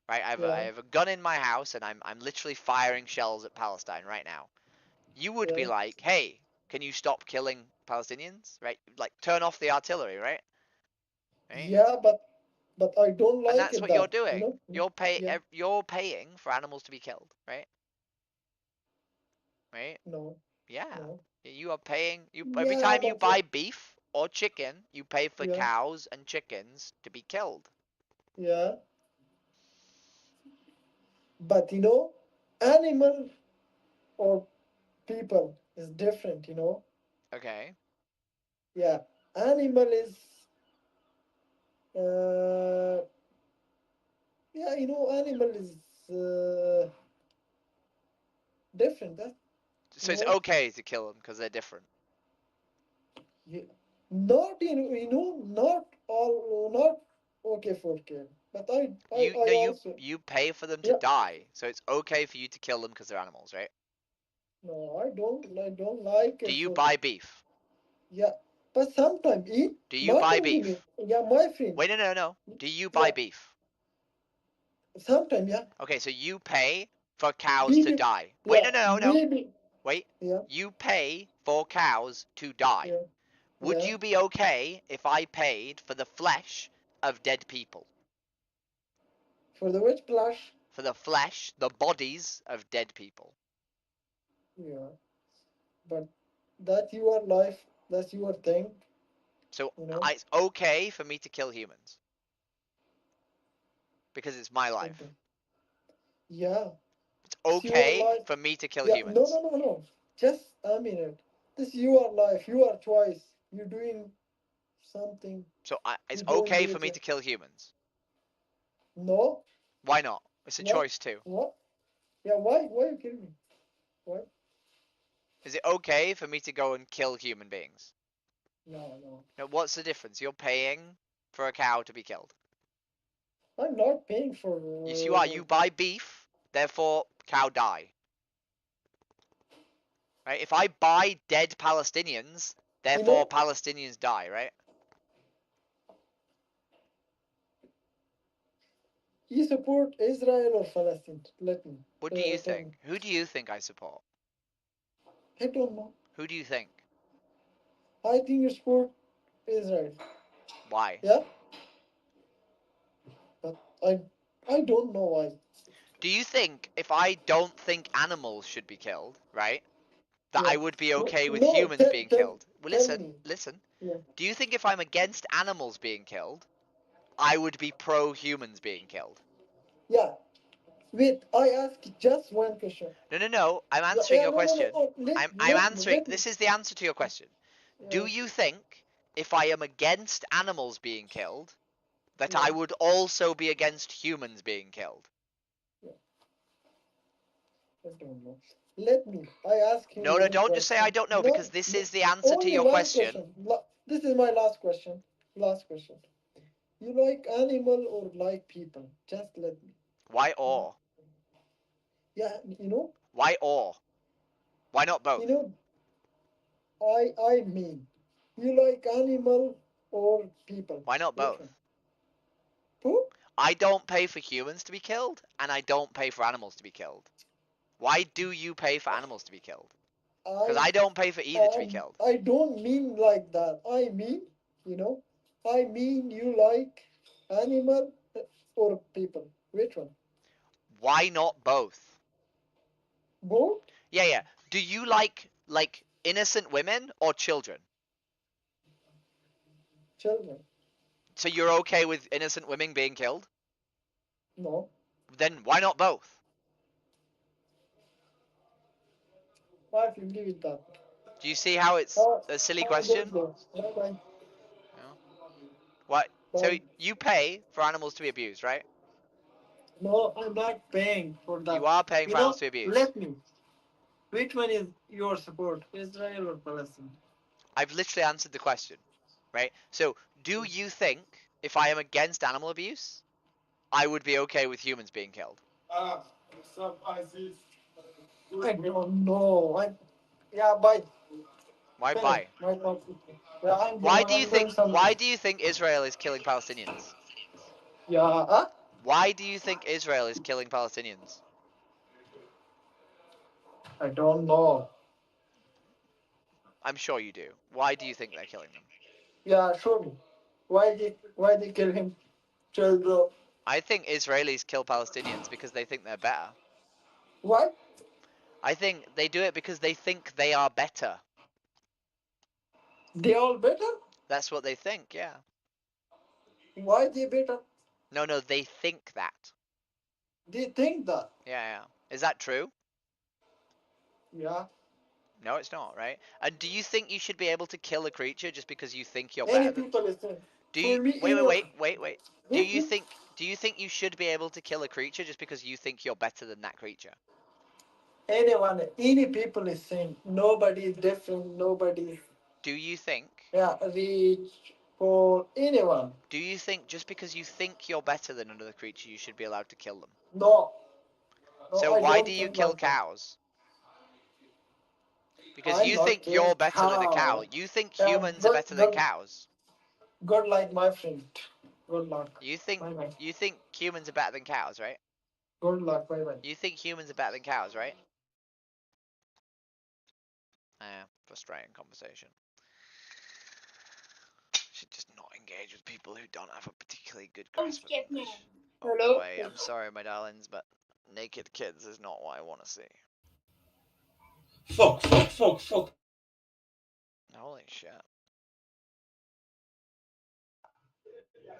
right? I have a gun in my house, and I'm literally firing shells at Palestine right now. You would be like, hey, can you stop killing Palestinians, right? Like, turn off the artillery, right? Right? Yeah, but I don't And like that's it what you're that, doing. Yeah. You're paying for animals to be killed, right? Right? No. Yeah. No. You are paying every Yeah, time you but buy beef or chicken, you pay for yeah. cows and chickens to be killed. Yeah. But animal or people is different. Okay. Yeah. Animal is yeah, animal is different. That So it's okay to kill them because they're different. yeah, not not all not okay for kill. But I also You pay for them to yeah. die. So it's okay for you to kill them because they're animals, right? No, I don't like Do it you for buy beef? yeah. But sometimes eat Do you not buy only me. beef? Yeah, my friend. Wait, no. Do you buy Yeah, beef? sometimes yeah. Okay, so you pay for cows to Maybe die. Wait, yeah, no. maybe Wait. yeah, You pay for cows to die. yeah, Would yeah. you be okay if I paid for the flesh of dead people? For the which plush? For the flesh, the bodies of dead people. Yeah, but that's your life. That's your thing. So You know. it's okay for me to kill humans because it's my life. Okay. Yeah, It's it's your okay life. for me to kill Yeah, no, humans. no, no, no. Just a minute. This is your life, your choice. You're doing something So you it's don't okay do for me it. to kill humans. No, Why not? It's a what? choice too. What? Yeah, why? Why you kill me? Why? Is it okay for me to go and kill human beings? No, no. No, what's the difference? You're paying for a cow to be killed. I'm not paying for. Yes, you are. You buy beef, therefore cow die. Right? If I buy dead Palestinians, therefore Palestinians die, right? You support Israel or Palestine? Let me. What do you Tell think? me. Who do you think I support? I don't know. Who do you think? I think you support Israel. Why? Yeah, but I don't know why. Do you think if I don't think animals should be killed, right, that Yeah. I would be okay with No, humans being killed? Well, tell listen, me. listen. Yeah. Do you think if I'm against animals being killed, I would be pro humans being killed. Yeah. Wait, I ask just one question. No. I'm Yeah, answering your no, no, question. no. I'm answering. Let me. This is the answer to your question. Do you think if I am against animals being killed, that I would also be against humans being killed? I don't know. Let me. I ask you No, one don't just say I question. don't know, No, because this no, is the answer to only your one question. question. This is my last question. Last question. You like animal or like people? Just let me. Why or? Yeah, you know. Why or? Why not both? You know. I mean, you like animal or people? Why not Which both? one? Who? I don't pay for humans to be killed, and I don't pay for animals to be killed. Why do you pay for animals to be killed? Because I don't pay for either to be killed. I don't mean like that. I mean, I mean you like animal or people. Which one? Why not both? Both? Yeah. Do you like innocent women or children? Children. So you're okay with innocent women being killed? No. Then why not both? 550 with that. Do you see how it's a silly question? Bye bye. No. What? So Bye. you pay for animals to be abused, right? No, I'm not paying for You that. are paying for animals to be abused. Let me. Which one is your support, Israel or Palestine? I've literally answered the question, right? So do you think if I am against animal abuse, I would be okay with humans being killed? What's up, Isis? I don't know. Yeah, bye. Why Finish. buy? Yeah, Why do you think Israel is killing Palestinians? Yeah, huh? Why do you think Israel is killing Palestinians? I don't know. I'm sure you do. Why do you think they're killing them? Yeah, show me. Why they kill him? Children. I think Israelis kill Palestinians because they think they're better. What? I think they do it because they think they are better. They all better? That's what they think, yeah. Why they better? No, they think that. They think that. Yeah. Is that true? Yeah. No, it's not, right? And do you think you should be able to kill a creature just because you think you're Any better than? people is saying. Do you For me, wait. Do Wait, you wait. think you should be able to kill a creature just because you think you're better than that creature? Any people is saying. Nobody is different. Nobody is. Do you think? Yeah, rich, poor, anyone. Do you think just because you think you're better than another creature, you should be allowed to kill them? No. No, So I why do don't you think kill like that. cows? Because I'm you not think you're killing better than a cow. cow. You think Yeah, humans are better than cows. good like my friend. Good luck. You think Bye bye. humans are better than cows, right? Good luck. Bye bye. You think humans are better than cows, right? Frustrating conversation. Should just not engage with people who don't have a particularly good grasp of English. Oh boy, I'm sorry, my darlings, but naked kids is not what I want to see. Fuck. Holy shit.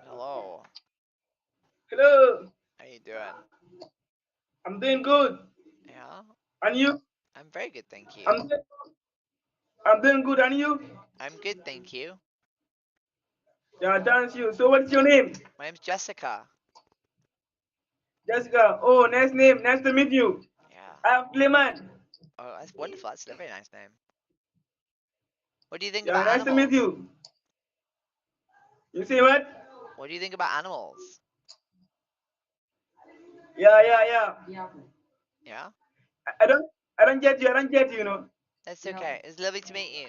Hello. Hello. How you doing? I'm doing good. Yeah? And you? I'm very good, thank you. I'm doing good. And you? I'm good, thank you. Yeah, thank you. So what's your name? My name's Jessica. Jessica. Oh, nice name. Nice to meet you. Yeah. I'm Clement. Oh, that's wonderful. That's a very nice name. What do you think Yeah, about nice to meet animals? you. You say what? What do you think about animals? Yeah. Yeah? I don't get you. I don't get you. You know. That's okay. It's lovely to meet you.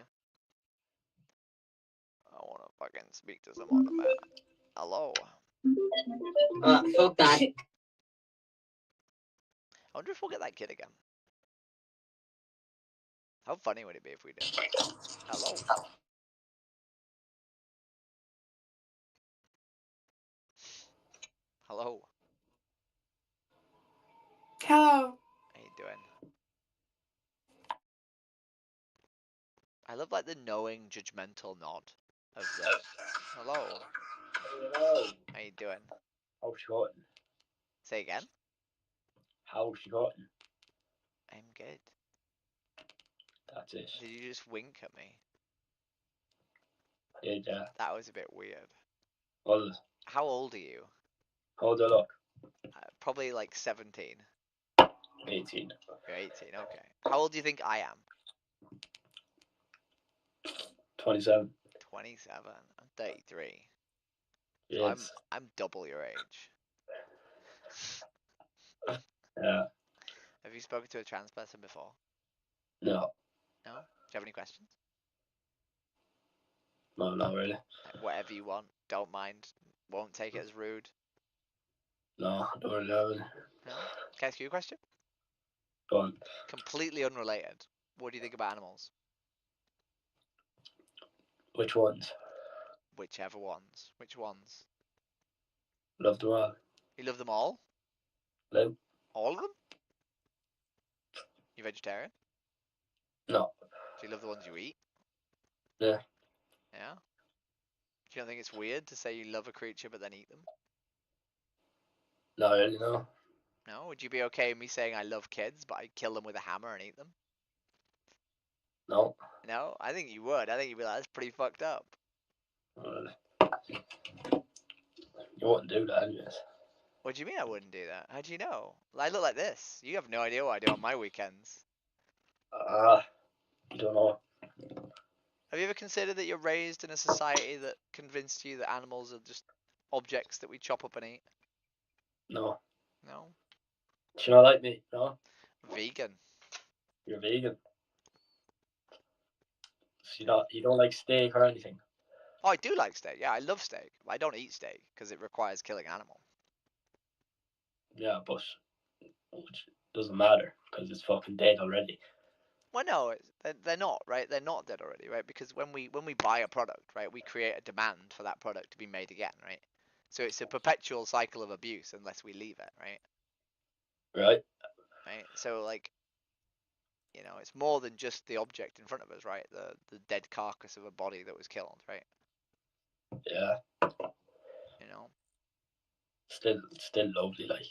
I want to fucking speak to someone about it. Hello. Fuck that. I wonder if we'll get that kid again. How funny would it be if we did? Hello. Hello. Hello. How you doing? I love like the knowing, judgmental nod of the hello. How you doing? How's she gotten? Say again? How's she gotten? I'm good. That's it. Did you just wink at me? Yeah. That was a bit weird. Well, How old are you? how do I look? Probably like 17. 18. You're 18, okay. How old do you think I am? 27. 27. I'm 33. So Yes. I'm double your age. Yeah. Have you spoken to a trans person before? No. No? Do you have any questions? No, not really. Whatever you want. Don't mind. Won't take it as rude. No, I don't really have any. No? Can I ask you a question? Go on. Completely unrelated. What do you think about animals? Which ones? Whichever ones. Which ones? Love them all. You love them all? No. All of them? You vegetarian? No. Do you love the ones you eat? Yeah. Yeah? Do you don't think it's weird to say you love a creature but then eat them? Not really, no. No? Would you be okay with me saying I love kids but I kill them with a hammer and eat them? No. No? I think you would. I think you'd be like, that's pretty fucked up. Not really. You wouldn't do that, anyways. What do you mean I wouldn't do that? How do you know? I look like this. You have no idea what I do on my weekends. I don't know. Have you ever considered that you're raised in a society that convinced you that animals are just objects that we chop up and eat? No. No? Do you not like me? No? Vegan. You're vegan. So you don't like steak or anything? Oh, I do like steak. Yeah, I love steak. I don't eat steak because it requires killing an animal. Yeah, but which doesn't matter because it's fucking dead already. Well, no, they're not, right? They're not dead already, right? Because when we buy a product, right, we create a demand for that product to be made again, right? So it's a perpetual cycle of abuse unless we leave it, right? Right? Right? So like, you know, it's more than just the object in front of us, right? The dead carcass of a body that was killed, right? Yeah. You know? Still lovely, like.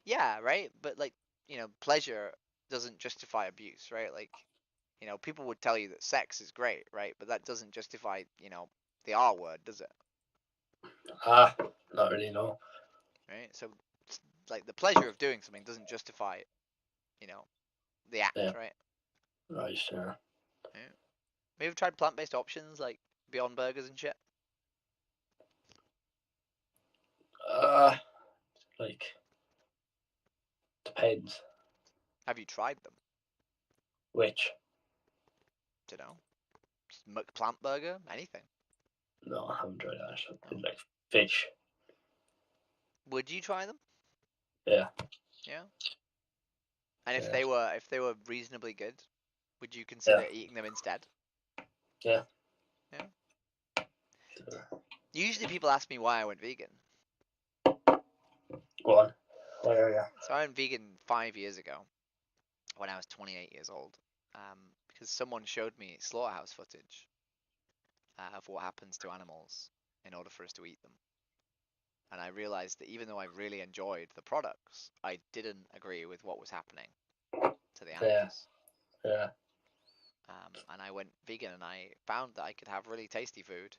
Yeah, right? But like, you know, pleasure doesn't justify abuse, right? Like, you know, people would tell you that sex is great, right? But that doesn't justify, you know, the R word, does it? Not really, no. Right? So, like, the pleasure of doing something doesn't justify, you know, the act, Yeah. right? Right, sure. Yeah. Maybe you've tried plant-based options like Beyond Burgers and shit. Like, depends. Have you tried them? Which? Dunno. Just McPlant burger, anything. No, I haven't tried that. No. Like fish. Would you try them? Yeah. Yeah. And Yeah. if they were reasonably good, would you consider eating them instead? Yeah. Yeah. Usually people ask me why I went vegan. Go on. Why are you? So I went vegan 5 years ago when I was 28 years old. Because someone showed me slaughterhouse footage of what happens to animals in order for us to eat them. And I realized that even though I really enjoyed the products, I didn't agree with what was happening to the animals. Yeah. And I went vegan and I found that I could have really tasty food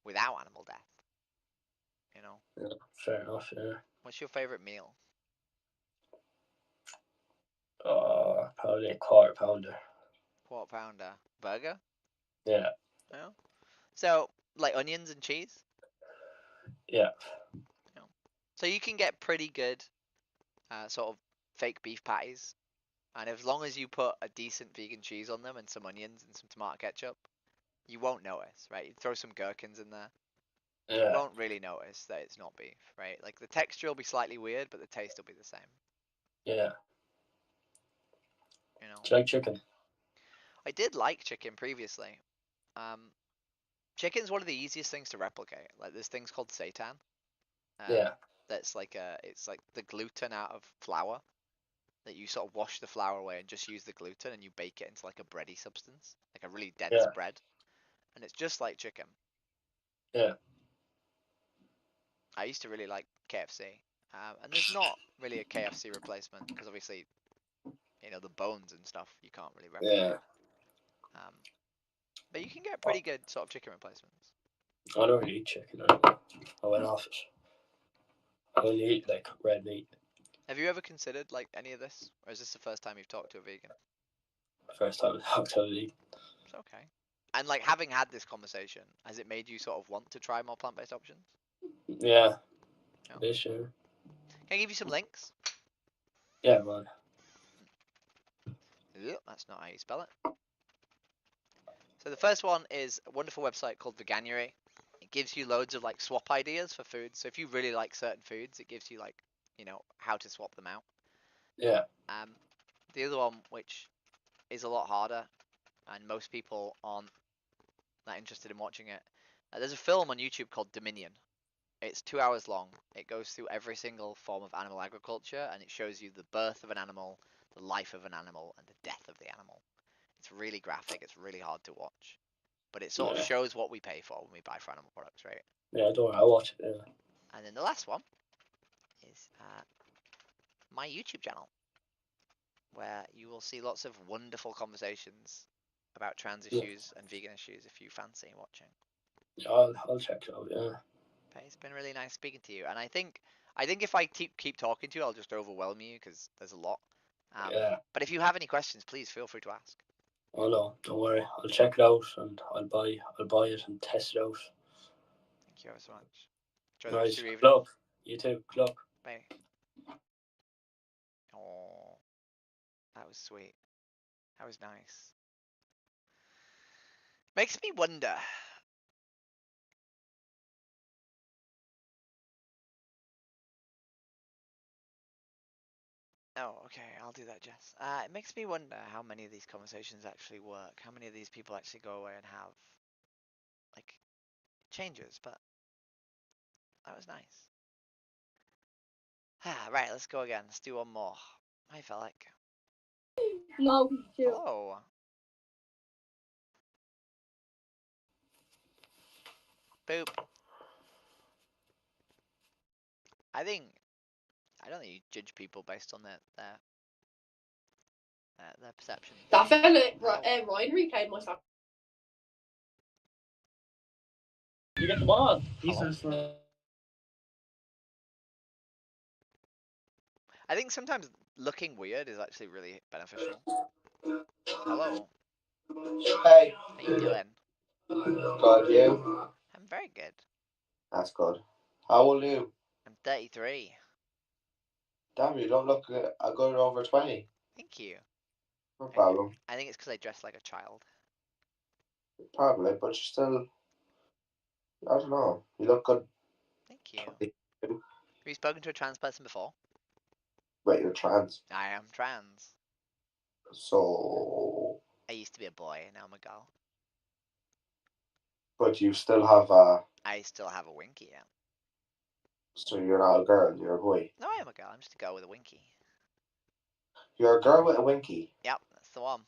without animal death. You know? Yeah. Fair enough, yeah. What's your favorite meal? Probably a quarter pounder. Quarter pounder burger? Yeah. Yeah. So, like onions and cheese? Yeah. Yeah. So you can get pretty good sort of fake beef patties. And as long as you put a decent vegan cheese on them and some onions and some tomato ketchup, you won't notice, right? You throw some gherkins in there. You Yeah. won't really notice that it's not beef, right? Like the texture will be slightly weird, but the taste will be the same. Yeah. You know. Do you like chicken? I did like chicken previously. Chicken's one of the easiest things to replicate. Like there's things called seitan. Yeah. That's like it's like the gluten out of flour that you sort of wash the flour away and just use the gluten and you bake it into like a bready substance, like a really dense Yeah. bread. And it's just like chicken. Yeah. I used to really like KFC, and there's not really a KFC replacement because obviously, the bones and stuff you can't really replicate. Um, but you can get pretty good sort of chicken replacements. I don't really eat chicken anymore. I went off it. I only eat like red meat. Have you ever considered like any of this, or is this the first time you've talked to a vegan? First time I talked to a It's okay. And like having had this conversation, has it made you sort of want to try more plant-based options? Yeah. No. This sure. Can I give you some links? Yeah, man. That's not how you spell it. So the first one is a wonderful website called Veganuary. It gives you loads of like swap ideas for foods. So if you really like certain foods, it gives you like, how to swap them out. Yeah. The other one, which is a lot harder, and most people aren't that interested in watching it. There's a film on YouTube called Dominion. It's 2 hours long. It goes through every single form of animal agriculture, and it shows you the birth of an animal, the life of an animal, and the death of the animal. It's really graphic. It's really hard to watch, but it sort of shows what we pay for when we buy for animal products, right? Yeah, don't worry. I'll watch it. Yeah. And then the last one is my YouTube channel, where you will see lots of wonderful conversations about trans issues and vegan issues if you fancy watching. Yeah, I'll check it out. Yeah. Okay, it's been really nice speaking to you, and I think if I keep talking to you, I'll just overwhelm you because there's a lot. Yeah. But if you have any questions, please feel free to ask. Oh no, don't worry. I'll check it out and I'll buy it and test it out. Thank you ever so much. Enjoy the Right. rest of your evening. Look. You too. Look. Bye. Oh, that was sweet. That was nice. Makes me wonder. Oh, okay, I'll do that, Jess. It makes me wonder how many of these conversations actually work. How many of these people actually go away and have, like, changes, but that was nice. Right, let's go again. Let's do one more. Hi, Felix. No, Hello. Boop. I don't think you judge people based on their perceptions. That fella, Ryan replayed my stuff. You get the ball. I think sometimes looking weird is actually really beneficial. Hello. Hey. How you doing? Good, you? I'm very good. That's good. How old are you? I'm 33. Damn, you don't look a good over 20. Thank you. No problem. I think it's because I dress like a child. Probably, but you're still. I don't know. You look good. Thank you. Have you spoken to a trans person before? Wait, you're trans. I am trans. So. I used to be a boy, now I'm a girl. But you still have a. I still have a winky, yeah. So you're not a girl, you're a boy. No, I am a girl. I'm just a girl with a winky. You're a girl with a winky. Yep, that's the one.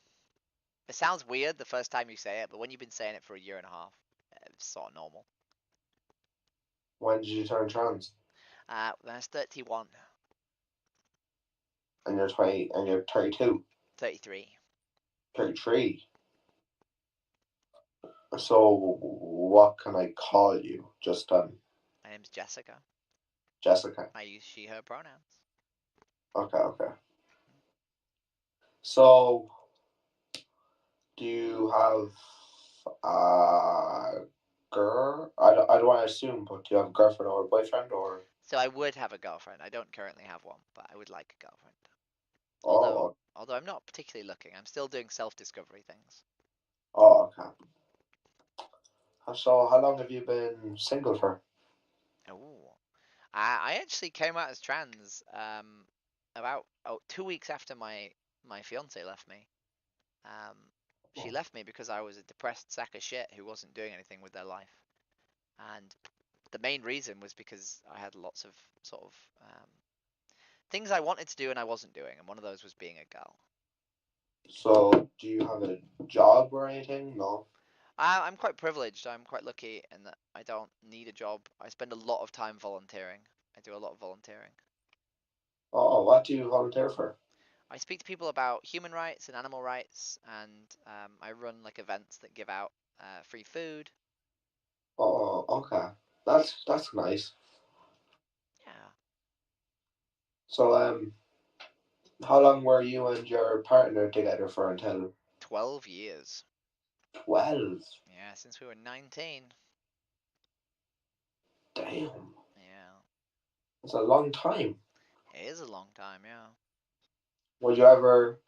It sounds weird the first time you say it, but when you've been saying it for a year and a half, it's sort of normal. When did you turn trans? When I was 31. And you're 20, and you're 32. 33. 33. So what can I call you? Just My name's Jessica. Jessica. I use she, her pronouns. Okay. So do you have a girl? I don't want to assume, but do you have a girlfriend or a boyfriend or? So I would have a girlfriend. I don't currently have one, but I would like a girlfriend. Oh. Although I'm not particularly looking. I'm still doing self-discovery things. Oh, okay. So how long have you been single for? Oh, I actually came out as trans about 2 weeks after my fiance left me. She left me because I was a depressed sack of shit who wasn't doing anything with their life, and the main reason was because I had lots of sort of things I wanted to do and I wasn't doing, and one of those was being a girl. So do you have a job or anything? No. I'm quite privileged. I'm quite lucky in that I don't need a job. I spend a lot of time volunteering. I do a lot of volunteering. Oh, what do you volunteer for? I speak to people about human rights and animal rights, and I run like events that give out free food. Oh, okay. That's nice. Yeah, So, how long were you and your partner together for until 12 years. 12? Yeah, since we were 19. Damn, Yeah, that's a long time. it is a long time. Yeah. Would you ever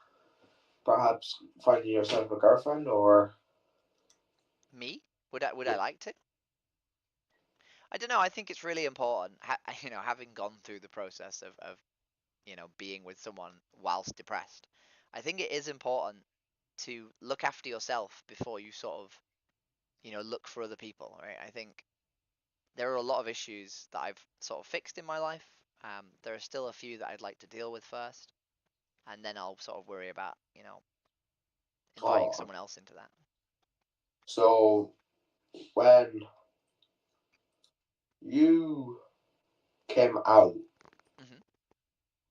perhaps find yourself a girlfriend or? Me? Would I Yeah, like to? I don't know. I think it's really important. Having gone through the process of being with someone whilst depressed, I think it is important to look after yourself before you sort of look for other people, right? I think there are a lot of issues that I've sort of fixed in my life. There are still a few that I'd like to deal with first, and then I'll sort of worry about inviting oh, someone else into that. so when you came out, hmm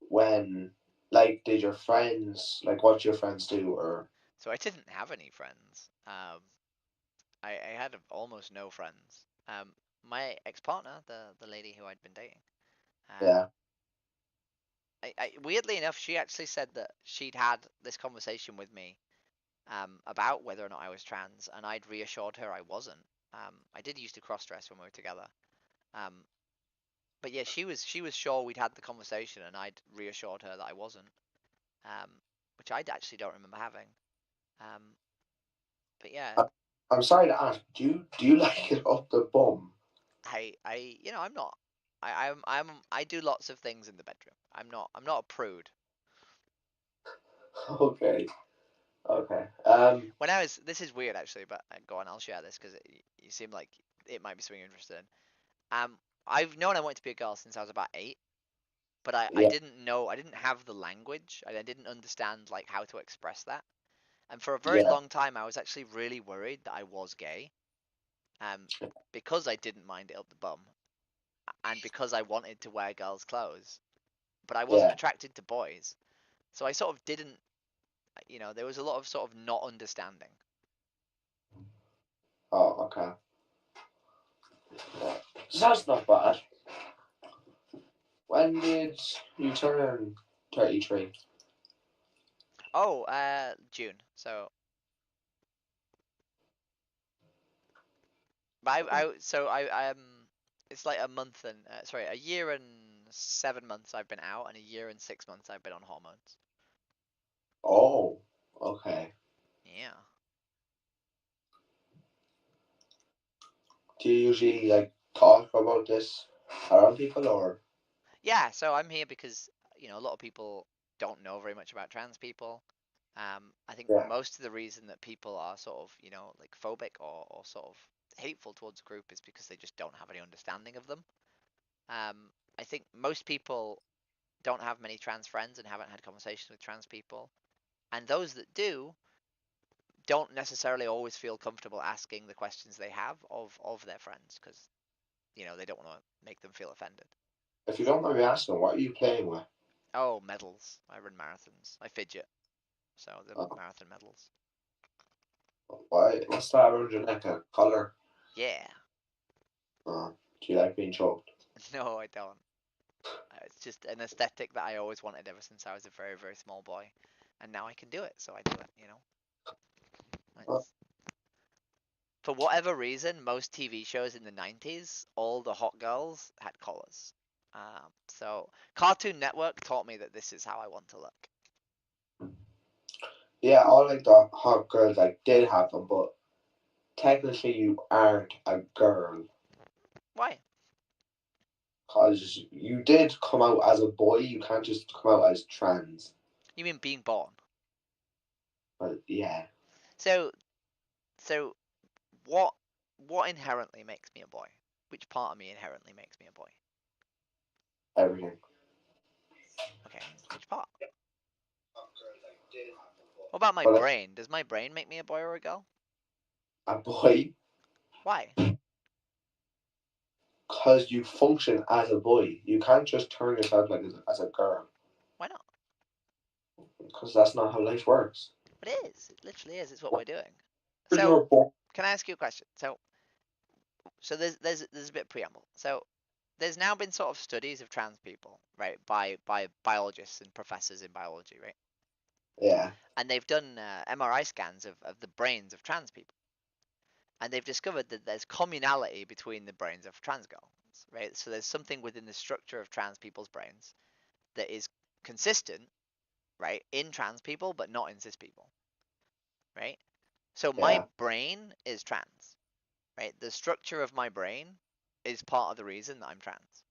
when like did your friends like what your friends do or? So I didn't have any friends. I had almost no friends. My ex-partner, the lady who I'd been dating, um, Yeah, weirdly enough, she actually said that she'd had this conversation with me about whether or not I was trans, and I'd reassured her I wasn't. I did used to cross-dress when we were together, um, but yeah, she was sure we'd had the conversation, and I'd reassured her that I wasn't, um, which I actually don't remember having. Um, but yeah, I, I'm sorry to ask. Do you like it up the bum? I'm not. I do lots of things in the bedroom. I'm not a prude. Okay, okay. When I was, this is weird actually, but go on, I'll share this because you seem like it might be something you're interested in. I've known I wanted to be a girl since I was about 8, but I Yeah, didn't know, I didn't have the language, and I didn't understand like how to express that. And for a very yeah, long time, I was actually really worried that I was gay, um, because I didn't mind it up the bum, and because I wanted to wear girls' clothes, but I wasn't yeah. attracted to boys. So I sort of didn't, there was a lot of sort of not understanding. Oh, okay. Yeah. So that's not bad. When did you turn 33? Oh, June. It's like a month and sorry, a year and 7 months I've been out, and a year and 6 months I've been on hormones. Oh, okay. Yeah. Do you usually like talk about this around people or? Yeah, so I'm here because, a lot of people don't know very much about trans people. I think Yeah, most of the reason that people are sort of, like phobic or sort of hateful towards a group is because they just don't have any understanding of them. I think most people don't have many trans friends and haven't had conversations with trans people. And those that do don't necessarily always feel comfortable asking the questions they have of their friends because, they don't want to make them feel offended. if you don't mind me asking, what are you playing with? Oh, medals. I run marathons. I fidget. So the Oh, marathon medals. why? What's that around your neck? A collar? Yeah. Do you like being choked? No, I don't. It's just an aesthetic that I always wanted ever since I was a very, very small boy. And now I can do it, so I do it. Uh, It's, for whatever reason, most TV shows in the 90s, all the hot girls had collars. So Cartoon Network taught me that this is how I want to look. yeah, all like the hot girls like did have them, but technically you aren't a girl Why? because you did come out as a boy. You can't just come out as trans. You mean being born? But yeah, So, so what what inherently makes me a boy? Which part of me inherently makes me a boy? everything. Okay, which part? What about my But brain? Does my brain make me a boy or a girl? a boy Why? because you function as a boy. You can't just turn yourself like as a girl Why not? because that's not how life works. But it is. It literally is. It's what we're doing. You're So, born. can I ask you a question? So there's a bit of preamble. So there's now been sort of studies of trans people, right, by biologists and professors in biology, right? Yeah. And they've done MRI scans of the brains of trans people, and they've discovered that there's communality between the brains of trans girls, right? So there's something within the structure of trans people's brains that is consistent, right, in trans people but not in cis people, right? So my Yeah. brain is trans, right? The structure of my brain is part of the reason that I'm trans,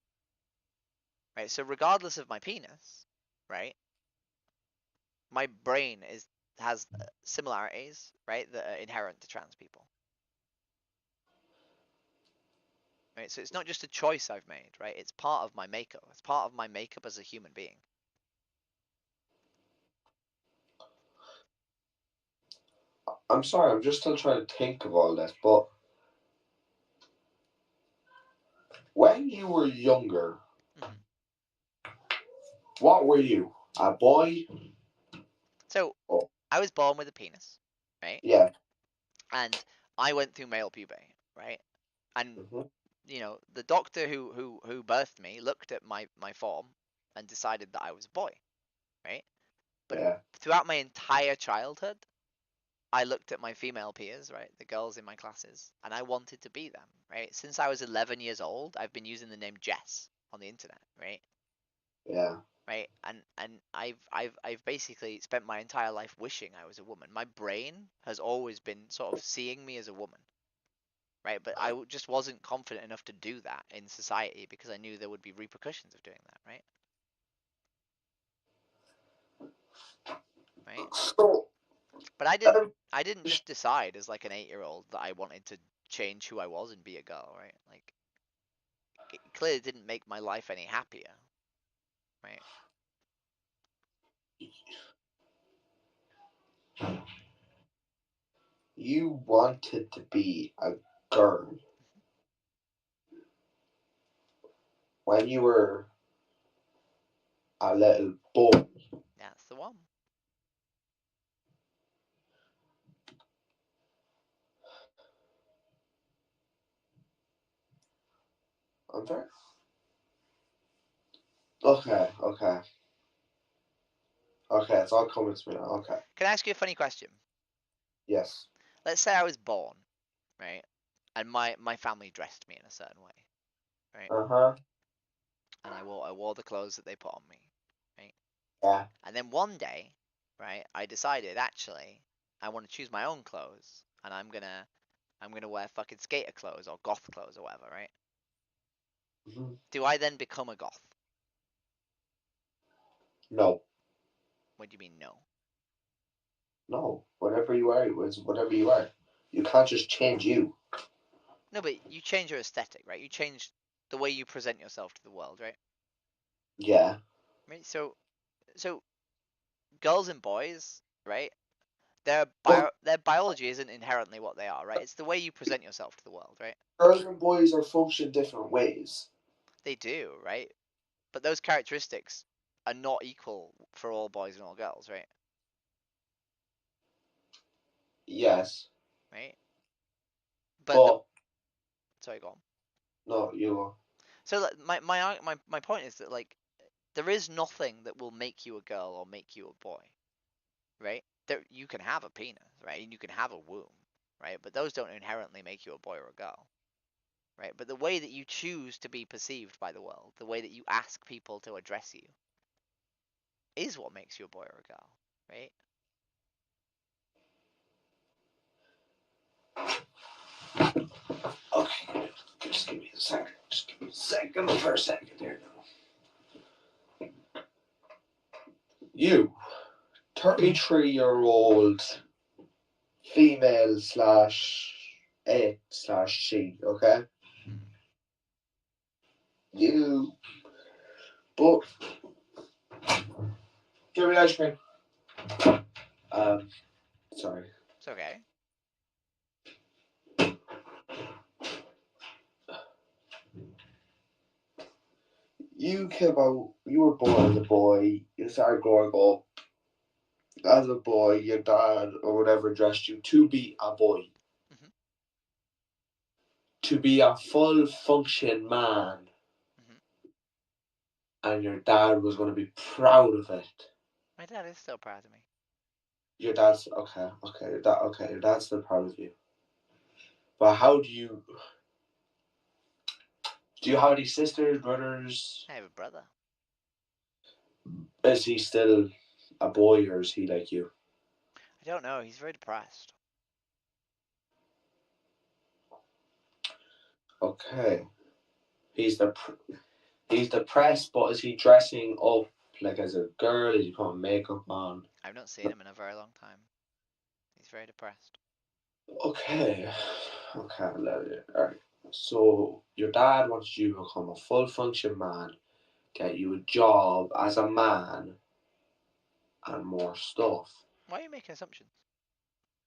right? So regardless of my penis, right, my brain has similarities, right, that are inherent to trans people, right? So it's not just a choice I've made, right? It's part of my makeup. It's part of my makeup as a human being. I'm sorry, I'm just still trying to think of all this, but when you were younger, what were you? A boy? So Oh, I was born with a penis, right? yeah. And I went through male puberty, right? And Mm-hmm. you know, the doctor who birthed me looked at my form and decided that I was a boy, right? But Yeah. throughout my entire childhood, I looked at my female peers, right, the girls in my classes, and I wanted to be them, right? Since I was 11 years old, I've been using the name Jess on the internet, right? Yeah. Right, and I've basically spent my entire life wishing I was a woman. My brain has always been sort of seeing me as a woman, right? But I just wasn't confident enough to do that in society because I knew there would be repercussions of doing that, right? Right. So, But I didn't just decide as like an 8-year-old that I wanted to change who I was and be a girl, right? Like it clearly didn't make my life any happier, right? you wanted to be a girl when you were a little boy. That's the one. I'm very... Okay, okay. Okay, it's all coming to me now. Okay. Can I ask you a funny question? Yes. Let's say I was born, right? And my family dressed me in a certain way, right? Uh-huh. And I wore the clothes that they put on me, right? Yeah. And then one day, right, I decided actually I want to choose my own clothes and I'm gonna wear fucking skater clothes or goth clothes or whatever, right? Mm-hmm. Do I then become a goth? No. What do you mean no? No. Whatever you are, it's whatever you are. You can't just change you. No, but you change your aesthetic, right? You change the way you present yourself to the world, right? Yeah. Right. So girls and boys, right? Their But biology isn't inherently what they are, right? It's the way you present yourself to the world, right? girls and boys are function different ways. They do, right? But those characteristics are not equal for all boys and all girls, right? Yes. Right? But But sorry, go on. no, you... So like, my point is that like there is nothing that will make you a girl or make you a boy, right? There you can have a penis, right? And you can have a womb, right? But those don't inherently make you a boy or a girl, right? But the way that you choose to be perceived by the world, the way that you ask people to address you, is what makes you a boy or a girl, right? Okay. Just give me a second. Just give me a second for a second here now. You, 33-year-old female slash it slash she, okay? You, but give me ice cream. Sorry. It's okay. you came out, you were born as a boy, you started growing up as a boy, your dad or whatever dressed you to be a boy. Mhm. To be a full function man. Mhm. And your dad was going to be proud of it. My dad is still proud of me. Your dad's okay. Your dad's still proud of you. But how do you have any sisters, brothers? I have a brother. Is he still a boy or is he like you? I don't know. He's very depressed. Okay. He's depressed, but is he dressing up like as a girl? Is he putting makeup on? I've not seen him in a very long time. He's very depressed. Okay. Alright. So your dad wants you to become a full function man, get you a job as a man, and more stuff. Why are you making assumptions?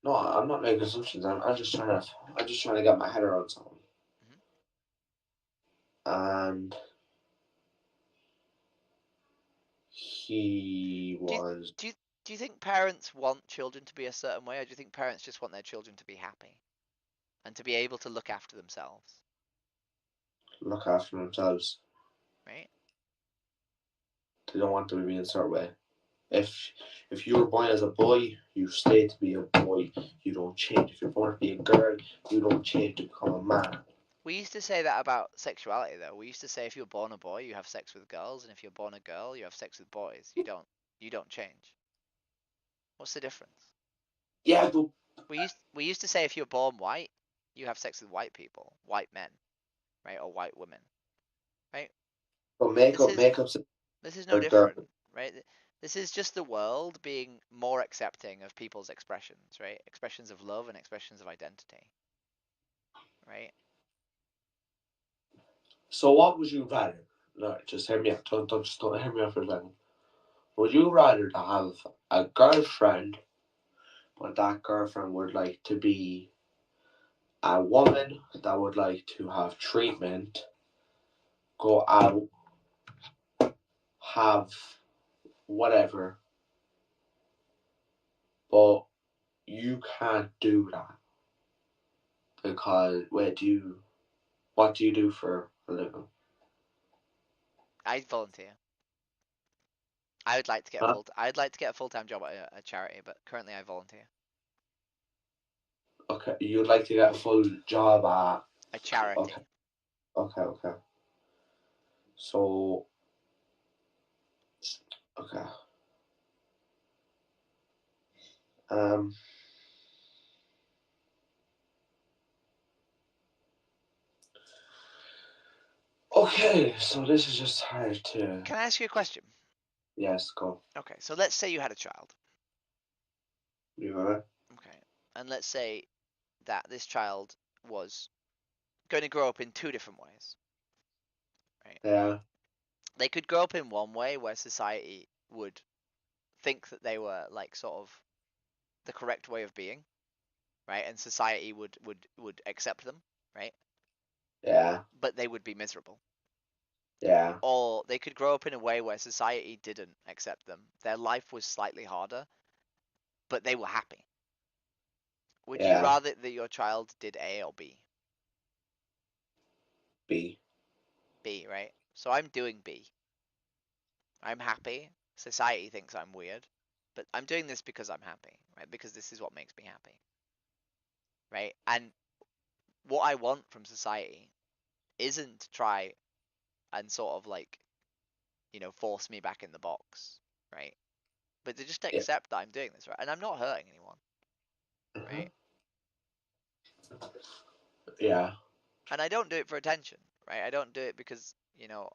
No, I'm not making assumptions. I'm just trying to get my head around something. And he was. Do you think parents want children to be a certain way, or do you think parents just want their children to be happy and to be able to look after themselves? Look after themselves. Right. They don't want them to be in a certain way. If you were born as a boy, you stay to be a boy. You don't change. If you're born to be a girl, you don't change to become a man. We used to say that about sexuality, though. We used to say if you're born a boy, you have sex with girls, and if you're born a girl, you have sex with boys. You don't change. What's the difference? Yeah, but we used to say if you're born white, you have sex with white people, white men, right, or white women, right? But This is no a girl. different, right? This is just the world being more accepting of people's expressions, right? Expressions of love and expressions of identity, right? So what would you rather? No, just hear me out. Don't hear me out for a second. Would you rather to have a girlfriend, but that girlfriend would like to be a woman that would like to have treatment, go out, have whatever, but you can't do that because what do you do for a living? I volunteer. I'd like to get a full-time job at a charity, but currently I volunteer. Okay, you'd like to get a full job at a charity. Okay. So, okay. Um. Okay, so this is just hard to. Can I ask you a question? Yes, go. Okay, so let's say you had a child. You got it? Okay, and let's say that this child was going to grow up in two different ways. Right? Yeah. They could grow up in one way where society would think that they were like sort of the correct way of being, right? And society would accept them, right? Yeah. But they would be miserable. Yeah. Or they could grow up in a way where society didn't accept them. Their life was slightly harder, but they were happy. Would you rather that your child did A or B? B. B, right? So I'm doing B. I'm happy. Society thinks I'm weird, but I'm doing this because I'm happy, right? Because this is what makes me happy, right? And what I want from society isn't to try and sort of like, force me back in the box, right? But to just accept that I'm doing this, right? And I'm not hurting anyone, right? Yeah. And I don't do it for attention, right? I don't do it because,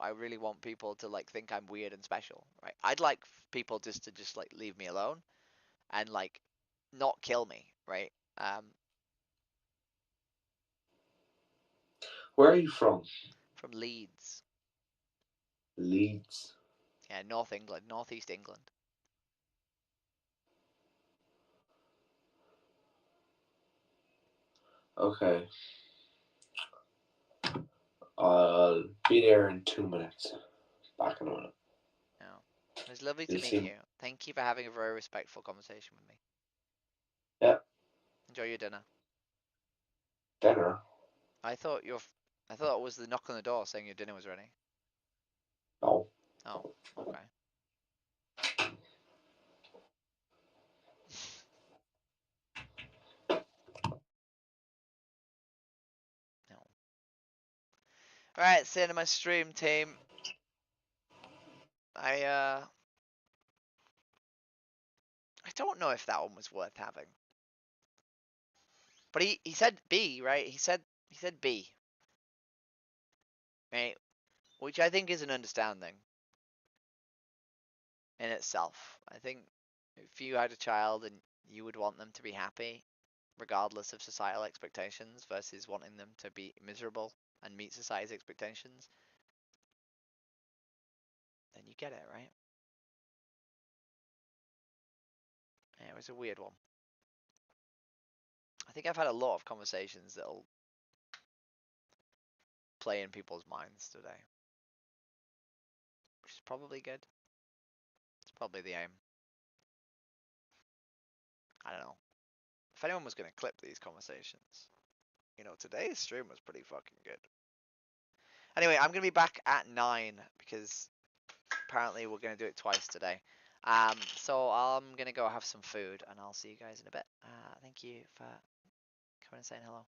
I really want people to like think I'm weird and special, right? I'd like people just to just like leave me alone and like not kill me, right? Where are you from? From Leeds. Leeds. Yeah, North England, Northeast England. Okay. I'll be there in 2 minutes. back in a minute. No. It was lovely to You'll meet see. you. Thank you for having a very respectful conversation with me. Yeah. Enjoy your dinner. Dinner. I thought it was the knock on the door saying your dinner was ready. No. Oh, okay. No. Alright, it's the end of my stream, team. I don't know if that one was worth having. But he said B, right? He said B. Right? Which I think is an understanding in itself. I think if you had a child and you would want them to be happy, regardless of societal expectations, versus wanting them to be miserable and meet society's expectations, then you get it, right? Yeah, it was a weird one. I think I've had a lot of conversations that'll play in people's minds today, which is probably good. It's probably the aim. I don't know. If anyone was going to clip these conversations, today's stream was pretty fucking good. Anyway, I'm going to be back at 9 because apparently we're going to do it twice today. So I'm going to go have some food and I'll see you guys in a bit. Thank you for coming and saying hello.